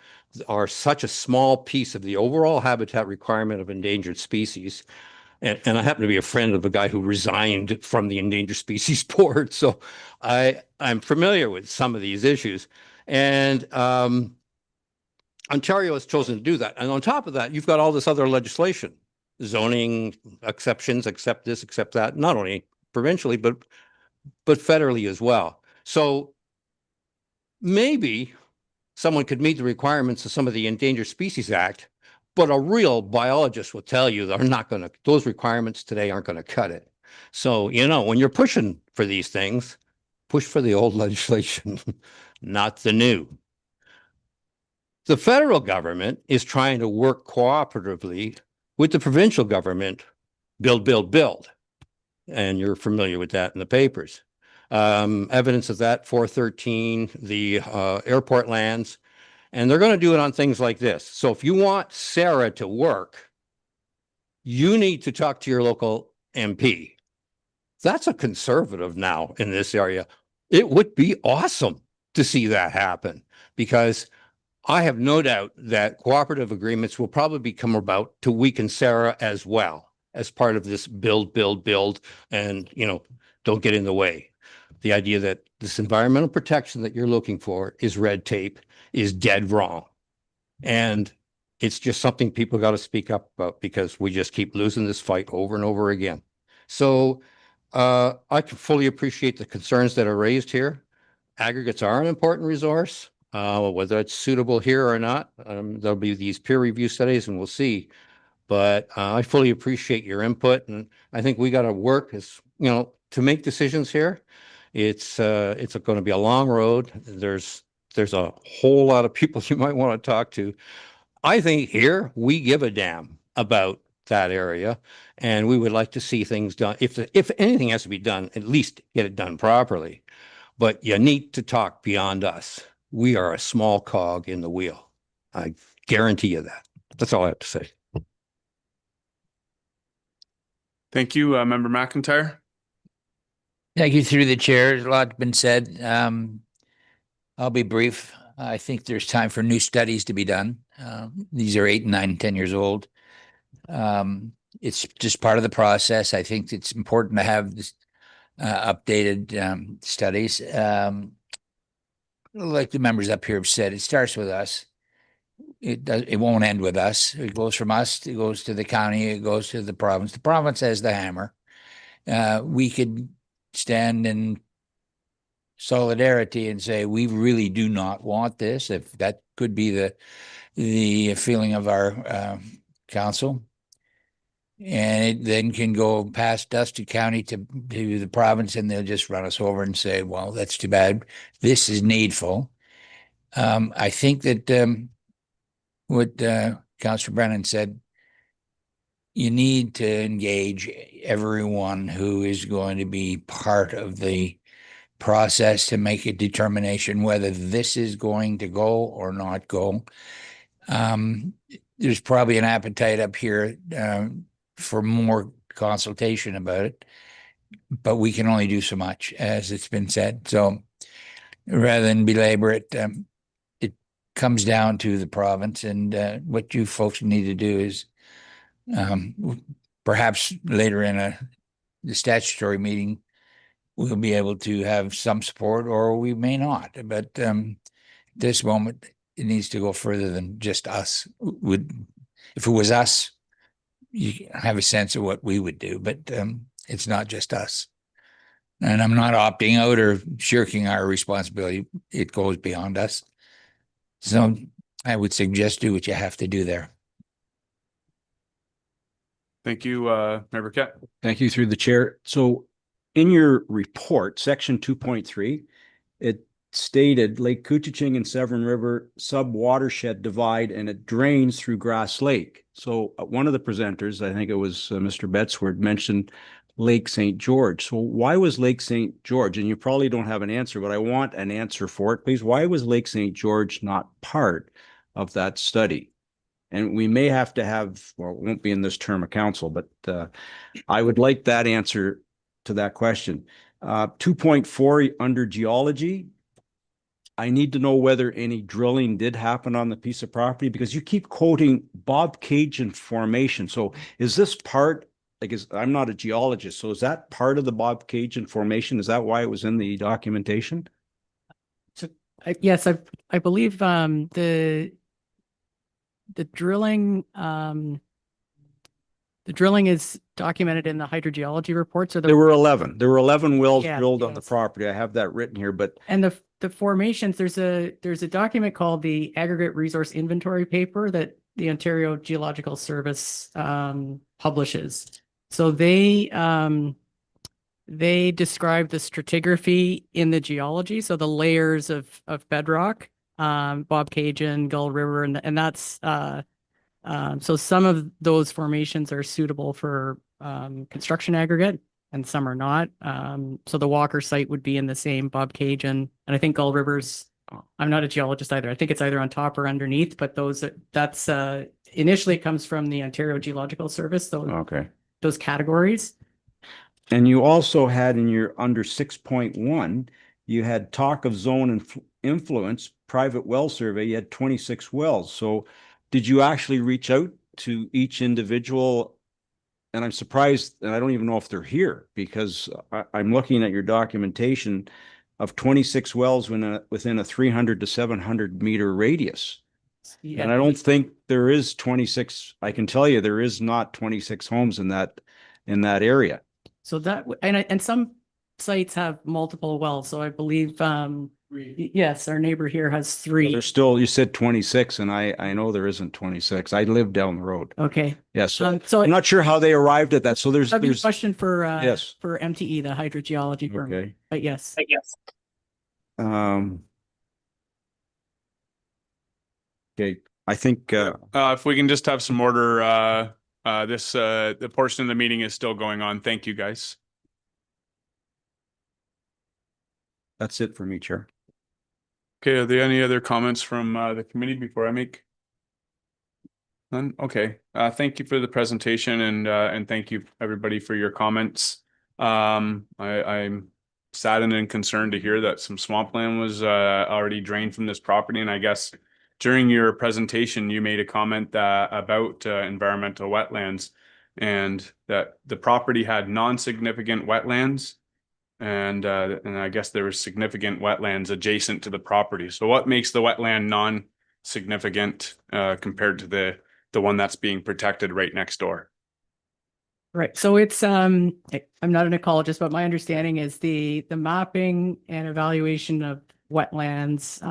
are such a small piece of the overall habitat requirement of endangered species. And I happen to be a friend of a guy who resigned from the Endangered Species Board. So I'm familiar with some of these issues. And Ontario has chosen to do that. And on top of that, you've got all this other legislation, zoning exceptions, accept this, accept that, not only provincially, but federally as well. So maybe someone could meet the requirements of some of the Endangered Species Act, but a real biologist will tell you they're not going to, those requirements today aren't going to cut it. So, you know, when you're pushing for these things, push for the old legislation, not the new. The federal government is trying to work cooperatively with the provincial government, build, build, build. And you're familiar with that in the papers. Evidence of that, 413, the airport lands, and they're going to do it on things like this. So if you want Sarah to work, you need to talk to your local MP. That's a conservative now in this area. It would be awesome to see that happen, because I have no doubt that cooperative agreements will probably come about to weaken Sarah as well as part of this build, build, build, and, you know, don't get in the way. The idea that this environmental protection that you're looking for is red tape is dead wrong. And it's just something people got to speak up about, because we just keep losing this fight over and over again. So I can fully appreciate the concerns that are raised here. Aggregates are an important resource, whether it's suitable here or not. There'll be these peer review studies and we'll see. But I fully appreciate your input, and I think we got to work as, you know, to make decisions here. It's going to be a long road. There's a whole lot of people you might want to talk to. I think here we give a damn about that area, and we would like to see things done. If anything has to be done, at least get it done properly. But you need to talk beyond us. We are a small cog in the wheel. I guarantee you that. That's all I have to say. Thank you, Member McIntyre. Thank you through the chair. A lot been said. I'll be brief. I think there's time for new studies to be done. These are 8, 9, 10 years old. It's just part of the process. I think it's important to have this updated studies. Like the members up here have said, it starts with us. It won't end with us. It goes from us, it goes to the county, it goes to the province. The province has the hammer. We could stand in solidarity and say, we really do not want this. If that could be the feeling of our council. And it then can go past Dusty County to the province, and they'll just run us over and say, well, that's too bad. This is needful. I think that what Councillor Brennan said, you need to engage everyone who is going to be part of the process to make a determination whether this is going to go or not go. There's probably an appetite up here for more consultation about it, but we can only do so much, as it's been said. So rather than belabor it, it comes down to the province, and what you folks need to do is perhaps later in the statutory meeting, we'll be able to have some support, or we may not. But this moment, it needs to go further than just us. If it was us, you have a sense of what we would do, but it's not just us. And I'm not opting out or shirking our responsibility. It goes beyond us. So I would suggest do what you have to do there. Thank you, Member Kett. Thank you through the chair. So in your report, section 2.3, it stated Lake Couchiching and Severn River sub-watershed divide, and it drains through Grass Lake. So one of the presenters, I think it was Mr. Betzword, mentioned Lake St. George. So why was Lake St. George? And you probably don't have an answer, but I want an answer for it, please. Why was Lake St. George not part of that study? And we may have to have, well, it won't be in this term of council, but I would like that answer to that question. 2.4 under geology, I need to know whether any drilling did happen on the piece of property, because you keep quoting Bobcaygeon Formation. So is this part, like, I'm not a geologist, so is that part of the Bobcaygeon Formation? Is that why it was in the documentation? So yes, I believe the drilling is documented in the hydrogeology report. So There were 11. There were 11 wells Yeah, drilled on the yes. property. I have that written here, but and the formations, there's a document called the Aggregate Resource Inventory paper that the Ontario Geological Service publishes. So they describe the stratigraphy in the geology, so the layers of bedrock, Bobcaygeon, Gull River, and that's so some of those formations are suitable for construction aggregate, and some are not. So the Walker site would be in the same Bobcaygeon, and I think Gull River's, I'm not a geologist either. I think it's either on top or underneath, but that's initially it comes from the Ontario Geological Service, those categories. And you also had in your under 6.1, you had talk of zone influence, private well survey, you had 26 wells. So did you actually reach out to each individual? And I'm surprised, and I don't even know if they're here, because I'm looking at your documentation of 26 wells within a 300 to 700 meter radius. Yeah. And I don't think there is 26, I can tell you there is not 26 homes in that area. So that, and some sites have multiple wells. So I believe, yes, our neighbor here has 3. There's still, you said 26, and I know there isn't 26. I live down the road. Okay. Yes. So I'm not sure how they arrived at that. So there's that'd be a question for yes, for MTE, the hydrogeology firm. okay. But yes. Okay. I think If we can just have some order, the portion of the meeting is still going on. Thank you, guys. that's it for me, Chair. Okay, are there any other comments from the committee before I make? None? Okay. Thank you for the presentation, and thank you everybody for your comments. I'm saddened and concerned to hear that some swampland was already drained from this property, and I guess during your presentation you made a comment about environmental wetlands, and that the property had non-significant wetlands, and I guess there was significant wetlands adjacent to the property. So what makes the wetland non-significant compared to the one that's being protected right next door? Right. So it's I'm not an ecologist, but my understanding is the mapping and evaluation of wetlands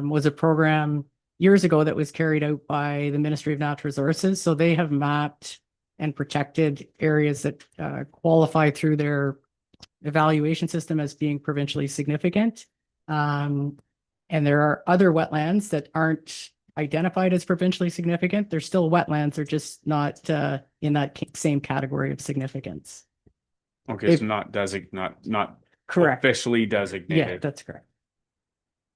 was a program years ago that was carried out by the Ministry of Natural Resources. So they have mapped and protected areas that qualify through their evaluation system as being provincially significant. And there are other wetlands that aren't identified as provincially significant. They're still wetlands. They're just not in that same category of significance. Okay, so not correct. Officially designated. Yeah, that's correct.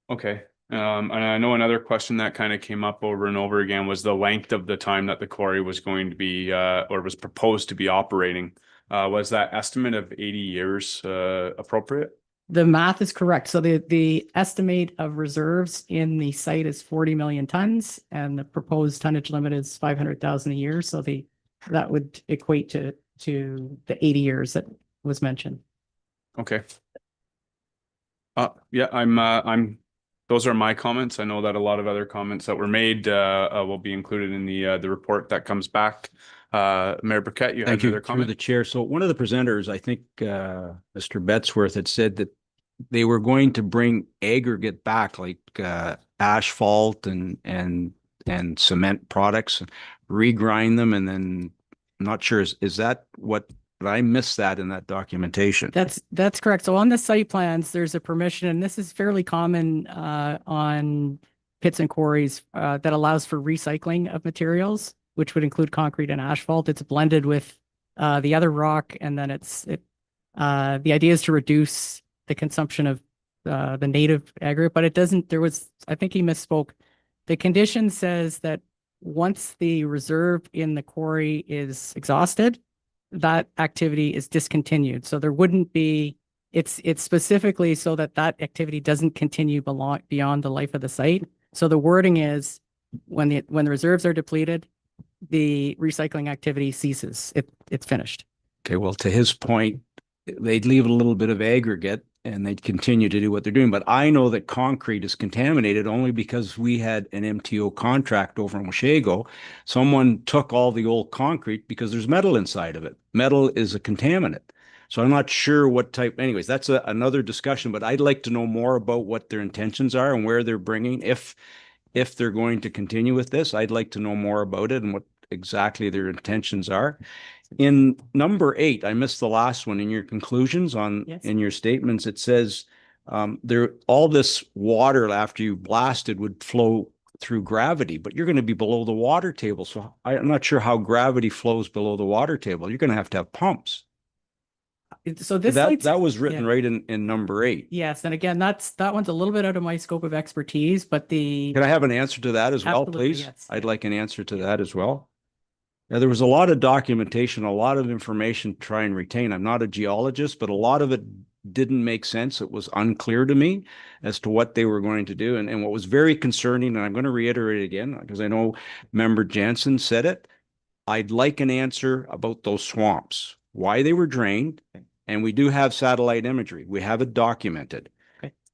Okay. And I know another question that kind of came up over and over again was the length of the time that the quarry was going to be or was proposed to be operating. Was that estimate of 80 years appropriate? The math is correct. So the estimate of reserves in the site is 40 million tons, and the proposed tonnage limit is 500,000 a year. So that would equate to the 80 years that was mentioned. Okay. Yeah, those are my comments. I know that a lot of other comments that were made will be included in the report that comes back. Mayor Burkett, you had another comment? Through the chair. So one of the presenters, I think Mr. Betzworth, had said that they were going to bring aggregate back, like asphalt and cement products, regrind them, and then I'm not sure, is that what but I missed that in that documentation. That's correct. So on the site plans, there's a permission, and this is fairly common on pits and quarries that allows for recycling of materials, which would include concrete and asphalt. It's blended with the other rock, and then the idea is to reduce the consumption of the native aggregate, but it doesn't. I think he misspoke. The condition says that once the reserve in the quarry is exhausted, that activity is discontinued. So there wouldn't be. It's specifically so that activity doesn't continue beyond the life of the site. So the wording is when the reserves are depleted, the recycling activity ceases. It's finished. Okay, well, to his point, they'd leave a little bit of aggregate and they'd continue to do what they're doing. But I know that concrete is contaminated only because we had an MTO contract over in Washago. Someone took all the old concrete because there's metal inside of it. Metal is a contaminant. So I'm not sure what type, anyways, that's another discussion, but I'd like to know more about what their intentions are and where they're bringing, if they're going to continue with this, I'd like to know more about it and what exactly their intentions are. In number 8, I missed the last one in your conclusions in your statements. It says all this water after you blasted would flow through gravity, but you're going to be below the water table. So I'm not sure how gravity flows below the water table. You're going to have pumps. So this that was written right in number 8. Yes, and again, that one's a little bit out of my scope of expertise, but can I have an answer to that as well, please? Yes. I'd like an answer to that as well. Now, there was a lot of documentation, a lot of information to try and retain. I'm not a geologist, but a lot of it didn't make sense. It was unclear to me as to what they were going to do. And what was very concerning, and I'm going to reiterate it again, because I know Member Jansen said it, I'd like an answer about those swamps, why they were drained. And we do have satellite imagery. We have it documented.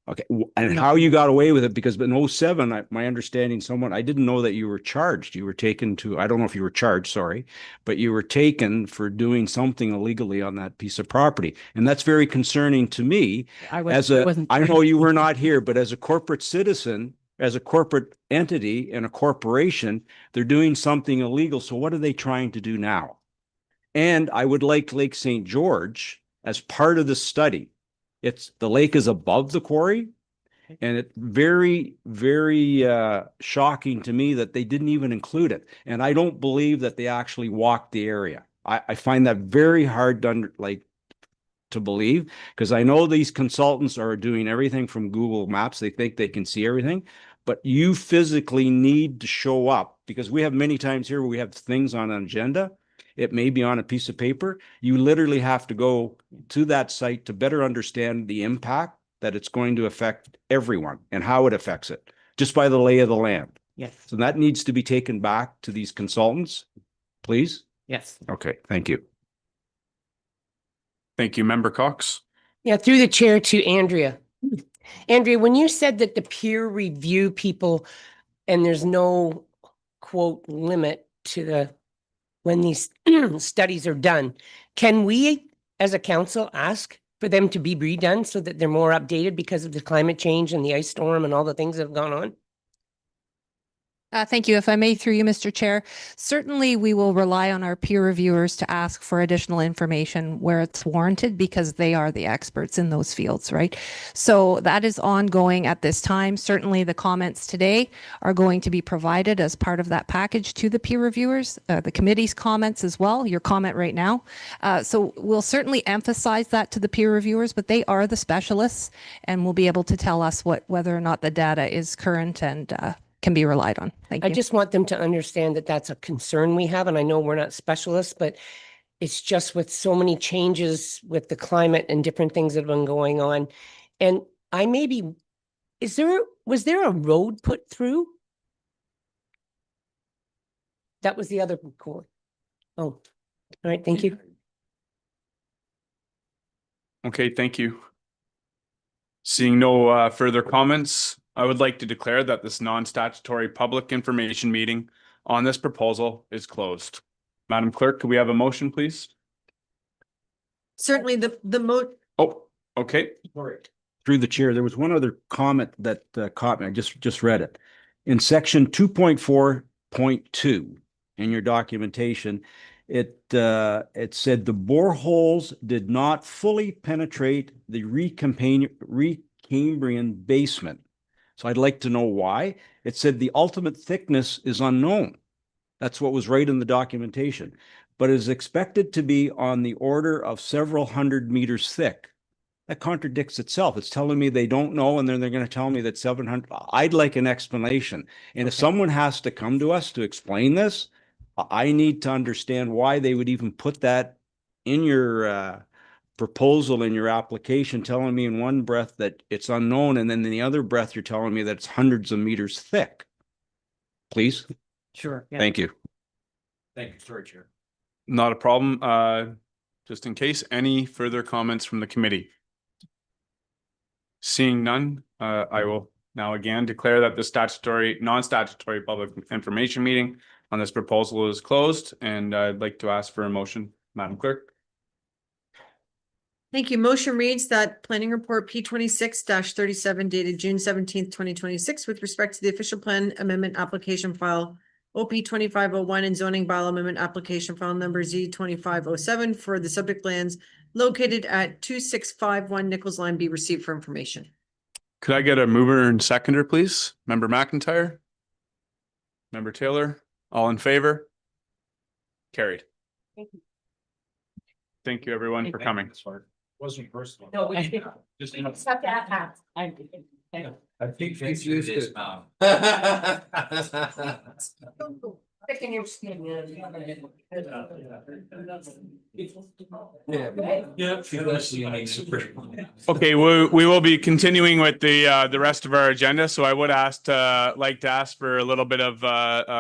Okay. And how you got away with it, because in 2007, my understanding, I didn't know that you were charged. You were taken to, I don't know if you were charged, sorry, but you were taken for doing something illegally on that piece of property. And that's very concerning to me. I know you were not here, but as a corporate citizen, as a corporate entity and a corporation, they're doing something illegal. So what are they trying to do now? And I would like Lake St. George as part of the study. The lake is above the quarry, and it's very, very shocking to me that they didn't even include it. And I don't believe that they actually walked the area. I find that very hard to believe, because I know these consultants are doing everything from Google Maps. They think they can see everything, but you physically need to show up, because we have many times here where we have things on an agenda. It may be on a piece of paper. You literally have to go to that site to better understand the impact that it's going to affect everyone and how it affects it, just by the lay of the land. Yes. So that needs to be taken back to these consultants, please. Yes. Okay, thank you. Thank you, Member Cox. Yeah, through the chair to Andrea. Andrea, when you said that the peer review people, and there's no quote limit to when these studies are done, can we as a council ask for them to be redone so that they're more updated because of the climate change and the ice storm and all the things that have gone on? Thank you. If I may, through you, Mr. Chair, certainly we will rely on our peer reviewers to ask for additional information where it's warranted, because they are the experts in those fields, right? So that is ongoing at this time. Certainly the comments today are going to be provided as part of that package to the peer reviewers, the committee's comments as well, your comment right now. So we'll certainly emphasize that to the peer reviewers, but they are the specialists and will be able to tell us whether or not the data is current and can be relied on. Thank you. I just want them to understand that that's a concern we have. And I know we're not specialists, but it's just with so many changes with the climate and different things that have been going on. And was there a road put through? That was the other core. Oh, all right. Thank you. Okay, thank you. Seeing no further comments, I would like to declare that this non-statutory public information meeting on this proposal is closed. Madam Clerk, could we have a motion, please? Certainly Oh, okay. Through the chair, there was one other comment that caught me. I just read it. In section 2.4.2, in your documentation. It said the boreholes did not fully penetrate the Recambrian basement. So I'd like to know why. It said the ultimate thickness is unknown. That's what was right in the documentation, but is expected to be on the order of several hundred meters thick. That contradicts itself. It's telling me they don't know, and then they're going to tell me that 700. I'd like an explanation. And if someone has to come to us to explain this, I need to understand why they would even put that in your proposal, in your application, telling me in one breath that it's unknown, and then in the other breath, you're telling me that it's hundreds of meters thick. Please? Sure. Yeah. Thank you. Thank you, sorry, Chair. Not a problem. Just in case, any further comments from the committee? Seeing none, I will now again declare that the non-statutory public information meeting on this proposal is closed, and I'd like to ask for a motion, Madam Clerk. Thank you. Motion reads that planning report P26-37 dated June 17th, 2026 with respect to the official plan amendment application file OP 2501 and zoning bylaw amendment application file number Z2507 for the subject lands located at 2651 Nichols Line be received for information. Could I get a mover and seconder, please? Member McIntyre? Member Taylor? All in favor? Carried. Thank you. Thank you, everyone, for coming. Wasn't personal. No, Just Stop that. I think she's used it. Okay, we will be continuing with the rest of our agenda. So I would like to ask for a little bit of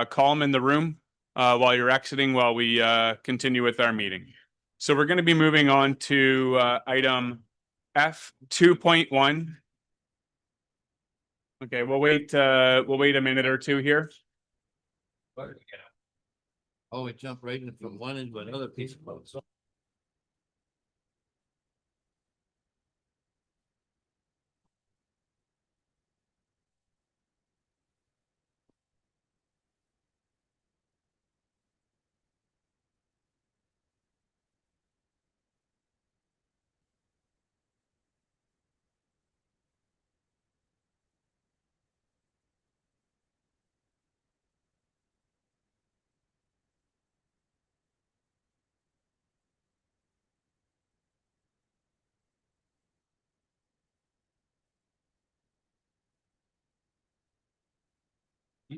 calm in the room while you're exiting, while we continue with our meeting. So we're going to be moving on to item F 2.1. Okay, we'll wait a minute or two here. Oh, we jump right in from one into another piece of boat.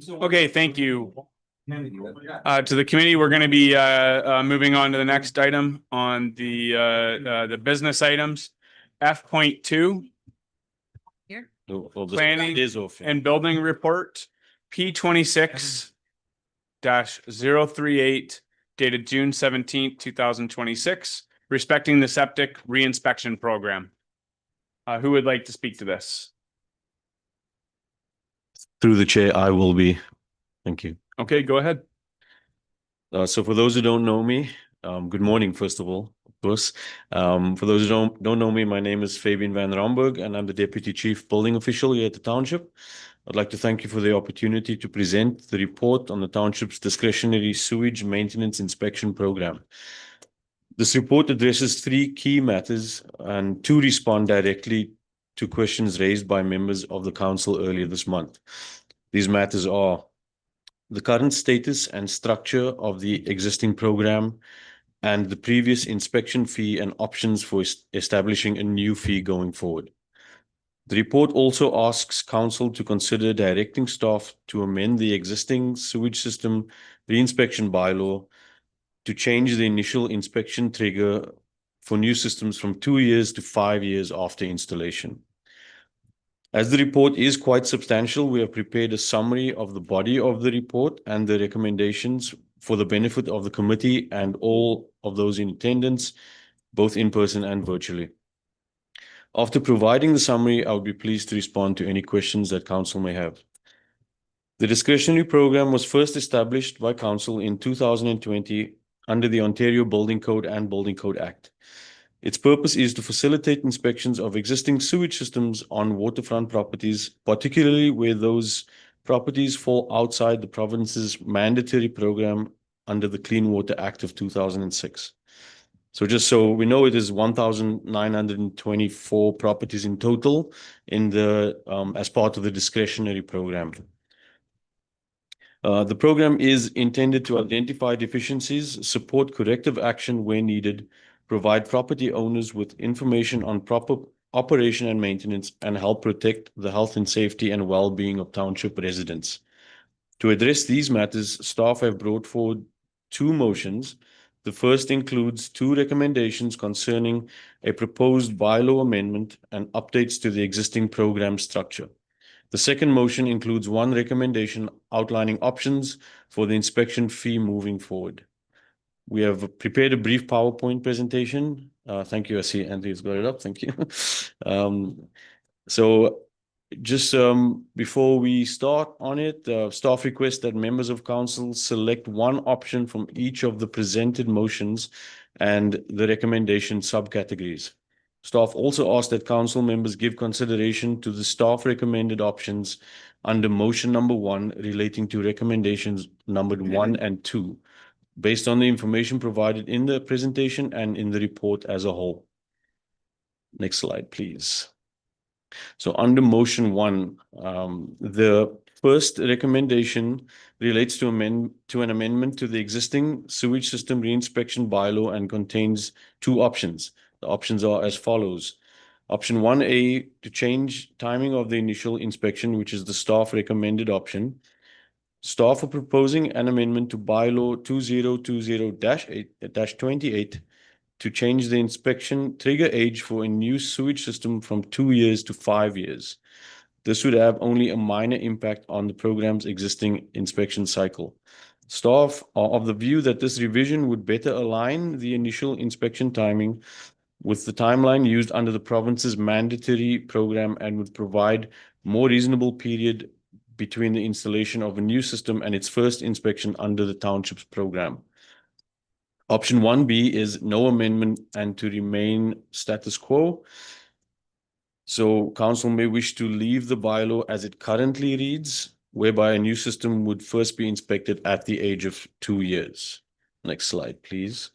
Okay, thank you. To the committee, we're going to be moving on to the next item on the business items. F.2. Here. Planning and building report P26-038 dated June 17th, 2026, respecting the septic reinspection program. Who would like to speak to this? Through the chair, I will be. Thank you. Okay, go ahead. So for those who don't know me, good morning, first of all, of course. For those who don't know me, my name is Fabian van Ramberg, and I'm the Deputy Chief Building Official here at the Township. I'd like to thank you for the opportunity to present the report on the Township's discretionary sewage maintenance inspection program. This report addresses 3 key matters and 2 respond directly to questions raised by members of the Council earlier this month. These matters are the current status and structure of the existing program and the previous inspection fee and options for establishing a new fee going forward. The report also asks Council to consider directing staff to amend the existing sewage system reinspection bylaw to change the initial inspection trigger for new systems from 2 years to 5 years after installation. As the report is quite substantial, we have prepared a summary of the body of the report and the recommendations for the benefit of the committee and all of those in attendance, both in person and virtually. After providing the summary, I would be pleased to respond to any questions that Council may have. The discretionary program was first established by Council in 2020 under the Ontario Building Code and Building Code Act. Its purpose is to facilitate inspections of existing sewage systems on waterfront properties, particularly where those properties fall outside the province's mandatory program under the Clean Water Act of 2006. So just so we know, it is 1,924 properties in total in the as part of the discretionary program. The program is intended to identify deficiencies, support corrective action where needed, provide property owners with information on proper operation and maintenance, and help protect the health and safety and well-being of township residents. To address these matters, staff have brought forward 2 motions. The first includes 2 recommendations concerning a proposed bylaw amendment and updates to the existing program structure. The second motion includes 1 recommendation outlining options for the inspection fee moving forward. We have prepared a brief PowerPoint presentation. Thank you. I see Anthony's got it up. Thank you. So just before we start on it, staff requests that members of council select one option from each of the presented motions and the recommendation subcategories. Staff also ask that council members give consideration to the staff recommended options under motion number 1 relating to recommendations numbered 1 and 2, based on the information provided in the presentation and in the report as a whole. Next slide, please. So under motion 1, the first recommendation relates to an amendment to the existing sewage system reinspection bylaw and contains 2 options. The options are as follows. Option 1A, to change timing of the initial inspection, which is the staff recommended option. Staff are proposing an amendment to bylaw 2020-28 to change the inspection trigger age for a new sewage system from 2 years to 5 years. This would have only a minor impact on the program's existing inspection cycle. Staff are of the view that this revision would better align the initial inspection timing with the timeline used under the province's mandatory program and would provide more reasonable period between the installation of a new system and its first inspection under the township's program. Option 1B is no amendment and to remain status quo. So council may wish to leave the bylaw as it currently reads, whereby a new system would first be inspected at the age of 2 years. Next slide, please.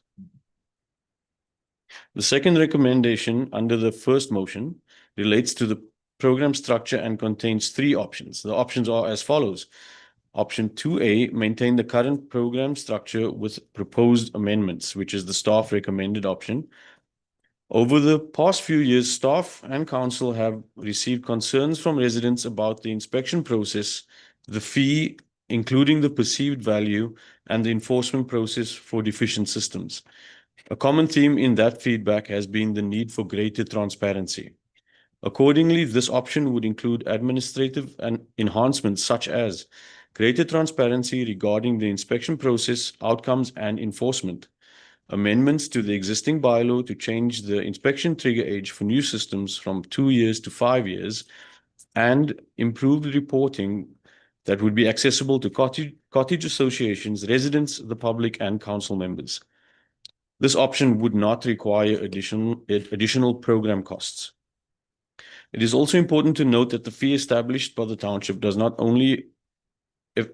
The second recommendation under the first motion relates to the program structure and contains 3 options. The options are as follows. Option 2A, maintain the current program structure with proposed amendments, which is the staff recommended option. Over the past few years, staff and council have received concerns from residents about the inspection process, the fee, including the perceived value, and the enforcement process for deficient systems. A common theme in that feedback has been the need for greater transparency. Accordingly, this option would include administrative and enhancements such as greater transparency regarding the inspection process, outcomes, and enforcement, amendments to the existing bylaw to change the inspection trigger age for new systems from 2 years to 5 years, and improved reporting that would be accessible to cottage associations, residents, the public, and council members. This option would not require additional program costs. It is also important to note that the fee established by the township does not only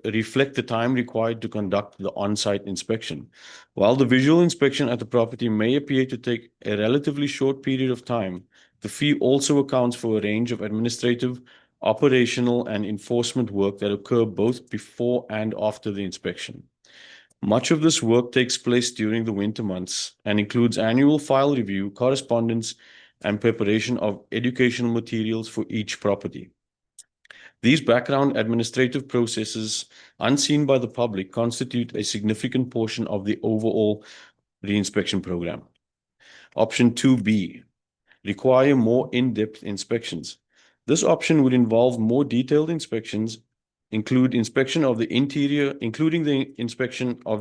reflect the time required to conduct the on-site inspection. While the visual inspection at the property may appear to take a relatively short period of time, the fee also accounts for a range of administrative, operational, and enforcement work that occur both before and after the inspection. Much of this work takes place during the winter months and includes annual file review, correspondence, and preparation of educational materials for each property. These background administrative processes, unseen by the public, constitute a significant portion of the overall reinspection program. Option 2B, require more in-depth inspections. This option would involve more detailed inspections, including the inspection of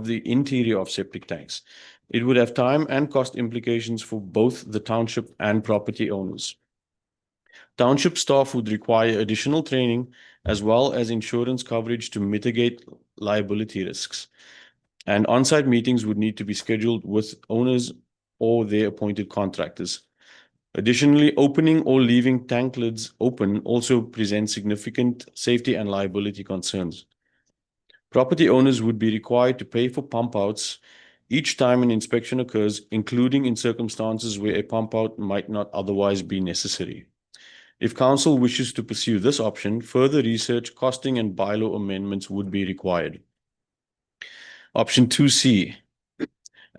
the interior of septic tanks. It would have time and cost implications for both the township and property owners. Township staff would require additional training as well as insurance coverage to mitigate liability risks. And on-site meetings would need to be scheduled with owners or their appointed contractors. Additionally, opening or leaving tank lids open also presents significant safety and liability concerns. Property owners would be required to pay for pump outs each time an inspection occurs, including in circumstances where a pump out might not otherwise be necessary. If council wishes to pursue this option, further research, costing, and bylaw amendments would be required. Option 2C,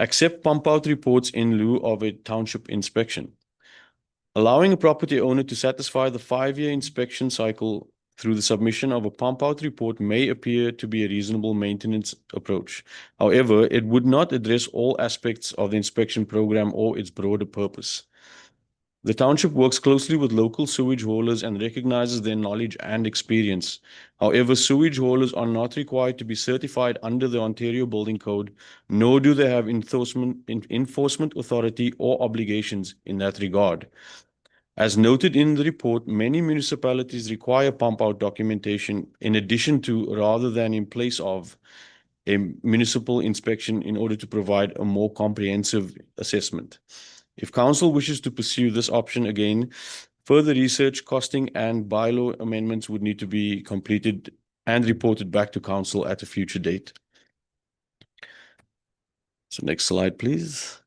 accept pump out reports in lieu of a township inspection. Allowing a property owner to satisfy the 5-year inspection cycle through the submission of a pump out report may appear to be a reasonable maintenance approach. However, it would not address all aspects of the inspection program or its broader purpose. The township works closely with local sewage haulers and recognizes their knowledge and experience. However, sewage haulers are not required to be certified under the Ontario Building Code, nor do they have enforcement authority or obligations in that regard. As noted in the report, many municipalities require pump-out documentation in addition to, rather than in place of, a municipal inspection in order to provide a more comprehensive assessment. If council wishes to pursue this option again, further research, costing, and bylaw amendments would need to be completed and reported back to council at a future date. So next slide, please.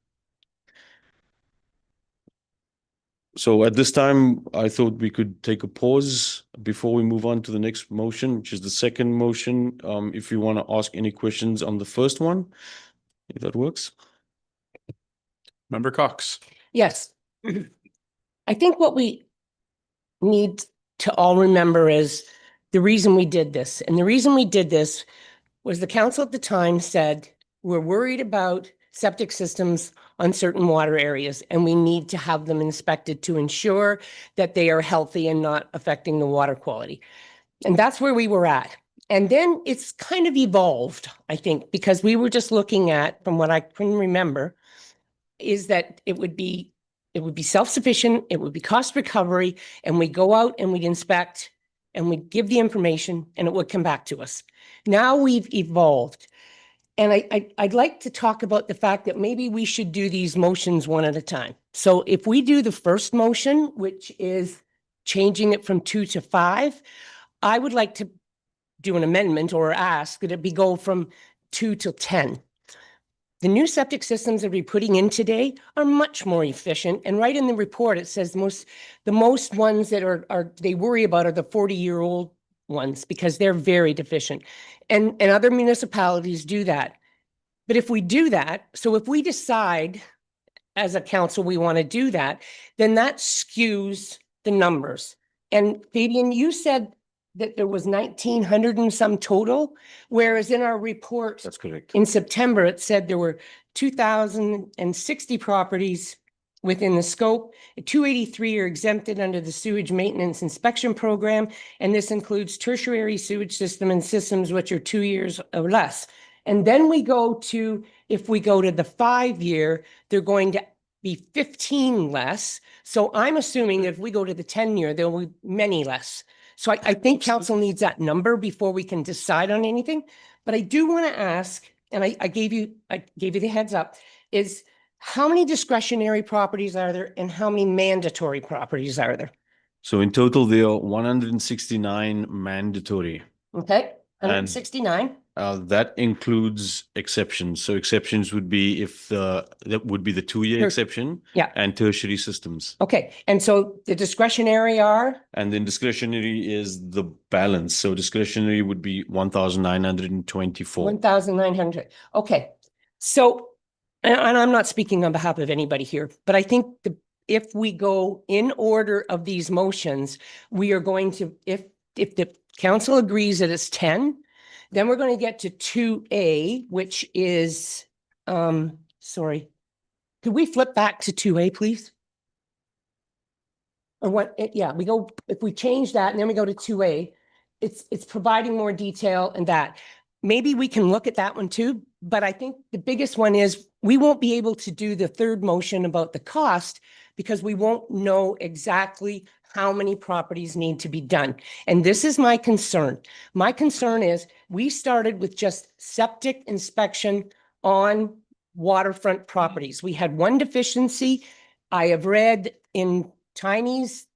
So at this time, I thought we could take a pause before we move on to the next motion, which is the second motion. If you want to ask any questions on the first one, if that works. Member Cox. Yes. I think what we need to all remember is the reason we did this. And the reason we did this was the council at the time said, we're worried about septic systems on certain water areas, and we need to have them inspected to ensure that they are healthy and not affecting the water quality. And that's where we were at. And then it's kind of evolved, I think, because we were just looking at, from what I can remember, is that it would be self-sufficient, it would be cost recovery, and we go out and we inspect and we give the information and it would come back to us. Now we've evolved. And I'd like to talk about the fact that maybe we should do these motions one at a time. So if we do the first motion, which is changing it from 2 to 5, I would like to do an amendment or ask that it be go from 2 to 10. The new septic systems that we're putting in today are much more efficient. And right in the report, it says the most ones that are they worry about are the 40-year-old ones because they're very deficient. And other municipalities do that. But if we do that, so if we decide as a council we want to do that, then that skews the numbers. And Fabian, you said that there was 1,900 and some total, whereas in our report, That's correct. in September, it said there were 2,060 properties within the scope. 283 are exempted under the sewage maintenance inspection program, and this includes tertiary sewage system and systems which are 2 years or less. And then we go to, if we go to the 5-year, they're going to be 15 less. So I'm assuming if we go to the 10-year, there will be many less. So I think council needs that number before we can decide on anything. But I do want to ask, and I gave you the heads up, is how many discretionary properties are there and how many mandatory properties are there? So in total, there are 169 mandatory. Okay, 169. That includes exceptions. So exceptions would be that would be the 2-year exception. Yeah. And tertiary systems. Okay, and so the discretionary are? And then discretionary is the balance. So discretionary would be 1,924. 1,900. Okay, so, and I'm not speaking on behalf of anybody here, but I think if we go in order of these motions, we are going to, if the council agrees that it's 10, then we're going to get to 2A, which is, sorry, could we flip back to 2A, please? Or what, yeah, we go, if we change that and then we go to 2A, it's providing more detail and that. Maybe we can look at that one too, but I think the biggest one is we won't be able to do the third motion about the cost because we won't know exactly how many properties need to be done. And this is my concern. My concern is we started with just septic inspection on waterfront properties. We had one deficiency. I have read in Tiny's,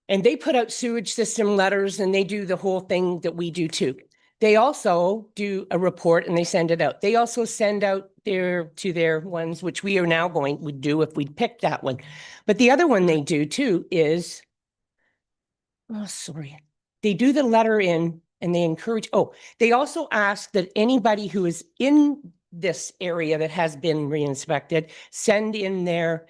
and they put out sewage system letters and they do the whole thing that we do too. They also do a report and they send it out. They also send out to their ones, which we are now would do if we picked that one. But the other one they do too is, oh, sorry. They do the letter in and they encourage, they also ask that anybody who is in this area that has been re-inspected, send in their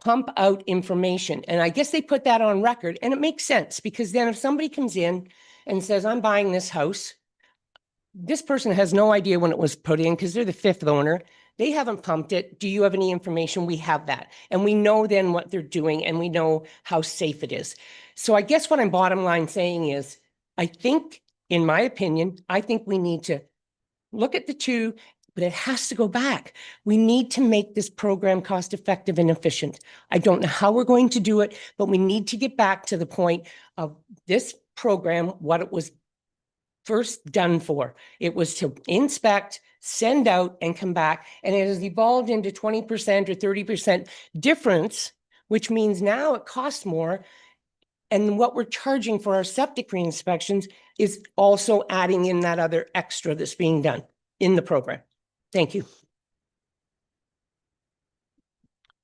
pump out information. And I guess they put that on record, and it makes sense because then if somebody comes in and says, I'm buying this house, this person has no idea when it was put in because they're the fifth owner. They haven't pumped it. Do you have any information? We have that. And we know then what they're doing and we know how safe it is. So I guess what I'm bottom line saying is, I think, in my opinion, I think we need to look at the two, but it has to go back. We need to make this program cost effective and efficient. I don't know how we're going to do it, but we need to get back to the point of this program, what it was first done for. It was to inspect, send out, and come back. And it has evolved into 20% or 30% difference, which means now it costs more. And what we're charging for our septic re-inspections is also adding in that other extra that's being done in the program. Thank you.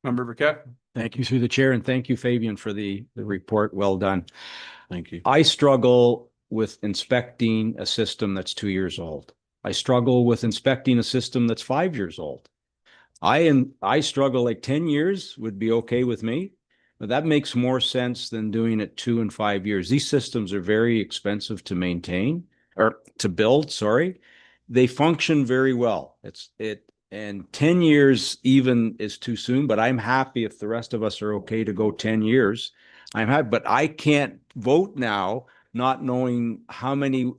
Member Burkett. Thank you through the chair, and thank you, Fabian, for the report. Well done. Thank you. I struggle with inspecting a system that's 2 years old. I struggle with inspecting a system that's 5 years old. I struggle like 10 years would be okay with me, but that makes more sense than doing it 2 and 5 years. These systems are very expensive to maintain or to build, sorry. They function very well. And 10 years even is too soon, but I'm happy if the rest of us are okay to go 10 years. I'm happy, but I can't vote now not knowing how many,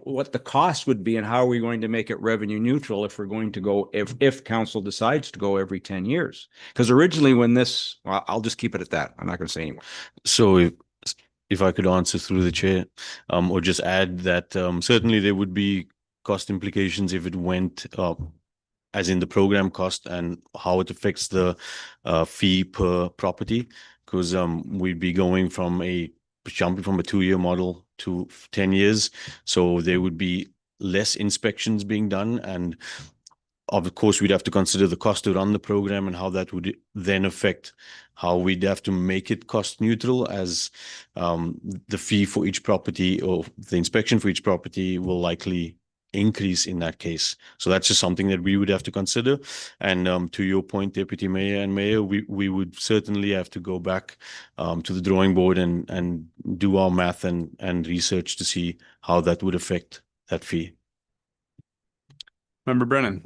what the cost would be and how are we going to make it revenue neutral if we're going to go, if council decides to go every 10 years. Because originally when this, well, I'll just keep it at that. I'm not going to say anymore. So if I could answer through the chair, or just add that certainly there would be cost implications if it went as in the program cost and how it affects the fee per property, because we'd be jumping from a 2-year model to 10 years. So there would be less inspections being done. And of course, we'd have to consider the cost to run the program and how that would then affect how we'd have to make it cost neutral, as the fee for each property or the inspection for each property will likely increase in that case. So that's just something that we would have to consider. And to your point, Deputy Mayor and Mayor, we would certainly have to go back to the drawing board and do our math and research to see how that would affect that fee. Member Brennan.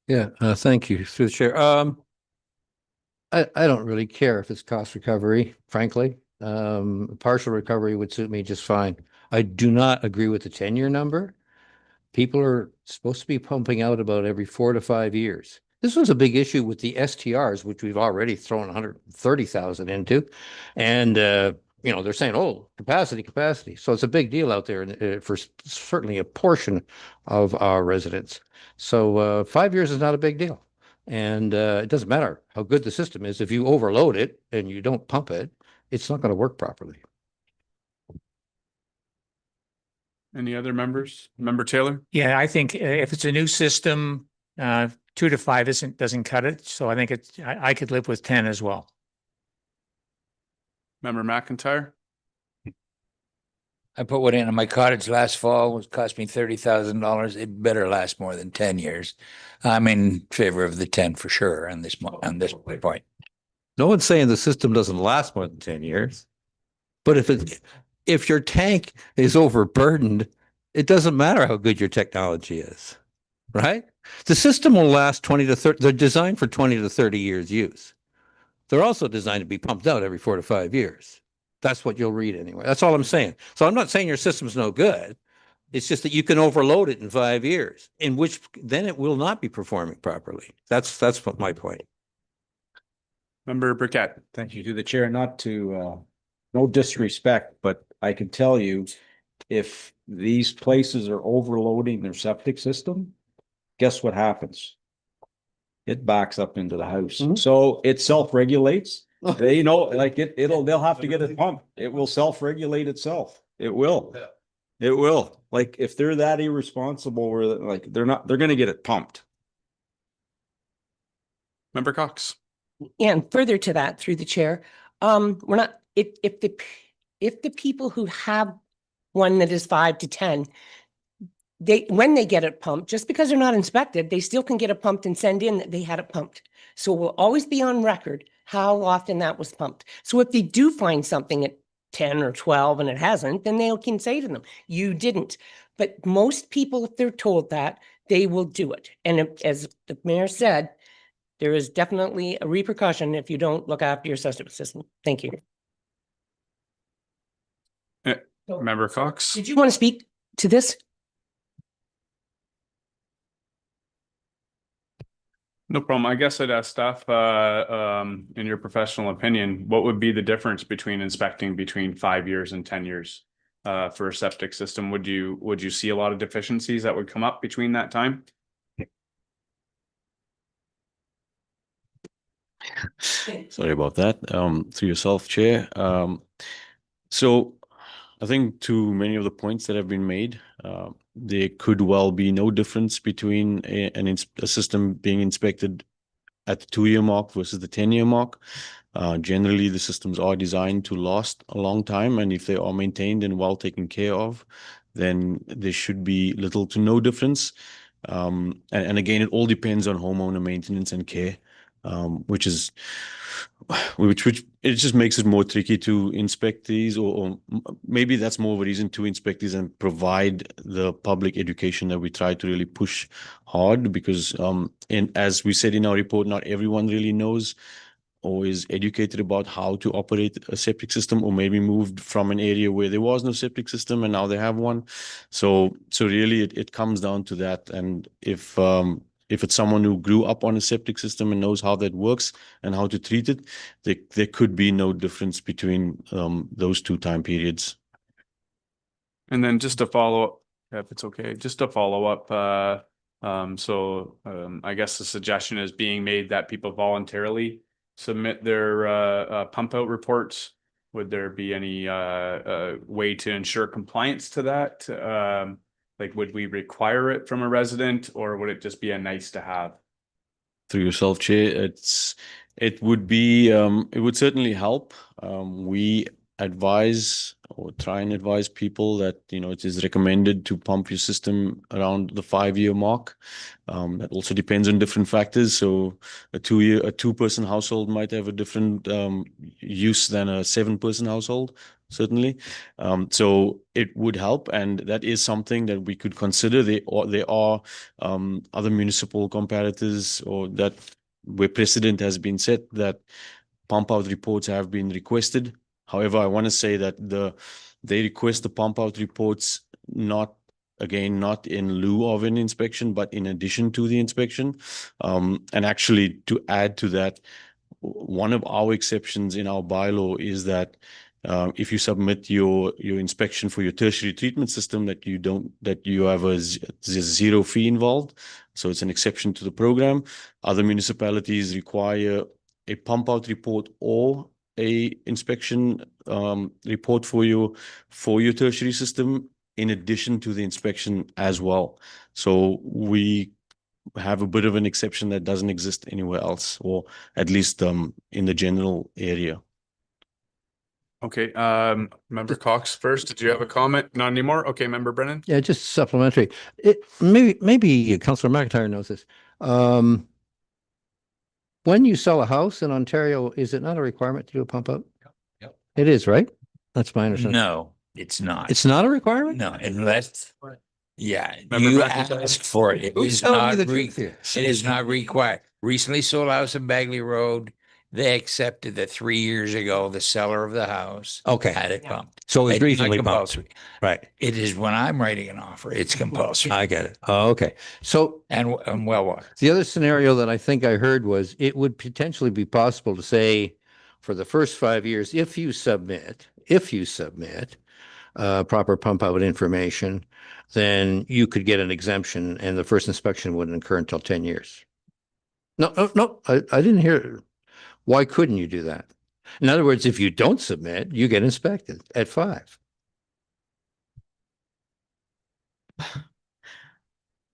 Yeah, thank you, through the chair. I don't really care if it's cost recovery, frankly. Partial recovery would suit me just fine. I do not agree with the 10-year number. People are supposed to be pumping out about every 4 to 5 years. This was a big issue with the STRs, which we've already thrown 130,000 into. And, they're saying, oh, capacity. So it's a big deal out there for certainly a portion of our residents. So 5 years is not a big deal. And it doesn't matter how good the system is. If you overload it and you don't pump it, it's not going to work properly. Any other members? Member Taylor? Yeah, I think if it's a new system, 2 to 5 doesn't cut it. So I think I could live with 10 as well. Member McIntyre? I put one in my cottage last fall. It cost me $30,000. It better last more than 10 years. I'm in favor of the 10 for sure on this point. No one's saying the system doesn't last more than 10 years. But if your tank is overburdened, it doesn't matter how good your technology is, right? The system will last 20 to 30. They're designed for 20 to 30 years use. They're also designed to be pumped out every 4 to 5 years. That's what you'll read anyway. That's all I'm saying. So I'm not saying your system's no good. It's just that you can overload it in 5 years, in which then it will not be performing properly. That's what my point. Member Burkett. Thank you to the chair. Not to, no disrespect, but I can tell you, if these places are overloading their septic system, guess what happens? It backs up into the house. So it self-regulates. They'll have to get it pumped. It will self-regulate itself. It will. It will. Like, if they're that irresponsible, where like they're gonna get it pumped. Member Cox. And further to that, through the chair, we're not, if the people who have one that is 5 to 10, when they get it pumped, just because they're not inspected, they still can get it pumped and send in that they had it pumped. So we'll always be on record how often that was pumped. So if they do find something at 10 or 12 and it hasn't, then they can say to them, you didn't. But most people, if they're told that, they will do it. And as the mayor said, there is definitely a repercussion if you don't look after your septic system. Thank you. Member Cox. Did you want to speak to this? No problem. I guess I'd ask staff, in your professional opinion, what would be the difference between inspecting between 5 years and 10 years for a septic system? Would you see a lot of deficiencies that would come up between that time? Sorry about that. Through yourself, Chair. So I think to many of the points that have been made, there could well be no difference between a system being inspected at the 2-year mark versus the 10-year mark. Generally, the systems are designed to last a long time, and if they are maintained and well taken care of, then there should be little to no difference. And again, it all depends on homeowner maintenance and care. Which it just makes it more tricky to inspect these, or maybe that's more of a reason to inspect these and provide the public education that we try to really push hard, because as we said in our report, not everyone really knows or is educated about how to operate a septic system, or maybe moved from an area where there was no septic system and now they have one. So really it comes down to that. And if it's someone who grew up on a septic system and knows how that works and how to treat it, there could be no difference between those two time periods. And then just to follow up, if it's okay, just to follow up, I guess the suggestion is being made that people voluntarily submit their pump out reports. Would there be any way to ensure compliance to that? Like, would we require it from a resident, or would it just be a nice to have? Through yourself, Chair, it would certainly help. We advise or try and advise people that, it is recommended to pump your system around the 5-year mark. That also depends on different factors. So a 2-person household might have a different use than a 7-person household, certainly. So it would help, and that is something that we could consider. There are other municipal comparators, or that where precedent has been set that pump out reports have been requested. However, I want to say that they request the pump out reports not in lieu of an inspection, but in addition to the inspection. And actually, to add to that, one of our exceptions in our bylaw is that if you submit your inspection for your tertiary treatment system, that you have a zero fee involved. So it's an exception to the program. Other municipalities require a pump out report or a inspection report for your tertiary system in addition to the inspection as well. So we have a bit of an exception that doesn't exist anywhere else, or at least in the general area. Okay, Member Cox first. Did you have a comment? Not anymore? Okay, Member Brennan. Yeah, just supplementary. Maybe Councillor McIntyre knows this. When you sell a house in Ontario, is it not a requirement to do a pump out? Yep. It is, right? That's my understanding. No, it's not. It's not a requirement? No, unless, yeah, Member you McIntyre? ask for it. It Who's is telling not, you the truth here? it is not required. Recently sold a house in Bagley Road. They accepted that 3 years ago, the seller of the house Okay. had it pumped. So it's It's not reasonably pumped. compulsory. Right. It is when I'm writing an offer, it's compulsory I get it. Oh, okay. So and well water. the other scenario that I think I heard was it would potentially be possible to say for the first 5 years, if you submit proper pump out information, then you could get an exemption and the first inspection wouldn't occur until 10 years. No, I didn't hear. Why couldn't you do that? In other words, if you don't submit, you get inspected at 5.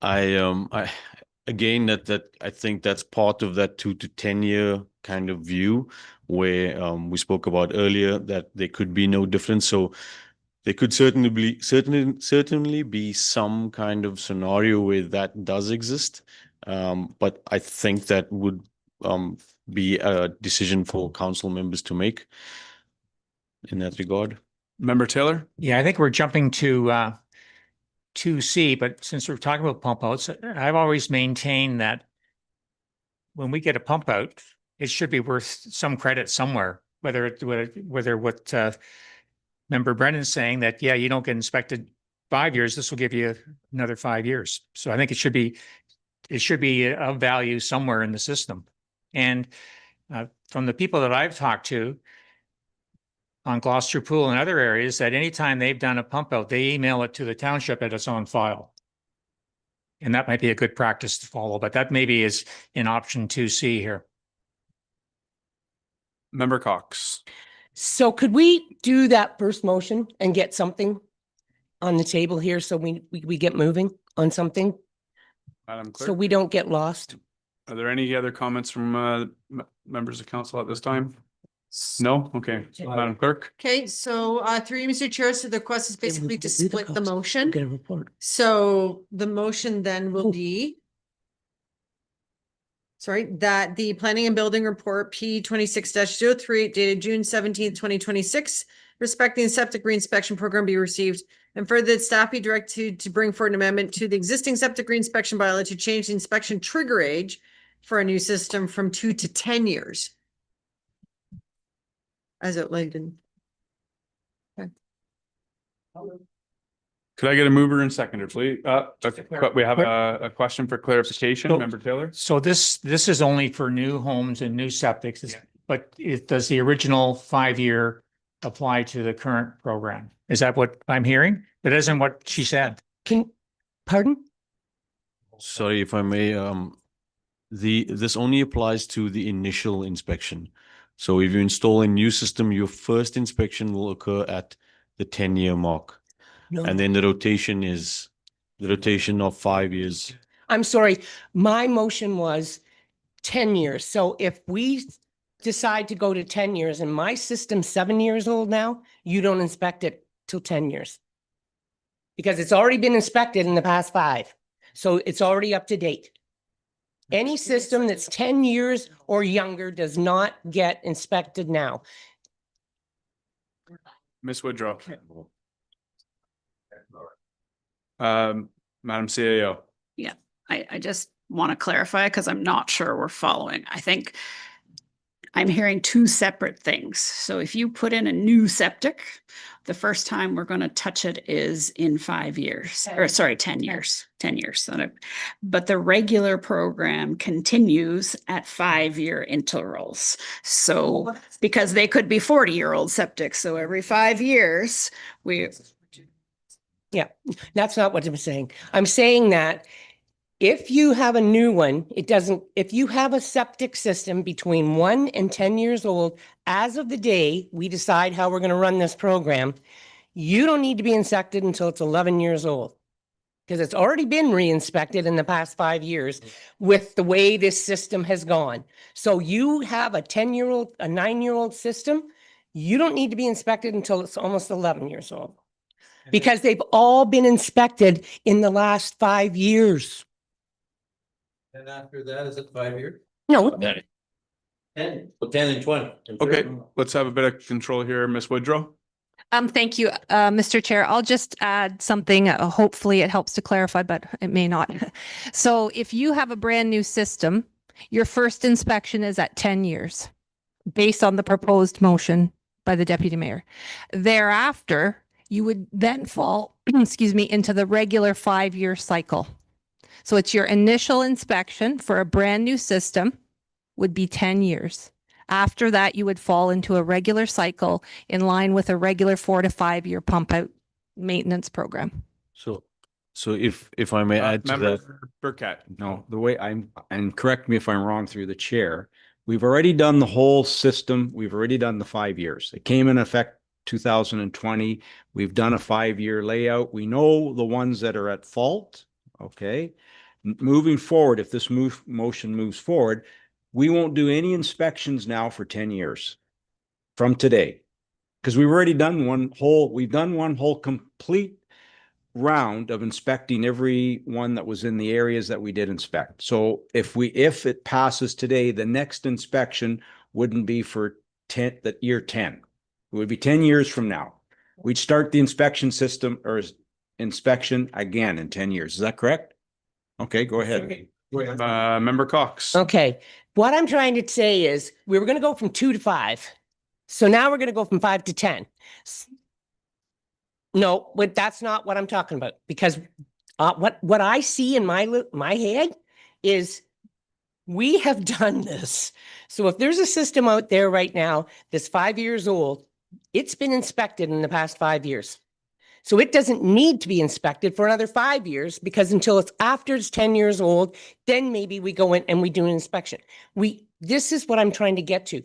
Again, that I think that's part of that 2 to 10 year kind of view where we spoke about earlier that there could be no difference. So there could certainly be some kind of scenario where that does exist. But I think that would be a decision for council members to make in that regard. Member Taylor? Yeah, I think we're jumping to 2C, but since we're talking about pump outs, I've always maintained that when we get a pump out, it should be worth some credit somewhere, whether what Member Brendan's saying that, yeah, you don't get inspected 5 years, this will give you another 5 years. So I think it should be of value somewhere in the system. And from the people that I've talked to on Gloucester Pool and other areas, that anytime they've done a pump out, they email it to the township and it's on file. And that might be a good practice to follow, but that maybe is in option 2C here. Member Cox? So could we do that first motion and get something on the table here so we get moving on something? Madam Clerk? So we don't get lost? Are there any other comments from members of council at this time? No? Okay. Madam Clerk? Okay, so through you, Mr. Chair, so the request is basically to split the motion. Get a report. So the motion then will be that the planning and building report P 26-03 dated June 17th, 2026, respecting the septic reinspection program be received, and further that staff be directed to bring forward an amendment to the existing septic reinspection bylaw to change the inspection trigger age for a new system from 2 to 10 years. As outlined in. Could I get a mover and seconder, please? But we have a question for clarification, Member Taylor. So this is only for new homes and new septics, but does the original 5-year apply to the current program? Is that what I'm hearing? That isn't what she said. Pardon? Sorry if I may, this only applies to the initial inspection. So if you install a new system, your first inspection will occur at the 10-year mark. No. And then the rotation is the rotation of 5 years. I'm sorry, my motion was 10 years. So if we decide to go to 10 years and my system's 7 years old now, you don't inspect it till 10 years. Because it's already been inspected in the past 5. So it's already up to date. Any system that's 10 years or younger does not get inspected now. Ms. Woodrow. Madam CAO. Yeah, I just want to clarify because I'm not sure we're following. I think I'm hearing two separate things. So if you put in a new septic, the first time we're going to touch it is in 5 years, or sorry, 10 years, 10 years. But the regular program continues at 5-year intervals. So because they could be 40-year-old septic. So every 5 years, Yeah, that's not what I'm saying. I'm saying that if you have a new one, if you have a septic system between 1 and 10 years old, as of the day we decide how we're going to run this program, you don't need to be inspected until it's 11 years old. Because it's already been re-inspected in the past 5 years with the way this system has gone. So you have a 10-year-old, a 9-year-old system, you don't need to be inspected until it's almost 11 years old. Because they've all been inspected in the last 5 years. And after that, is it 5 years? No. 10, well, 10 and 20. Okay, let's have a bit of control here, Ms. Woodrow. Thank you, Mr. Chair. I'll just add something. Hopefully it helps to clarify, but it may not. So if you have a brand new system, your first inspection is at 10 years based on the proposed motion by the deputy mayor. Thereafter, you would then fall, excuse me, into the regular 5-year cycle. So it's your initial inspection for a brand new system would be 10 years. After that, you would fall into a regular cycle in line with a regular 4 to 5 year pump out maintenance program. So if I may add to that. Member Burkett. No, the way and correct me if I'm wrong through the chair, we've already done the whole system. We've already done the 5 years. It came in effect 2020. We've done a 5-year layout. We know the ones that are at fault. Okay. Moving forward, if this motion moves forward, we won't do any inspections now for 10 years from today. Because we've already done we've done one whole complete round of inspecting every one that was in the areas that we did inspect. So if it passes today, the next inspection wouldn't be for year 10. It would be 10 years from now. We'd start the inspection system or inspection again in 10 years. Is that correct? Okay, go ahead. Member Cox. Okay, what I'm trying to say is we were going to go from 2 to 5. So now we're going to go from 5 to 10. No, but that's not what I'm talking about, because what I see in my head is we have done this. So if there's a system out there right now that's 5 years old, it's been inspected in the past 5 years. So it doesn't need to be inspected for another 5 years, because until it's after it's 10 years old, then maybe we go in and we do an inspection. This is what I'm trying to get to.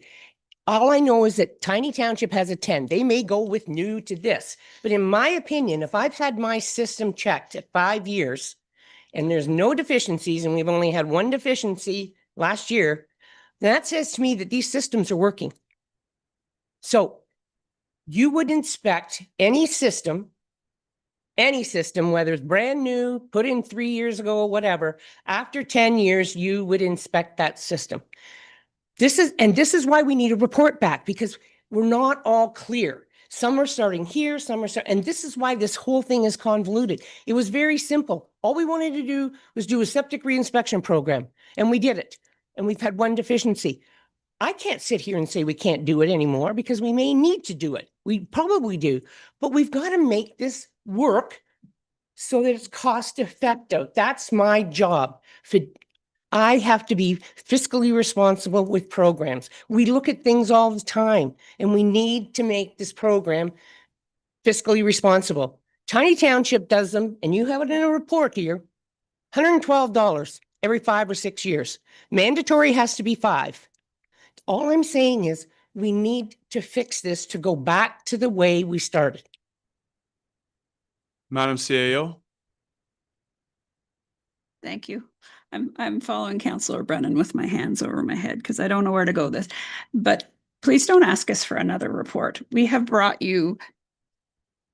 All I know is that Tiny Township has a 10. They may go with new to this. But in my opinion, if I've had my system checked at 5 years and there's no deficiencies, and we've only had one deficiency last year, that says to me that these systems are working. So you would inspect any system, whether it's brand new, put in 3 years ago or whatever, after 10 years, you would inspect that system. This is why we need a report back, because we're not all clear. Some are starting here, and this is why this whole thing is convoluted. It was very simple. All we wanted to do was do a septic reinspection program, and we did it. And we've had one deficiency. I can't sit here and say we can't do it anymore, because we may need to do it. We probably do, but we've got to make this work so that it's cost effective. That's my job. I have to be fiscally responsible with programs. We look at things all the time, and we need to make this program fiscally responsible. Tiny Township does them, and you have it in a report here, $112 every 5 or 6 years. Mandatory has to be 5. All I'm saying is we need to fix this to go back to the way we started. Madam CAO. Thank you. I'm following Councillor Brennan with my hands over my head because I don't know where to go this. But please don't ask us for another report. We have brought you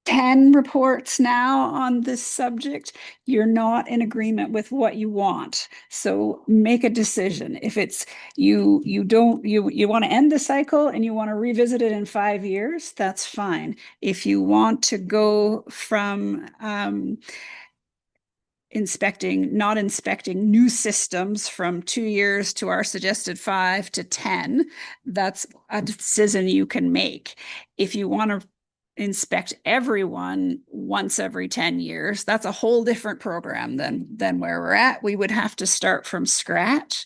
10 reports now on this subject. You're not in agreement with what you want. So make a decision. If it's you want to end the cycle and you want to revisit it in 5 years, that's fine. If you want to go from not inspecting new systems from 2 years to our suggested 5 to 10, that's a decision you can make. If you want to inspect everyone once every 10 years, that's a whole different program than where we're at. We would have to start from scratch.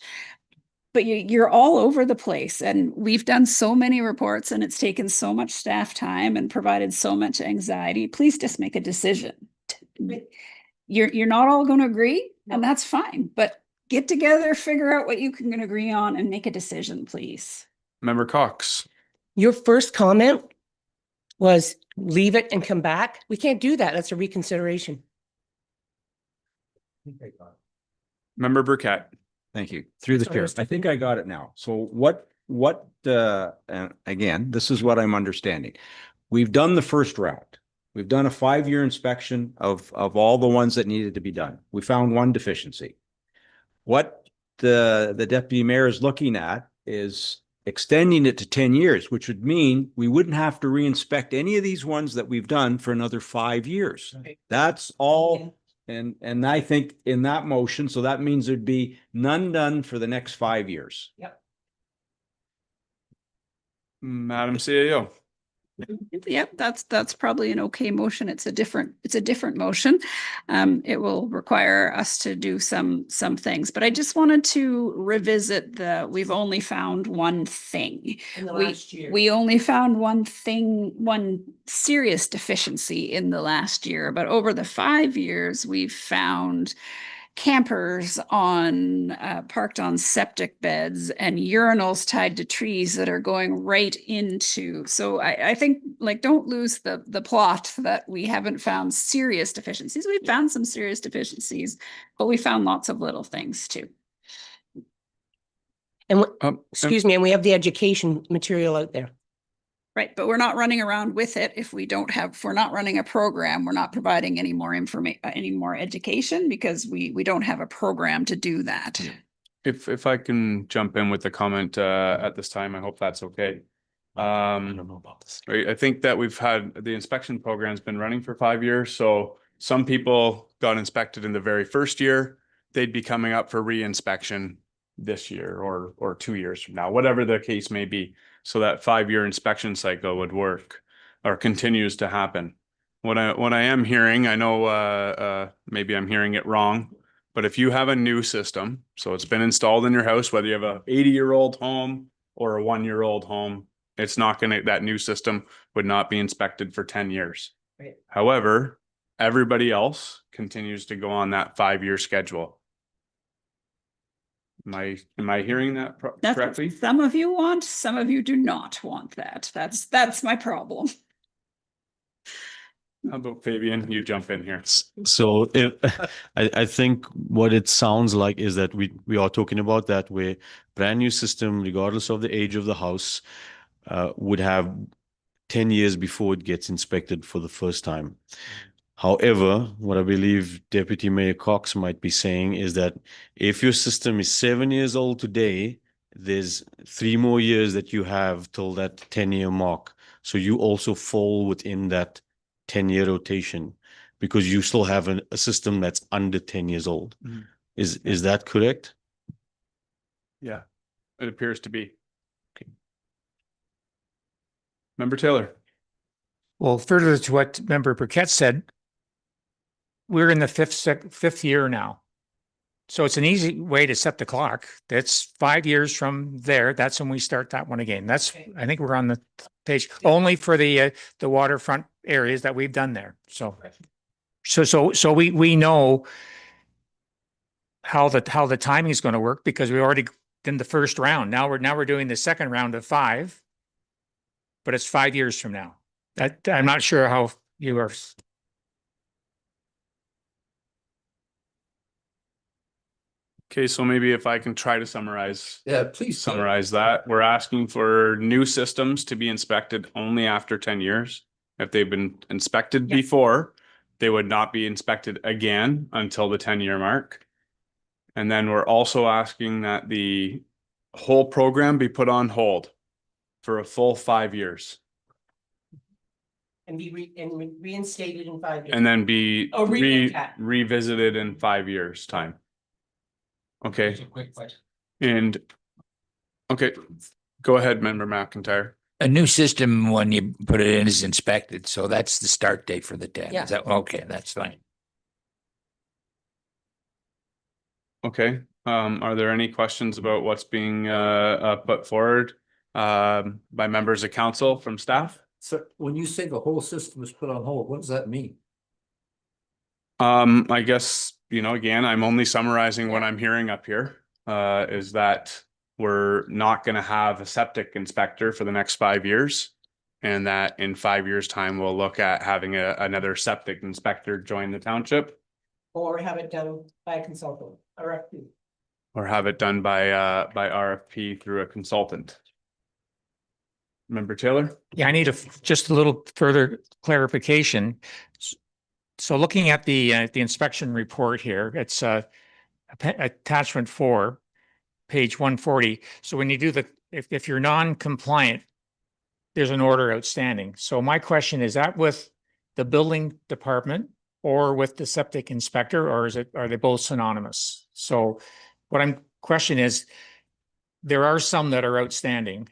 But you're all over the place, and we've done so many reports, and it's taken so much staff time and provided so much anxiety. Please just make a decision. You're not all going to agree, and that's fine, but get together, figure out what you can agree on, and make a decision, please. Member Cox. Your first comment was leave it and come back. We can't do that. That's a reconsideration. Member Burkett. Thank you. Through the chair. I think I got it now. So and again, this is what I'm understanding. We've done the first round. We've done a 5-year inspection of all the ones that needed to be done. We found one deficiency. What the deputy mayor is looking at is extending it to 10 years, which would mean we wouldn't have to reinspect any of these ones that we've done for another 5 years. Okay. That's all. And I think in that motion, so that means there'd be none done for the next 5 years. Yep. Madam CAO. Yep, that's probably an okay motion. It's a different motion. It will require us to do some things, but I just wanted to revisit we've only found one thing. In the last year. We only found one serious deficiency in the last year, but over the 5 years, we've found campers on parked on septic beds and urinals tied to trees that are going right into. So I think, like, don't lose the plot that we haven't found serious deficiencies. We've found some serious deficiencies, but we found lots of little things too. And, excuse me, and we have the education material out there. Right, but we're not running around with it if we don't have, if we're not running a program, we're not providing any more information, any more education, because we don't have a program to do that. If I can jump in with the comment at this time, I hope that's okay. I don't know about this. Right, I think that we've had the inspection program's been running for 5 years, so some people got inspected in the very first year. They'd be coming up for re-inspection this year or 2 years from now, whatever the case may be. So that 5-year inspection cycle would work or continues to happen. What I am hearing, I know maybe I'm hearing it wrong, but if you have a new system, so it's been installed in your house, whether you have a 80-year-old home or a 1-year-old home, it's not gonna, that new system would not be inspected for 10 years. Right. However, everybody else continues to go on that 5-year schedule. Am I hearing that correctly? Some of you want, some of you do not want that. That's my problem. How about Fabian? You jump in here. So if, I think what it sounds like is that we are talking about that where brand new system, regardless of the age of the house, would have 10 years before it gets inspected for the first time. However, what I believe Deputy Mayor Cox might be saying is that if your system is 7 years old today, there's 3 more years that you have till that 10-year mark. So you also fall within that 10-year rotation because you still have a system that's under 10 years old. Mm-hmm. Is that correct? Yeah, it appears to be. Okay. Member Taylor. Well, further to what Member Burkett said, we're in the fifth year now. So it's an easy way to set the clock. That's 5 years from there. That's when we start that one again. That's, I think we're on the page only for the waterfront areas that we've done there. So we know how the timing is going to work because we already did the first round. Now we're doing the second round of 5, but it's 5 years from now. That I'm not sure how you are. Okay, so maybe if I can try to summarize. Yeah, please summarize that. We're asking for new systems to be inspected only after 10 years. If they've been inspected before, they would not be inspected again until the 10-year mark. And then we're also asking that the whole program be put on hold for a full 5 years. And be reinstated in 5 years. And then be relooked revisited in 5 years' time. Okay. Just a quick question. And okay, go ahead, Member McIntyre. A new system, when you put it in, is inspected. So that's the start date for the 10. Yeah. Is that okay? That's fine. Okay. Are there any questions about what's being put forward by members of council from staff? So when you say the whole system is put on hold, what does that mean? I guess, you know, again, I'm only summarizing what I'm hearing up here, is that we're not going to have a septic inspector for the next 5 years. And that in 5 years' time, we'll look at having another septic inspector join the township. Or have it done by a consultant, RFP. Or have it done by RFP through a consultant. Member Taylor? Yeah, I need just a little further clarification. So looking at the inspection report here, it's attachment 4, page 140. So when you do if you're non-compliant, there's an order outstanding. So my question is that with the building department or with the septic inspector, or are they both synonymous? So what I'm question is, there are some that are outstanding.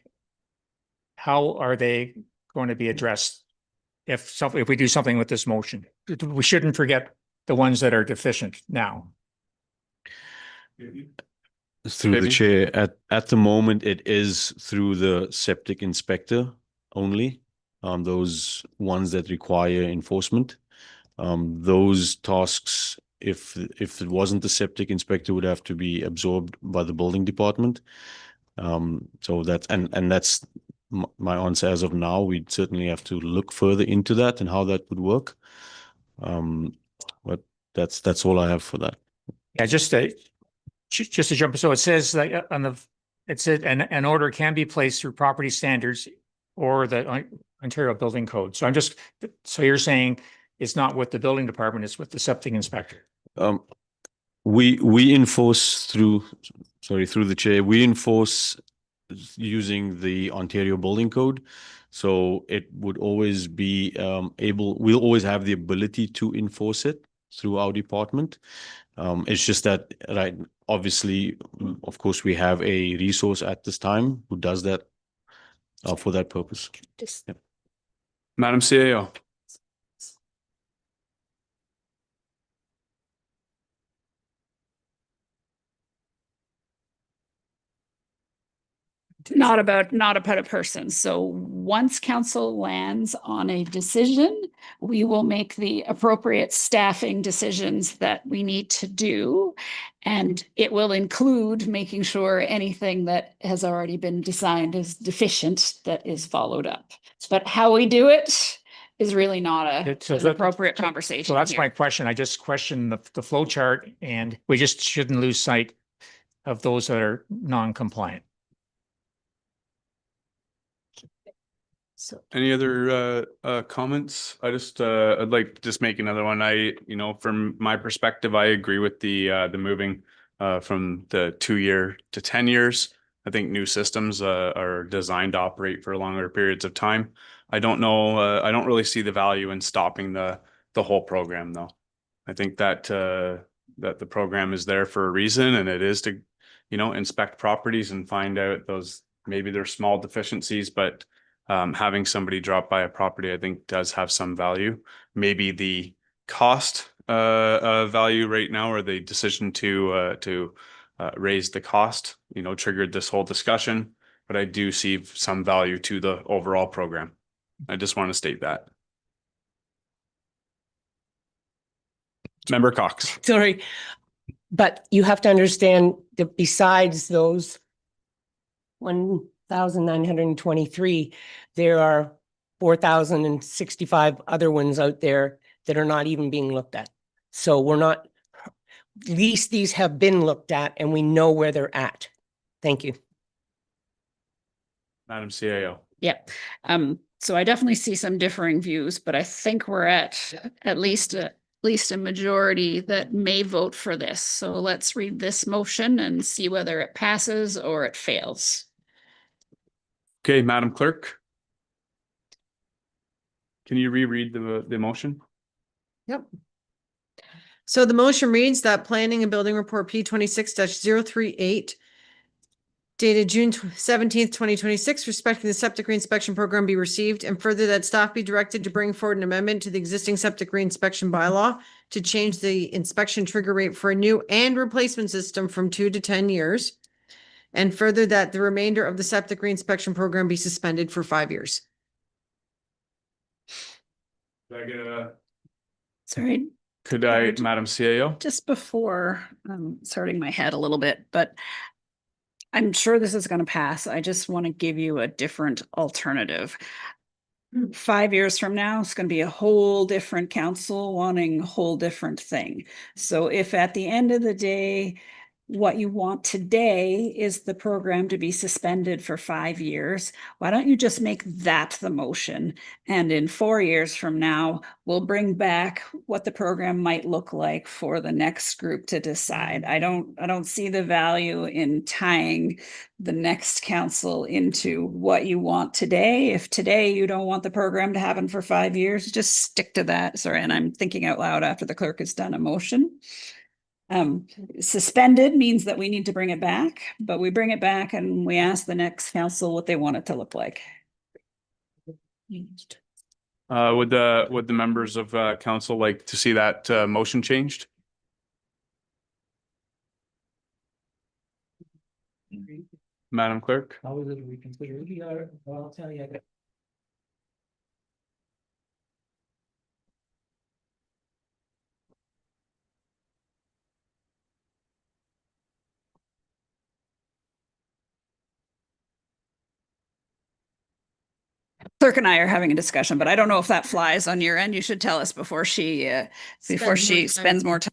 How are they going to be addressed if we do something with this motion? We shouldn't forget the ones that are deficient now. Through the chair, at the moment, it is through the septic inspector only. Those ones that require enforcement. Those tasks if it wasn't the septic inspector, would have to be absorbed by the building department. So that's and that's my answer as of now. We'd certainly have to look further into that and how that would work. But that's all I have for that. Yeah, just to jump. So it says like on the, it said an order can be placed through property standards or the Ontario Building Code. So so you're saying it's not with the building department, it's with the septic inspector. We enforce through the chair, we enforce using the Ontario Building Code. So it would always be we'll always have the ability to enforce it through our department. It's just that, right, obviously, of course, we have a resource at this time who does that for that purpose. Yep. Madam CAO. Not about a person. So once council lands on a decision, we will make the appropriate staffing decisions that we need to do. And it will include making sure anything that has already been designed as deficient that is followed up. But how we do it is really not an appropriate conversation. So that's here. my question. I just questioned the flow chart, and we just shouldn't lose sight of those that are non-compliant. So any other comments? I'd like to just make another one. From my perspective, I agree with the moving from the 2 year to 10 years. I think new systems are designed to operate for longer periods of time. I don't know. I don't really see the value in stopping the whole program, though. I think that that the program is there for a reason, and it is to, inspect properties and find out those, maybe there's small deficiencies, but having somebody drop by a property, I think, does have some value. Maybe the cost value right now, or the decision to raise the cost, triggered this whole discussion. But I do see some value to the overall program. I just want to state that. Member Cox. Sorry, but you have to understand that besides those 1,923, there are 4,065 other ones out there that are not even being looked at. So we're not, at least these have been looked at and we know where they're at. Thank you. Madam CAO. Yeah. So I definitely see some differing views, but I think we're at least a majority that may vote for this. So let's read this motion and see whether it passes or it fails. Okay, Madam Clerk. Can you reread the motion? Yep. So the motion reads that Planning and Building Report P26-038 dated June 17th, 2026, respecting the septic reinspection program be received, and further that staff be directed to bring forward an amendment to the existing septic reinspection bylaw to change the inspection trigger rate for a new and replacement system from 2 to 10 years. And further that the remainder of the septic reinspection program be suspended for 5 years. Sorry. Could I, Madam CAO? Just before starting my head a little bit, but I'm sure this is going to pass. I just want to give you a different alternative. 5 years from now, it's going to be a whole different council wanting a whole different thing. So if at the end of the day, what you want today is the program to be suspended for 5 years, why don't you just make that the motion? And in 4 years from now, we'll bring back what the program might look like for the next group to decide. I don't see the value in tying the next council into what you want today. If today you don't want the program to happen for 5 years, just stick to that. Sorry, and I'm thinking out loud after the clerk has done a motion. Suspended means that we need to bring it back, but we bring it back and we ask the next council what they want it to look like. Would the members of council like to see that motion changed? Madam Clerk? How is it reconsidered? I'll tell you. clerk and I are having a discussion, but I don't know if that flies on your end. You should tell us before she spends more time.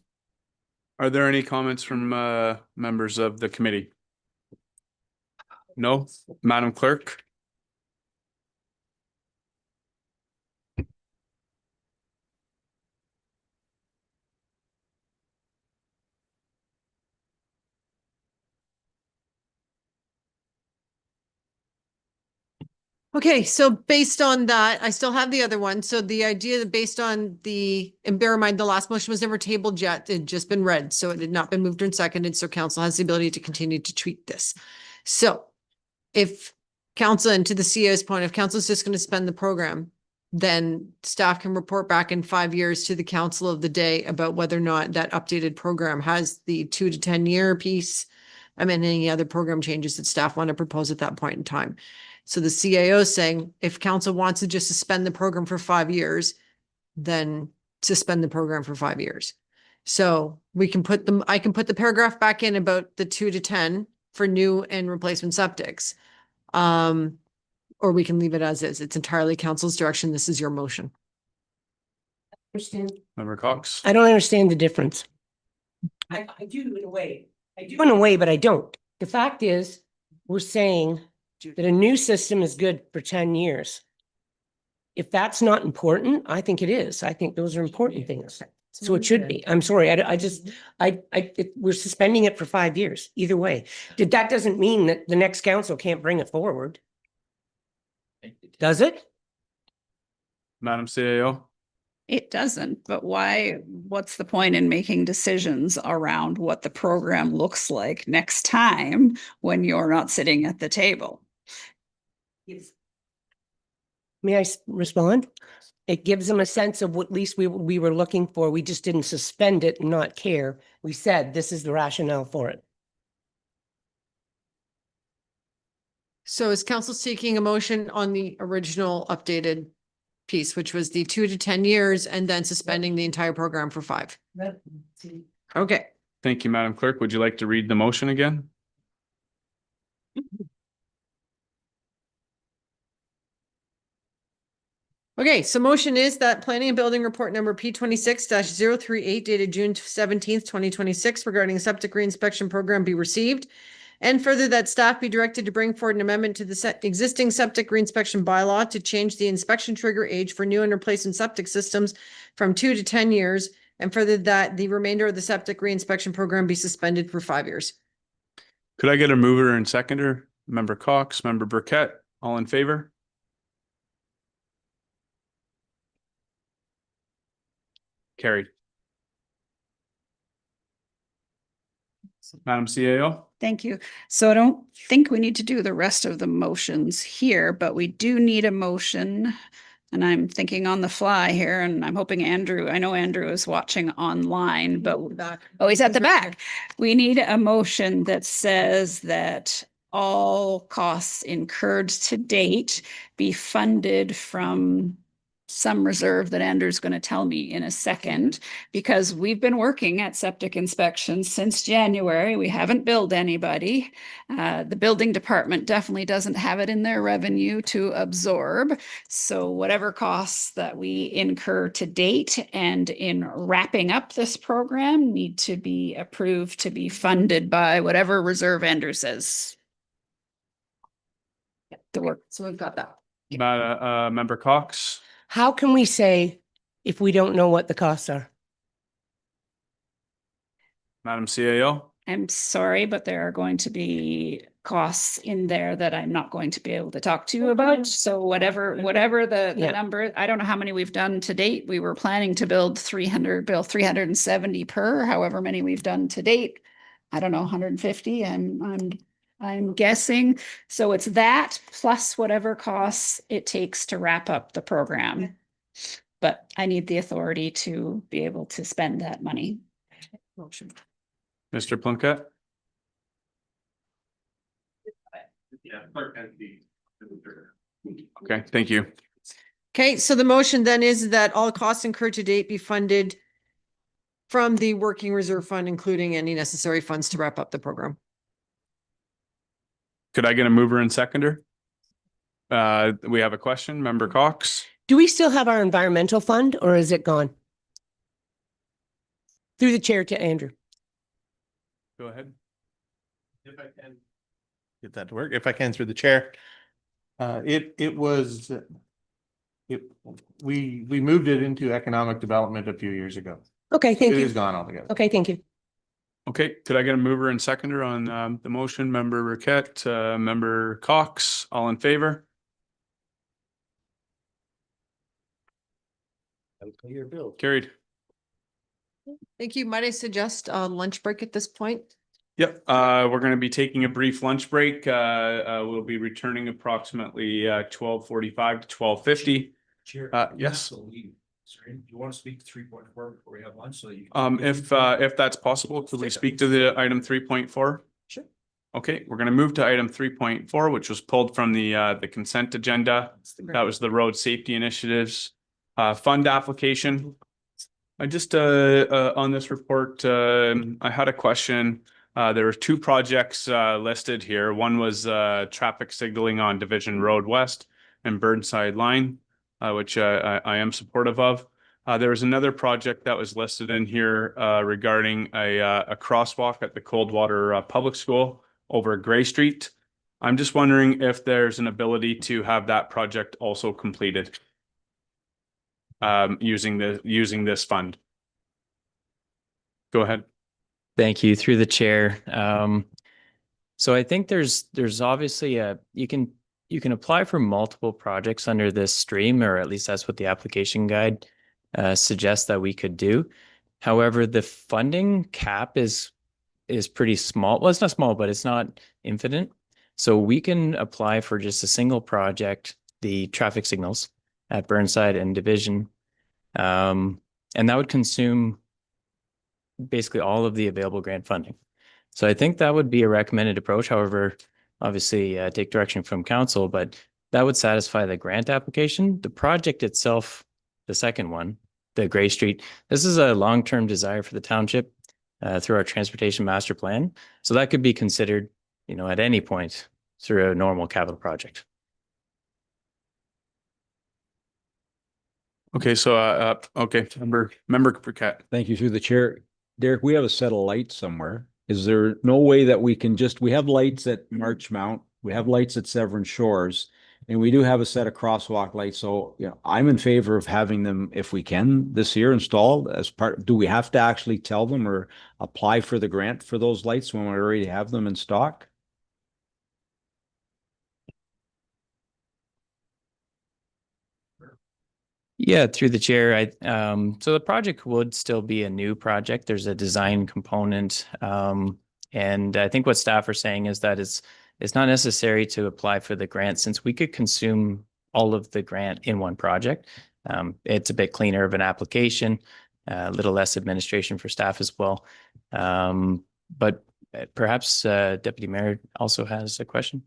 Are there any comments from members of the committee? No, Madam Clerk? Okay, so based on that, I still have the other one. So the idea that based on and bear in mind, the last motion was never tabled yet. It had just been read, so it had not been moved and seconded. So council has the ability to continue to tweak this. So if council, and to the CEO's point, if council is just going to spend the program, then staff can report back in 5 years to the council of the day about whether or not that updated program has the 2 to 10 year piece. I mean, any other program changes that staff want to propose at that point in time. So the CAO is saying if council wants to just suspend the program for 5 years, then suspend the program for 5 years. So we can I can put the paragraph back in about the 2 to 10 for new and replacement septics. Or we can leave it as is. It's entirely council's direction. This is your motion. Understand? Member Cox? I don't understand the difference. I do in a way. I do in a way, but I don't. The fact is, we're saying that a new system is good for 10 years. If that's not important, I think it is. I think those are important things. So it should be. I'm sorry. We're suspending it for 5 years, either way. That doesn't mean that the next council can't bring it forward. Does it? Madam CAO? It doesn't, but what's the point in making decisions around what the program looks like next time when you're not sitting at the table? May I respond? It gives them a sense of what at least we were looking for. We just didn't suspend it and not care. We said, this is the rationale for it. So is council seeking a motion on the original updated piece, which was the 2 to 10 years and then suspending the entire program for 5? Okay. Thank you, Madam Clerk. Would you like to read the motion again? Okay, so motion is that planning and building report number P26-038 dated June 17th, 2026 regarding a septic reinspection program be received. And further that staff be directed to bring forward an amendment to the existing septic reinspection bylaw to change the inspection trigger age for new and replacement septic systems from 2 to 10 years. And further that the remainder of the septic reinspection program be suspended for 5 years. Could I get a mover and seconder? Member Cox, Member Burkett, all in favor? Carried. Madam CAO? Thank you. So I don't think we need to do the rest of the motions here, but we do need a motion. And I'm thinking on the fly here, and I'm hoping Andrew, I know Andrew is watching online, but oh, he's at the back. We need a motion that says that all costs incurred to date be funded from some reserve that Andrew's going to tell me in a second, because we've been working at septic inspections since January. We haven't billed anybody. The building department definitely doesn't have it in their revenue to absorb. So whatever costs that we incur to date and in wrapping up this program need to be approved to be funded by whatever reserve Andrew says. The work. So we've got that. Member Cox? How can we say if we don't know what the costs are? Madam CAO? I'm sorry, but there are going to be costs in there that I'm not going to be able to talk to you about. So whatever the number, I don't know how many we've done to date. We were planning to bill 370 per, however many we've done to date. I don't know, 150. I'm guessing. So it's that plus whatever costs it takes to wrap up the program. But I need the authority to be able to spend that money. Motion. Mr. Plunkett? Okay, thank you. Okay, so the motion then is that all costs incurred to date be funded from the working reserve fund, including any necessary funds to wrap up the program. Could I get a mover and seconder? We have a question, Member Cox. Do we still have our environmental fund or is it gone? Through the chair to Andrew. Go ahead. If I can get that to work, if I can through the chair. We moved it into economic development a few years ago. Okay, thank It you. is gone altogether. Okay, thank you. Okay, could I get a mover and seconder on the motion? Member Burkett, Member Cox, all in favor? Your bill. Carried. Thank you. Might I suggest a lunch break at this point? Yep, we're going to be taking a brief lunch break. We'll be returning approximately 12:45 to 12:50. Chair. Yes. Do you want to speak to 3.4 before we have lunch? So you. If that's possible, could we speak to the item 3.4? Sure. Okay, we're going to move to item 3.4, which was pulled from the consent agenda. That was the road safety initiatives fund application. I just on this report, I had a question. There were two projects listed here. One was traffic signaling on Division Road West and Burnside line, which I am supportive of. There was another project that was listed in here regarding a crosswalk at the Coldwater Public School over Gray Street. I'm just wondering if there's an ability to have that project also completed using this fund. Go ahead. Thank you through the chair. So I think there's obviously you can apply for multiple projects under this stream, or at least that's what the application guide suggests that we could do. However, the funding cap is pretty small. Well, it's not small, but it's not infinite. So we can apply for just a single project, the traffic signals at Burnside and Division. And that would consume basically all of the available grant funding. So I think that would be a recommended approach. However, obviously take direction from council, but that would satisfy the grant application. The project itself, the second one, the Gray Street, this is a long-term desire for the township through our transportation master plan. So that could be considered, at any point through a normal capital project. Okay, so okay, member Burkett. Thank you through the chair. Derek, we have a set of lights somewhere. Is there no way that we can we have lights at Marchmount, we have lights at Severn Shores, and we do have a set of crosswalk lights. So, I'm in favor of having them, if we can, this year installed as part. Do we have to actually tell them or apply for the grant for those lights when we already have them in stock? Yeah, through the chair. So the project would still be a new project. There's a design component. And I think what staff are saying is that it's not necessary to apply for the grant since we could consume all of the grant in one project. It's a bit cleaner of an application, a little less administration for staff as well. But perhaps Deputy Mayor also has a question.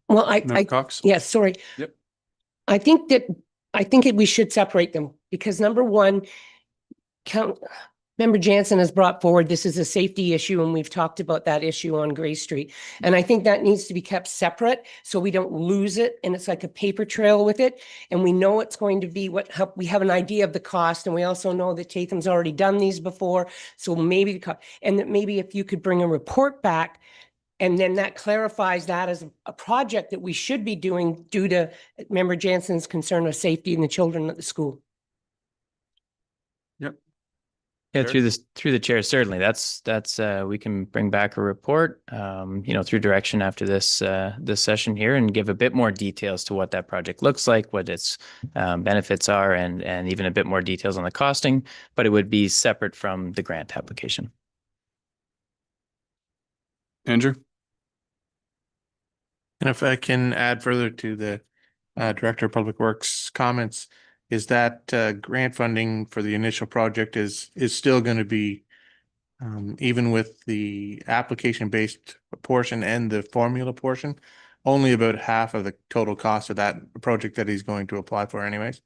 Well, Cox? yes, sorry. Yep. I think we should separate them because number one, Member Jansen has brought forward, this is a safety issue and we've talked about that issue on Gray Street. And I think that needs to be kept separate so we don't lose it. And it's like a paper trail with it. And we know it's going to be we have an idea of the cost. And we also know that Tatham's already done these before. So maybe, and that maybe if you could bring a report back and then that clarifies that as a project that we should be doing due to Member Jansen's concern of safety and the children at the school. Yep. Yeah, through the chair, certainly. That's we can bring back a report, through direction after this session here and give a bit more details to what that project looks like, what its benefits are, and even a bit more details on the costing, but it would be separate from the grant application. Andrew? And if I can add further to the Director of Public Works comments, is that grant funding for the initial project is still going to be, even with the application-based portion and the formula portion, only about half of the total cost of that project that he's going to apply for anyways.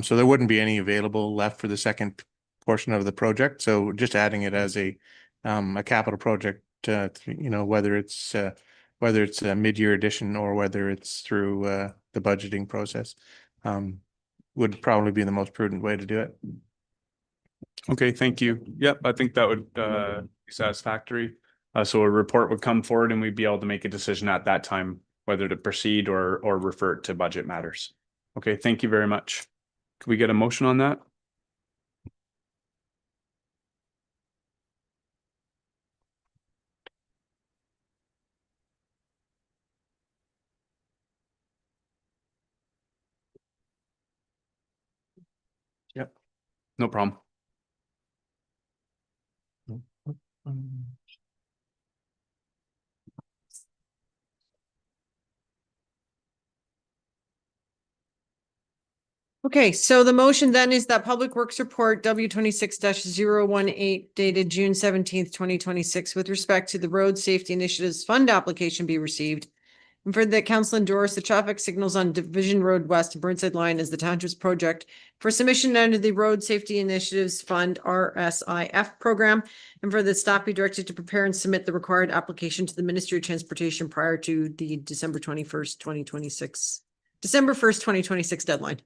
So there wouldn't be any available left for the second portion of the project. So just adding it as a capital project, whether it's a mid-year addition or whether it's through the budgeting process. Would probably be the most prudent way to do it. Okay, thank you. Yep, I think that would be satisfactory. So a report would come forward and we'd be able to make a decision at that time, whether to proceed or refer it to budget matters. Okay, thank you very much. Could we get a motion on that? Yep, no problem. Okay, so the motion then is that Public Works Report W 26-018 dated June 17th, 2026, with respect to the Road Safety Initiatives Fund application be received. And for that council endorse the traffic signals on Division Road West to Burnside line as the township's project for submission under the Road Safety Initiatives Fund RSIF program. And for the staff be directed to prepare and submit the required application to the Ministry of Transportation prior to the December 1st, 2026 deadline.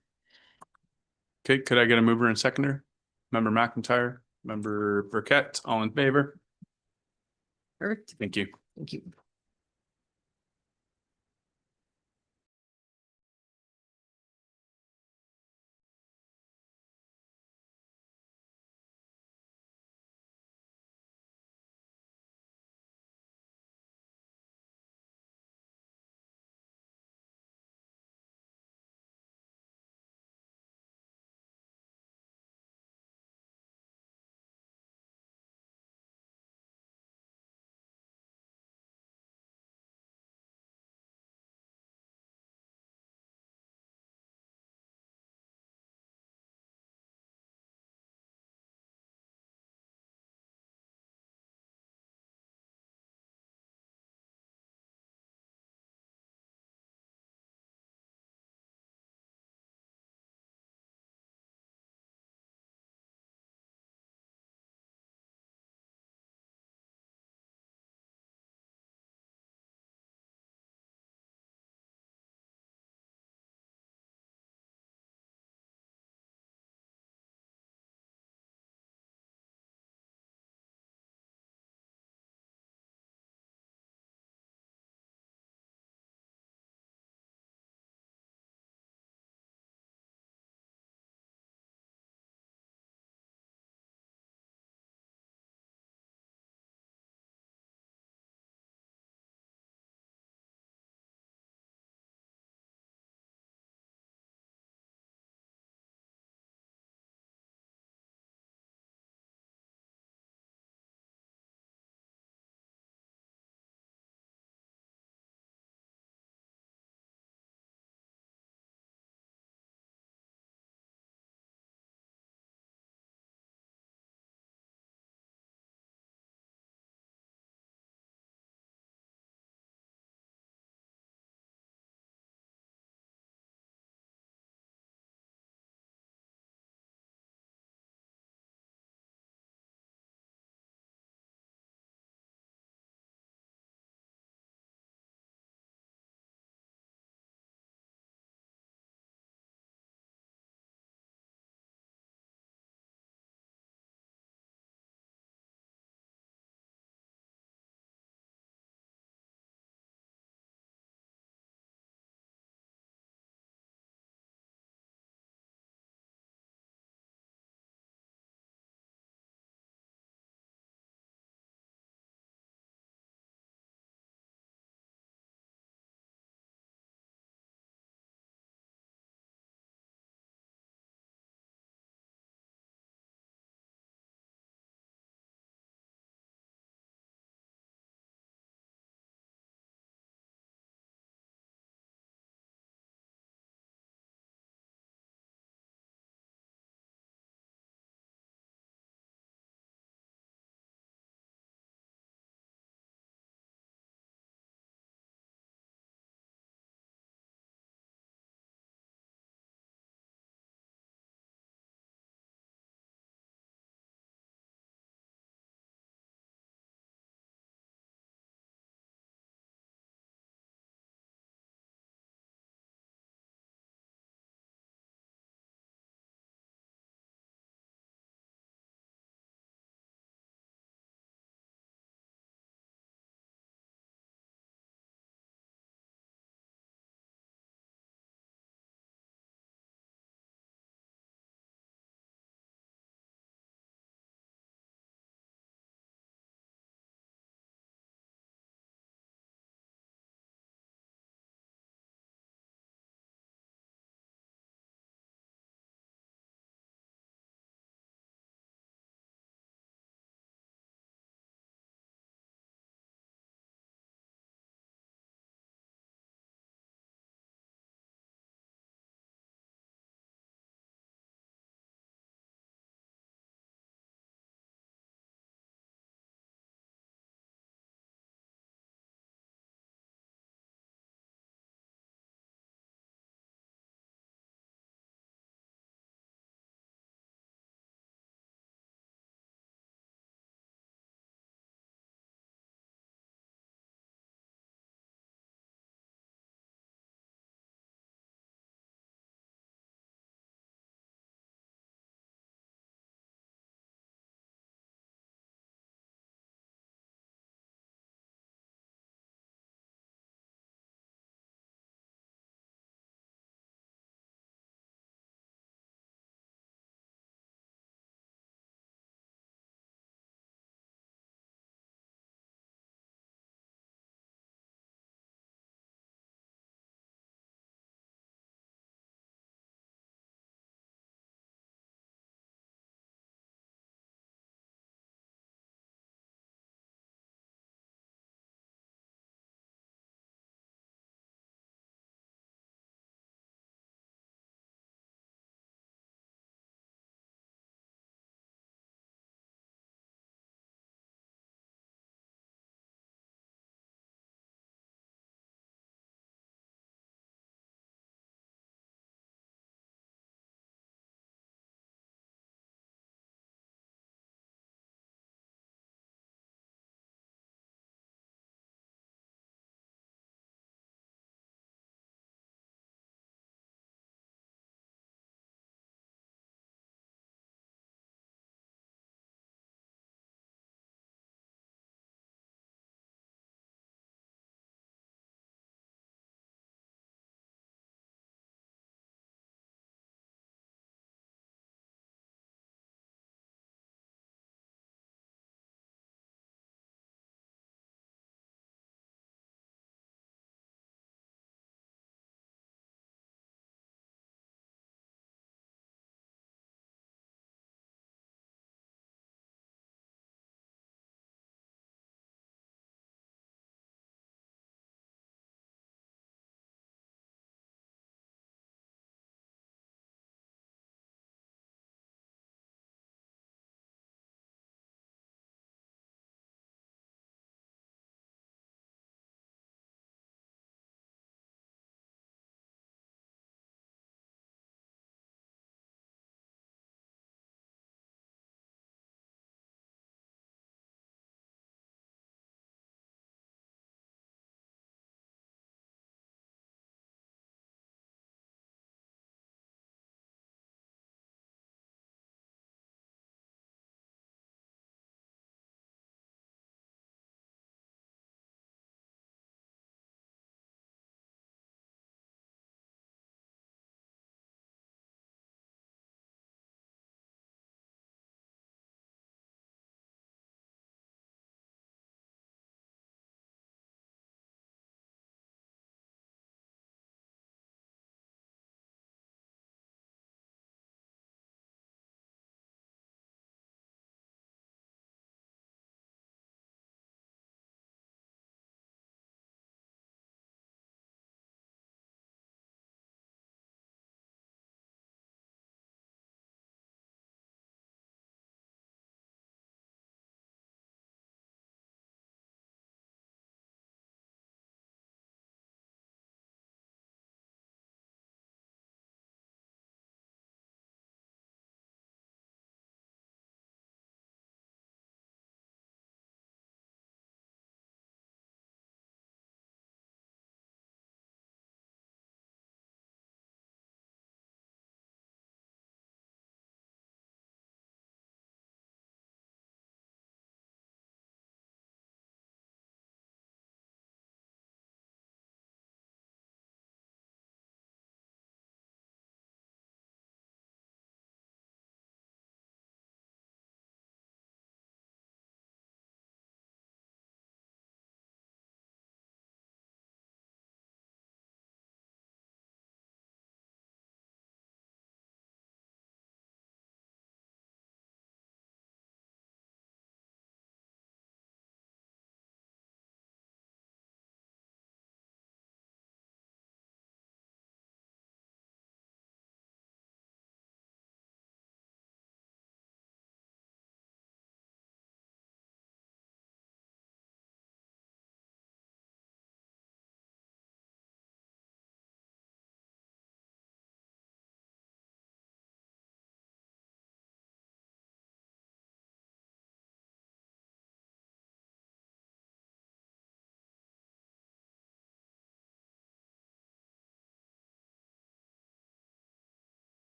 Okay, could I get a mover and seconder? Member McIntyre, Member Burkett, all in favor? Perfect. Thank you. Thank you.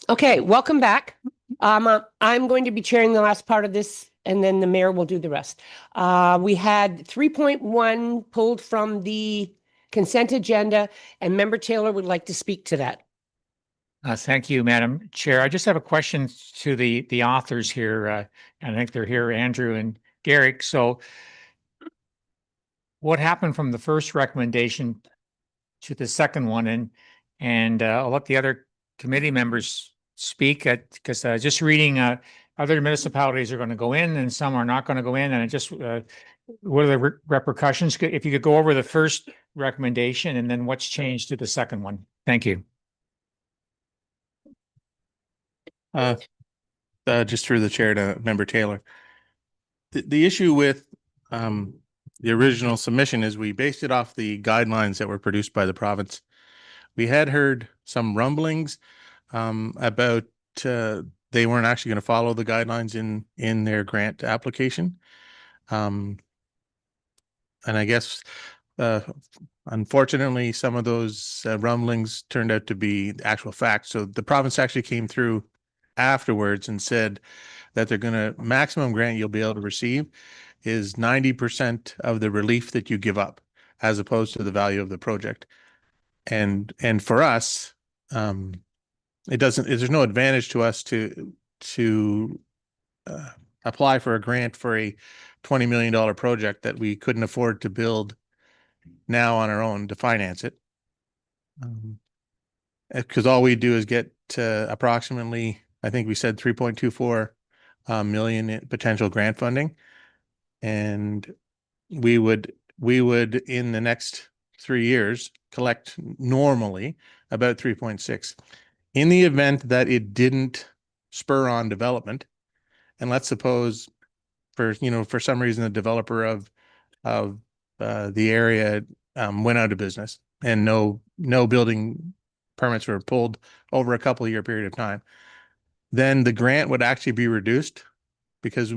Okay, welcome back. I'm going to be chairing the last part of this and then the mayor will do the rest. We had 3.1 pulled from the consent agenda and Member Taylor would like to speak to that. Thank you, Madam Chair. I just have a question to the authors here. And I think they're here, Andrew and Garrick. So what happened from the first recommendation to the second one? And I'll let the other committee members speak because just reading other municipalities are going to go in and some are not going to go in. And it just what are the repercussions? If you could go over the first recommendation and then what's changed to the second one. Thank you. Just through the chair to Member Taylor. The issue with the original submission is we based it off the guidelines that were produced by the province. We had heard some rumblings about they weren't actually going to follow the guidelines in their grant application. And I guess unfortunately, some of those rumblings turned out to be actual facts. So the province actually came through afterwards and said that they're going to maximum grant you'll be able to receive is 90% of the relief that you give up as opposed to the value of the project. And for us, there's no advantage to us to apply for a grant for a $20 million project that we couldn't afford to build now on our own to finance it. Because all we do is get approximately, I think we said 3.24 million in potential grant funding. And we would in the next 3 years collect normally about 3.6. In the event that it didn't spur on development, and let's suppose for some reason the developer of the area went out of business and no building permits were pulled over a couple of year period of time, then the grant would actually be reduced because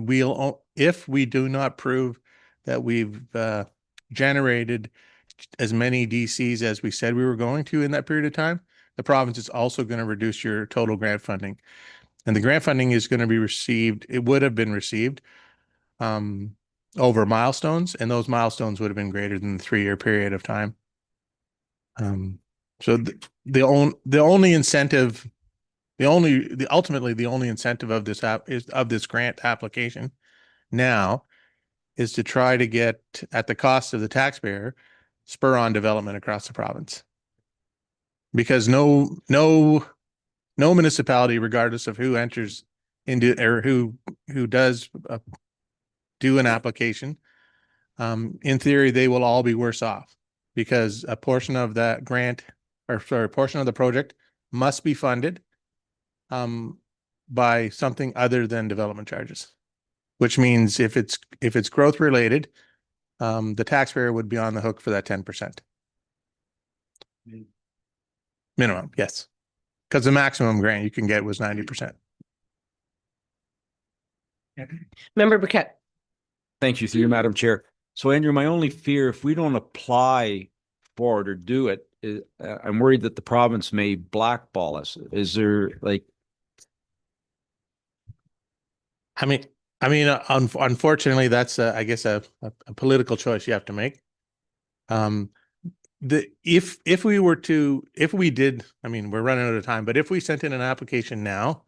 if we do not prove that we've generated as many DCs as we said we were going to in that period of time, the province is also going to reduce your total grant funding. And the grant funding is going to be received, it would have been received over milestones, and those milestones would have been greater than the 3-year period of time. So the only incentive, ultimately the only incentive of this grant application now is to try to get, at the cost of the taxpayer, spur on development across the province. Because no municipality, regardless of who enters into or who does do an application, in theory, they will all be worse off because a portion of that grant, or sorry, a portion of the project must be funded by something other than development charges, which means if it's growth related, the taxpayer would be on the hook for that 10%. Minimum, yes. Because the maximum grant you can get was 90%. Member Burkett. Thank you, through you, Madam Chair. So Andrew, my only fear, if we don't apply for it or do it, I'm worried that the province may blackball us. Is there Unfortunately, that's I guess a political choice you have to make. If we did, we're running out of time, but if we sent in an application now,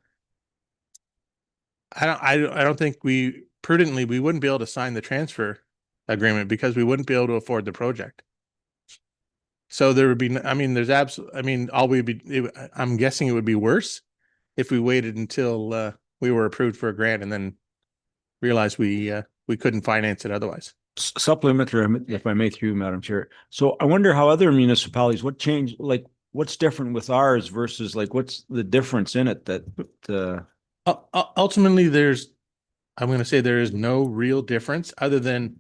I don't think we wouldn't be able to sign the transfer agreement because we wouldn't be able to afford the project. So there would be, there's absolutely, I'm guessing it would be worse if we waited until we were approved for a grant and then realized we couldn't finance it otherwise. Supplementary, if I may, through you, Madam Chair. So I wonder how other municipalities, what changed, what's different with ours versus what's the difference in it that ultimately I'm going to say there is no real difference other than,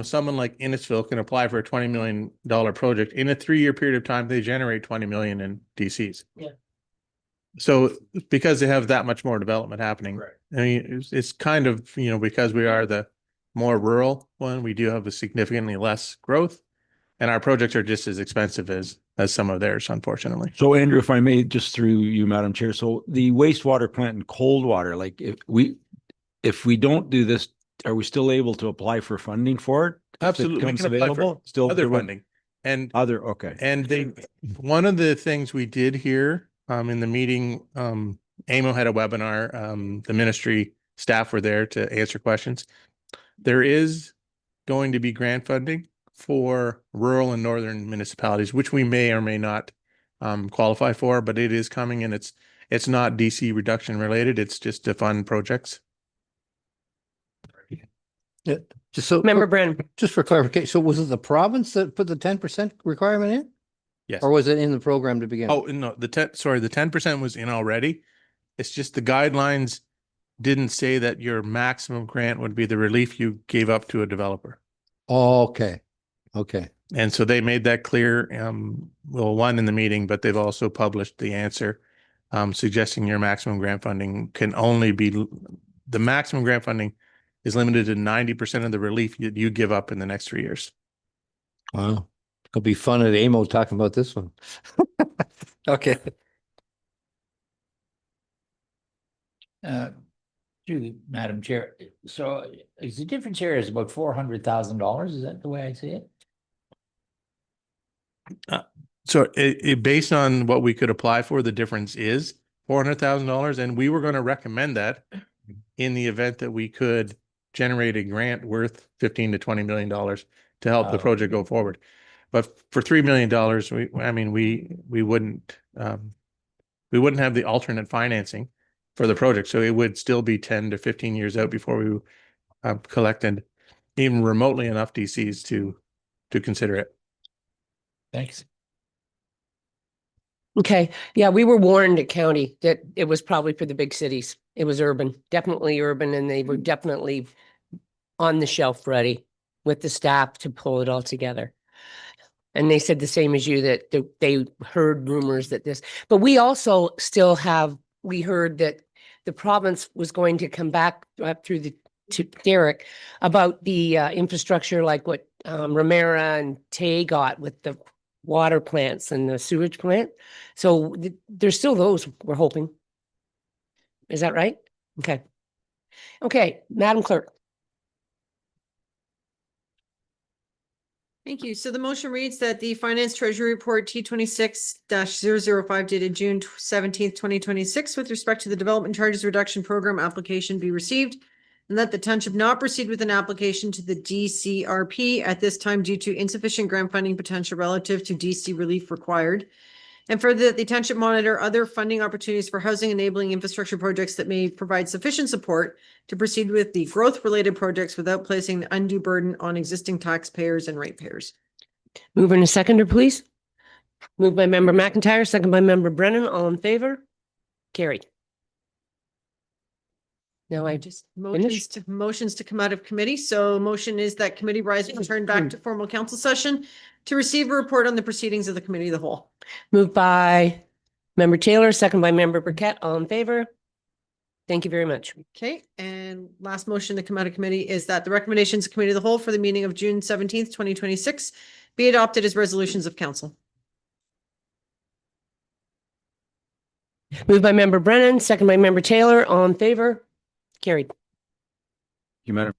someone like Innisfil can apply for a $20 million project. In a 3-year period of time, they generate 20 million in DCs. Yeah. So because they have that much more development happening, right. It's kind of, because we are the more rural one, we do have a significantly less growth, and our projects are just as expensive as as some of theirs, unfortunately. So Andrew, if I may, just through you, Madam Chair, so the wastewater plant and cold water, like if we don't do this, are we still able to apply for funding for it? If it Absolutely. We comes can apply for available? Still other there won't- funding. And okay. And one of the things we did here in the meeting, AMO had a webinar, the ministry staff were there to answer questions. There is going to be grant funding for rural and northern municipalities, which we may or may not qualify for, but it is coming, and it's not DC reduction related. It's just to fund projects. Yeah, just so. Member Brennan. Just for clarification, so was it the province that put the 10% requirement in? Yes. Or was it in the program to begin? Oh, no, the 10% was in already. It's just the guidelines didn't say that your maximum grant would be the relief you gave up to a developer. Oh, okay. Okay. And so they made that clear, one in the meeting, but they've also published the answer, suggesting your maximum grant funding can only be, the maximum grant funding is limited to 90% of the relief you give up in the next 3 years. Wow. It'll be fun at AMO talking about this one. Okay. Through the Madam Chair, so is the difference here is about $400,000? Is that the way I see it? So based on what we could apply for, the difference is $400,000, and we were going to recommend that in the event that we could generate a grant worth $15 to $20 million to help the project go forward. But for $3 million, we wouldn't have the alternate financing for the project. So it would still be 10 to 15 years out before we collected even remotely enough DCs to consider it. Thanks. Okay, yeah, we were warned at county that it was probably for the big cities. It was urban, definitely urban, and they were definitely on the shelf ready with the staff to pull it all together. And they said the same as you, that they heard rumors that this, but we also still have, we heard that the province was going to come back up through to Derek about the infrastructure, like what Romera and Tay got with the water plants and the sewage plant. So there's still those, we're hoping. Is that right? Okay. Okay, Madam Clerk. Thank you. So the motion reads that the Finance Treasury Report T26-005 dated June 17th, 2026 with respect to the Development Charges Reduction Program application be received, and that the township not proceed with an application to the DCRP at this time due to insufficient grant funding potential relative to DC relief required. And further, that the township monitor other funding opportunities for housing enabling infrastructure projects that may provide sufficient support to proceed with the growth-related projects without placing the undue burden on existing taxpayers and ratepayers. Move in a seconder, please. Moved by Member McIntyre, second by Member Brennan. All in favor? Carried. Now I just Motions to come out of committee. So motion is that committee rise and return back to formal council session to receive a report on the proceedings of the committee of the whole. moved by Member Taylor, second by Member Burkett. All in favor? Thank you very much. Okay, and last motion to come out of committee is that the recommendations of committee of the whole for the meeting of June 17th, 2026 be adopted as resolutions of council. Moved by Member Brennan, second by Member Taylor. All in favor? Carried. You matter.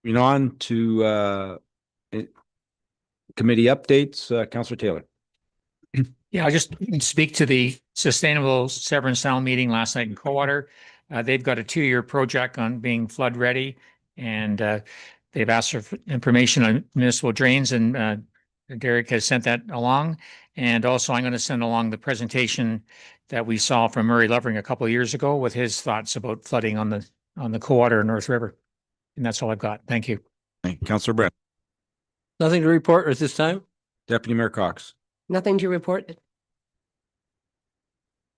Moving on to committee updates, Councillor Taylor. Yeah, I'll just speak to the Sustainable Severn Sound meeting last night in Coldwater. They've got a 2-year project on being flood ready, and they've asked for information on municipal drains, and Derek has sent that along. And also I'm going to send along the presentation that we saw from Murray Lovering a couple of years ago with his thoughts about flooding on the Coldwater North River. And that's all I've got. Thank you. Thank you, Councillor Brett. Nothing to report at this time? Deputy Mayor Cox. Nothing to report.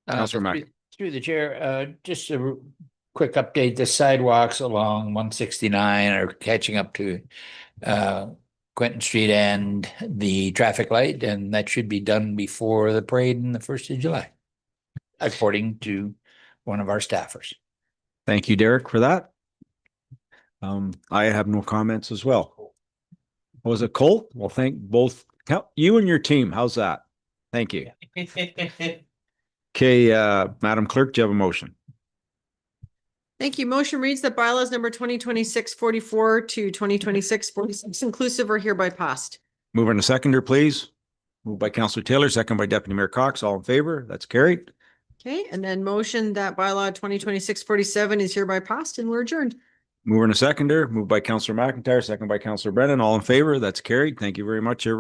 Councillor Mack. Through the chair, just a quick update. The sidewalks along 169 are catching up to Quentin Street and the traffic light, and that should be done before the parade on the 1st of July, according to one of our staffers. Thank you, Derek, for that. I have no comments as well. Was it Colt? Well, thank both you and your team. How's that? Thank you. Okay, Madam Clerk, do you have a motion? Thank you. Motion reads that bylaws number 2026-44 to 2026-46 inclusive are hereby passed. Move on to seconder, please. Moved by Councillor Taylor, second by Deputy Mayor Cox. All in favor? That's carried. Okay, and then motion that bylaw 2026-47 is hereby passed and we're adjourned. Move on to seconder, moved by Councillor McIntyre, second by Councillor Brennan. All in favor? That's carried. Thank you very much, everyone.